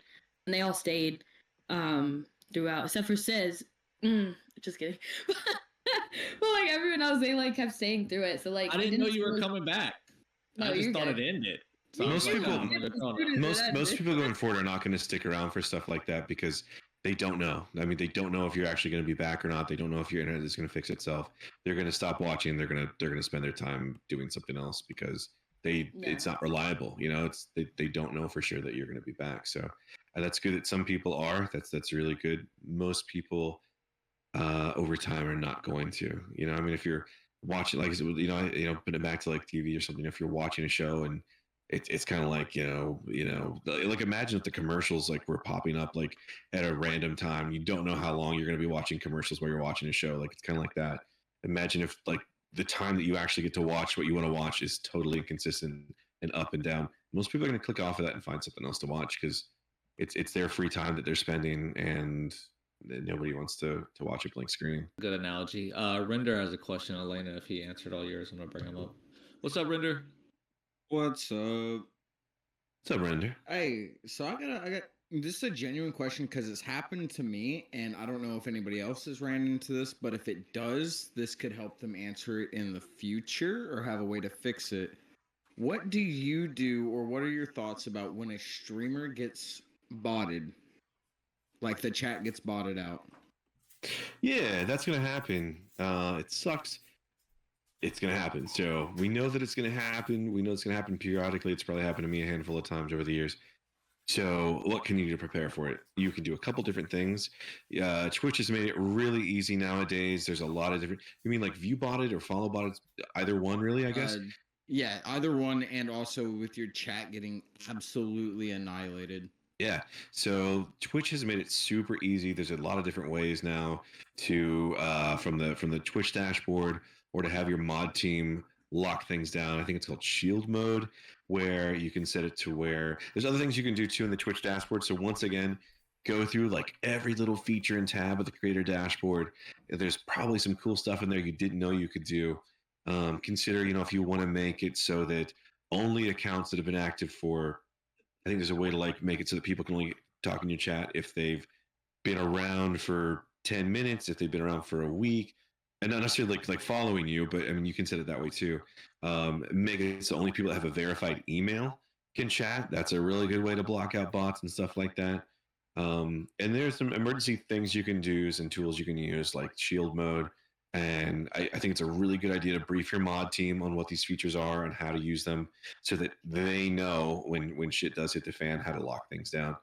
And they all stayed throughout, except for Sis. Just kidding. Well, like everyone else, they like kept staying through it. So like I didn't know you were coming back. No, I just thought it ended. So most people going forward are not going to stick around for stuff like that because they don't know. I mean, they don't know if you're actually going to be back or not. They don't know if your internet is going to fix itself. They're going to stop watching. They're going to spend their time doing something else because it's not reliable. They don't know for sure that you're going to be back. So that's good that some people are. That's really good. Most people over time are not going to. I mean, if you're watching, like put it back to like TV or something. If you're watching a show and it's kind of like like imagine if the commercials like were popping up like at a random time. You don't know how long you're going to be watching commercials while you're watching a show. Like it's kind of like that. Imagine if like the time that you actually get to watch what you want to watch is totally inconsistent and up and down. Most people are going to click off of that and find something else to watch because it's their free time that they're spending, and nobody wants to watch a blank screen. Good analogy. Render has a question, Elena. If he answered all yours, I'm gonna bring him up. What's up, Render? What's up? What's up, Render? Hey, so I got this is a genuine question because it's happened to me, and I don't know if anybody else has ran into this, but if it does, this could help them answer it in the future or have a way to fix it. What do you do, or what are your thoughts about when a streamer gets botted? Like the chat gets botted out. Yeah, that's gonna happen. It sucks. It's gonna happen. So we know that it's gonna happen. We know it's gonna happen periodically. It's probably happened to me a handful of times over the years. So what can you do to prepare for it? You can do a couple different things. Twitch has made it really easy nowadays. There's a lot of different. You mean like view botted or follow botted? Either one, really, I guess. Yeah, either one, and also with your chat getting absolutely annihilated. Yeah, so Twitch has made it super easy. There's a lot of different ways now to from the Twitch dashboard or to have your mod team lock things down. I think it's called shield mode, where you can set it to where there's other things you can do too in the Twitch dashboard. So once again, go through like every little feature and tab of the creator dashboard. There's probably some cool stuff in there you didn't know you could do. Consider, if you want to make it so that only accounts that have been active for, I think there's a way to like make it so that people can only talk in your chat if they've been around for 10 minutes, if they've been around for a week, and not necessarily like following you, but I mean, you can set it that way too. Make it so only people that have a verified email can chat. That's a really good way to block out bots and stuff like that. And there's some emergency things you can do and tools you can use like shield mode. And I think it's a really good idea to brief your mod team on what these features are and how to use them, so that they know when shit does hit the fan how to lock things down.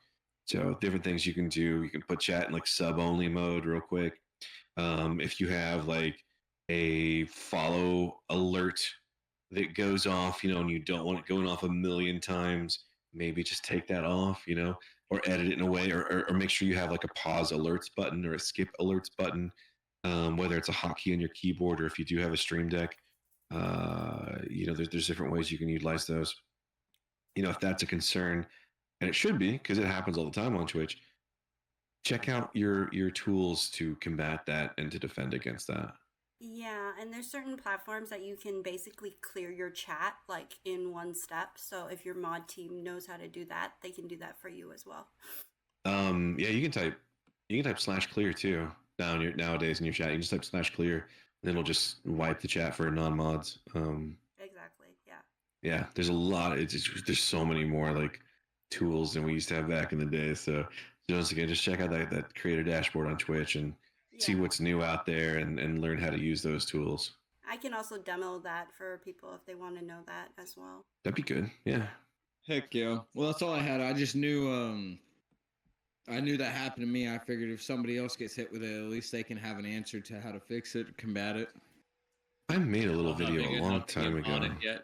So different things you can do. You can put chat in like sub only mode real quick. If you have like a follow alert that goes off, and you don't want it going off a million times, maybe just take that off, or edit it in a way, or make sure you have like a pause alerts button or a skip alerts button, whether it's a hotkey on your keyboard or if you do have a Stream Deck. There's different ways you can utilize those. If that's a concern, and it should be because it happens all the time on Twitch, check out your tools to combat that and to defend against that. Yeah, and there's certain platforms that you can basically clear your chat like in one step. So if your mod team knows how to do that, they can do that for you as well. Yeah, you can type /clear too nowadays in your chat. You can just type /clear, and then it'll just wipe the chat for non-mods. Exactly. Yeah. Yeah, there's a lot. There's so many more like tools than we used to have back in the day. So once again, just check out that creator dashboard on Twitch and see what's new out there and learn how to use those tools. I can also demo that for people if they want to know that as well. That'd be good. Yeah. Heck yeah. Well, that's all I had. I just knew I knew that happened to me. I figured if somebody else gets hit with it, at least they can have an answer to how to fix it, combat it. I made a little video a long time ago. Yet.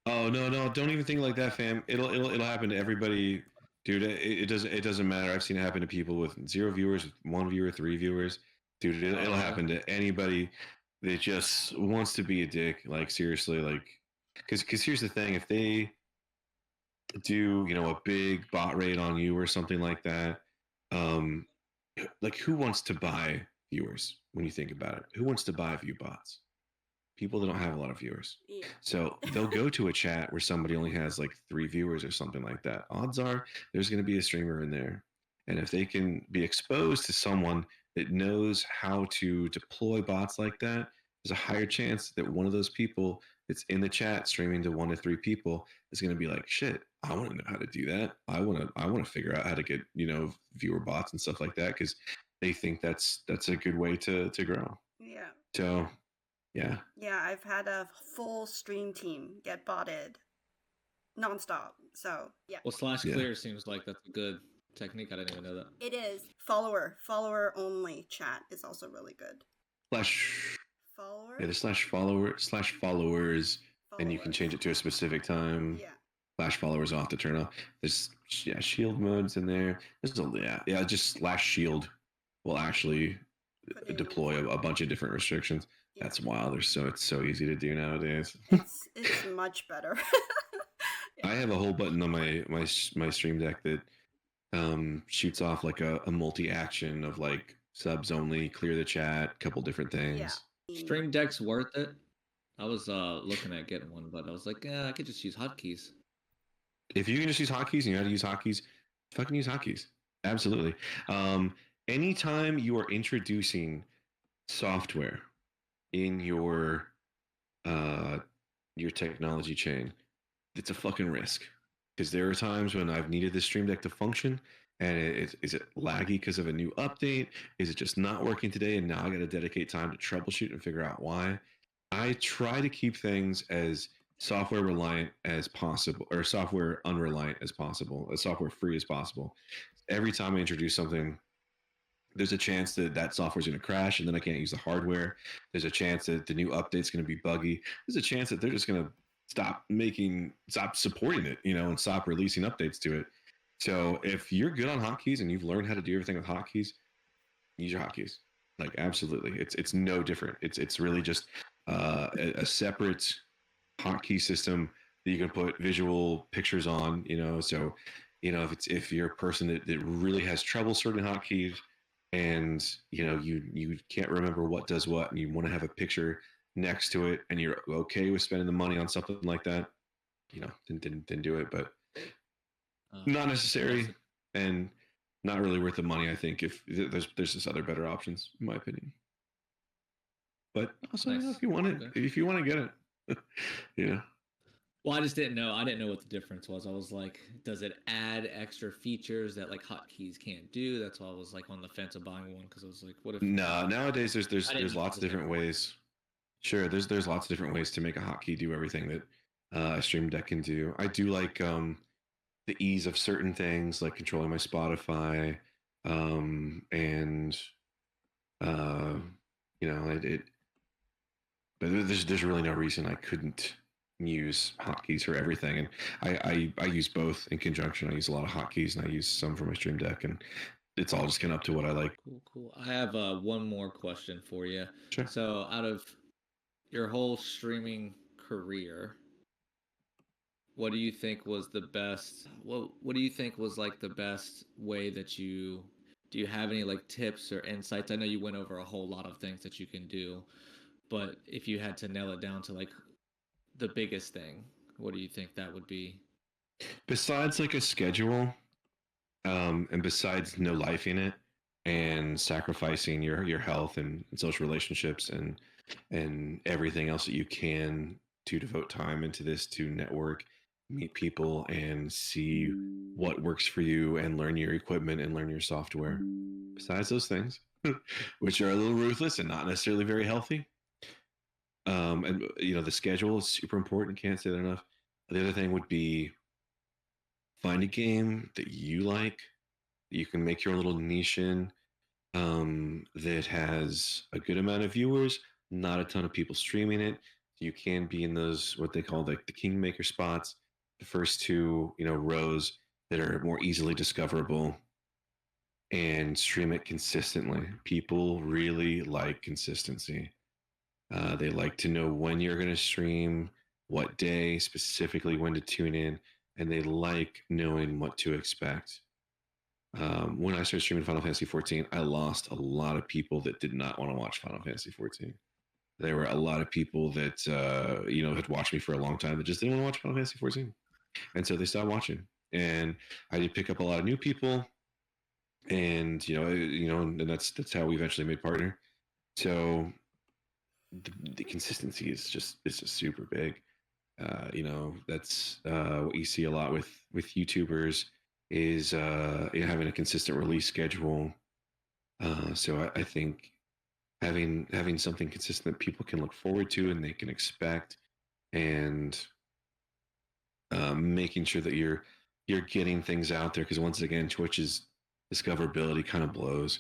Oh no, don't even think like that, fam. It'll happen to everybody, dude. It doesn't matter. I've seen it happen to people with 0 viewers, 1 viewer, 3 viewers. Dude, it'll happen to anybody that just wants to be a dick. Like seriously, like because here's the thing: if they do a big bot raid on you or something like that, like who wants to buy viewers? When you think about it, who wants to buy view bots? People that don't have a lot of viewers. Yeah. So they'll go to a chat where somebody only has like 3 viewers or something like that. Odds are there's going to be a streamer in there. And if they can be exposed to someone that knows how to deploy bots like that, there's a higher chance that one of those people that's in the chat streaming to 1 to 3 people is going to be like, shit, I want to know how to do that. I want to figure out how to get, viewer bots and stuff like that, because they think that's a good way to grow. Yeah. So yeah. Yeah, I've had a full stream team get botted nonstop. So yeah. Well, /clear seems like that's a good technique. I didn't even know that. It is. Follower only chat is also really good. Follower? Yeah, the /followers, and you can change it to a specific time. Yeah. /followers off to turn off. There's shield modes in there. Just /shield will actually deploy a bunch of different restrictions. Yeah. That's wild. It's so easy to do nowadays. It's much better. I have a whole button on my Stream Deck that shoots off like a multi-action of like subs only, clear the chat, couple different things. Yeah. Stream Deck's worth it. I was looking at getting one, but I was like, I could just use hotkeys. If you can just use hotkeys and you know how to use hotkeys, fucking use hotkeys. Absolutely. Anytime you are introducing software in your technology chain, it's a fucking risk, because there are times when I've needed the Stream Deck to function and is it laggy because of a new update? Is it just not working today and now I got to dedicate time to troubleshoot and figure out why? I try to keep things as software reliant as possible, or software unreliant as possible, as software free as possible. Every time I introduce something, there's a chance that software is going to crash and then I can't use the hardware. There's a chance that the new update's going to be buggy. There's a chance that they're just going to stop supporting it, and stop releasing updates to it. So if you're good on hotkeys and you've learned how to do everything with hotkeys, use your hotkeys. Like absolutely, it's no different. It's really just a separate hotkey system that you can put visual pictures on. So if you're a person that really has trouble certain hotkeys, and you can't remember what does what, and you want to have a picture next to it, and you're okay with spending the money on something like that, then do it. But not necessary, and not really worth the money. I think if there's just other better options, in my opinion. But also, if you want it, if you want to get it, Well, I just didn't know. I didn't know what the difference was. I was like, does it add extra features that like hotkeys can't do? That's why I was like on the fence of buying one because I was like, what if? No, nowadays I didn't there's know lots of the different difference. ways. Sure, there's lots of different ways to make a hotkey do everything that a Stream Deck can do. I do like the ease of certain things, like controlling my Spotify, and uh, it. But there's really no reason I couldn't use hotkeys for everything, and I use both in conjunction. I use a lot of hotkeys, and I use some for my Stream Deck, and it's all just kind of up to what I like. Cool. I have one more question for you. Sure. So, out of your whole streaming career, what do you think was the best? What do you think was like the best way that you do? You have any like tips or insights? I know you went over a whole lot of things that you can do, but if you had to nail it down to like the biggest thing, what do you think that would be? Besides like a schedule, and besides no life in it, and sacrificing your health and social relationships and everything else that you can to devote time into this to network, meet people, and see what works for you, and learn your equipment and learn your software. Besides those things, which are a little ruthless and not necessarily very healthy, and the schedule is super important. Can't say that enough. The other thing would be find a game that you like, that you can make your little niche in, that has a good amount of viewers, not a ton of people streaming it. You can be in those what they call the kingmaker spots, the first two rows that are more easily discoverable, and stream it consistently. People really like consistency. They like to know when you're going to stream, what day, specifically when to tune in, and they like knowing what to expect. When I started streaming Final Fantasy 14, I lost a lot of people that did not want to watch Final Fantasy 14. There were a lot of people that had watched me for a long time that just didn't want to watch Final Fantasy 14, and so they stopped watching. And I did pick up a lot of new people, and and that's how we eventually made partner. So the consistency is just super big. That's what you see a lot with YouTubers is having a consistent release schedule. So I think having something consistent that people can look forward to and they can expect, and making sure that you're getting things out there, because once again, Twitch's discoverability kind of blows.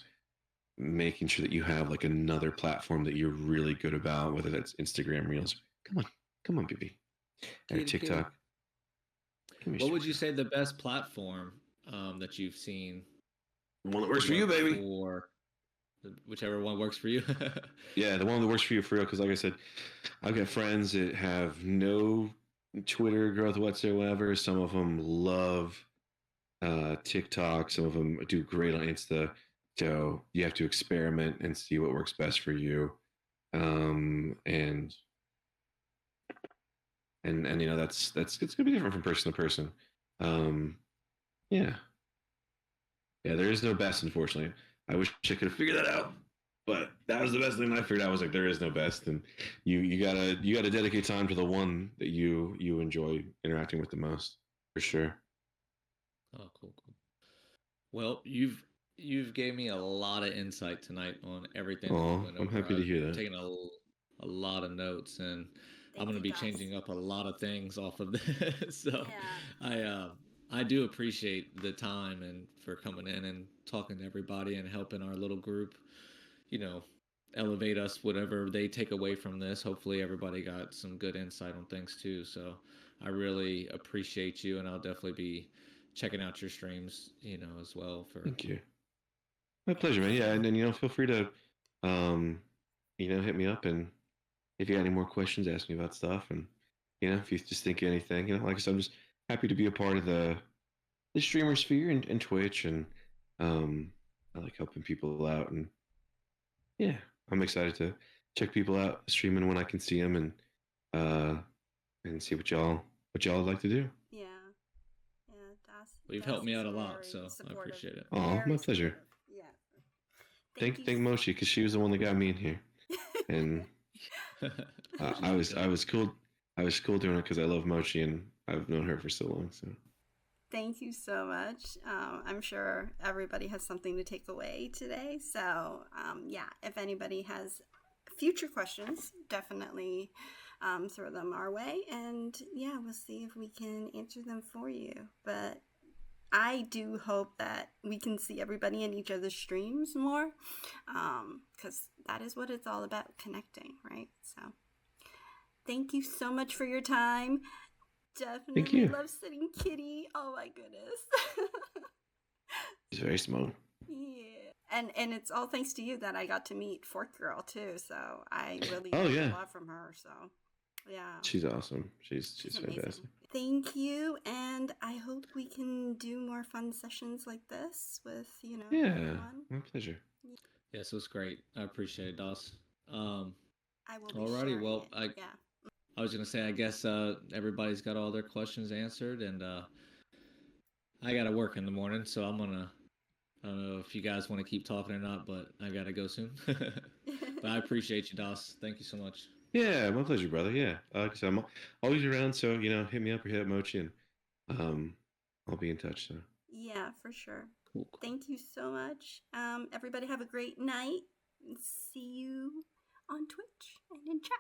Making sure that you have like another platform that you're really good about, whether that's Instagram Reels. Come on, baby. Or TikTok. What would you say the best platform that you've seen? The one that works for you, baby. Or whichever one works for you. Yeah, the one that works for you, for real. Because like I said, I've got friends that have no Twitter growth whatsoever. Some of them love TikTok. Some of them do great on Insta. So you have to experiment and see what works best for you. And that's it's gonna be different from person to person. Yeah, there is no best, unfortunately. I wish I could have figured that out, but that was the best thing I figured out. I was like, there is no best, and you gotta dedicate time to the one that you enjoy interacting with the most, for sure. Oh, cool. Well, you've gave me a lot of insight tonight on everything. Oh, I'm happy to hear that. Taking a lot of notes, and I'm going to be changing up a lot of things off of this. So I do appreciate the time and for coming in and talking to everybody and helping our little group, elevate us, whatever they take away from this. Hopefully everybody got some good insight on things too. So I really appreciate you, and I'll definitely be checking out your streams, as well. Thank you. My pleasure, man. Yeah, and then feel free to hit me up, and if you got any more questions, ask me about stuff, and if you just think of anything, like I said, I'm just happy to be a part of the streamer sphere and Twitch, and I like helping people out, and yeah, I'm excited to check people out streaming when I can see them, and see what y'all like to do. Yeah. Well, you've helped me out a lot, so I appreciate it. Oh, my pleasure. Yeah. Thank Moshi, because she was the one that got me in here, and I was cool. I was cool doing it because I love Mochi and I've known her for so long. So thank you so much. I'm sure everybody has something to take away today. So yeah, if anybody has future questions, definitely throw them our way, and yeah, we'll see if we can answer them for you. But I do hope that we can see everybody in each other's streams more, because that is what it's all about, connecting, right? So thank you so much for your time. thank Definitely you. love sitting Kitty. Oh my goodness. She's very smart. Yeah. And it's all thanks to you that I got to meet Fork Girl too. So I really Oh learned yeah, a lot from her. So yeah. she's awesome. She's Amazing. fantastic. Thank you, and I hope we can do more fun sessions like this with Yeah, everyone. my pleasure. Yes, it was great. I appreciate it, Doss. I will be Alrighty, sharing well, it. Yeah. I was gonna say, I guess everybody's got all their questions answered, and I gotta work in the morning, so I'm gonna. I don't know if you guys want to keep talking or not, but I gotta go soon. But I appreciate you, Doss. Thank you so much. Yeah, my pleasure, brother. Yeah, like I said, I'm always around, so hit me up or hit up Mochi, and I'll be in touch. So Yeah, for sure. Cool. Thank you so much. Everybody have a great night. See you on Twitch and in chat.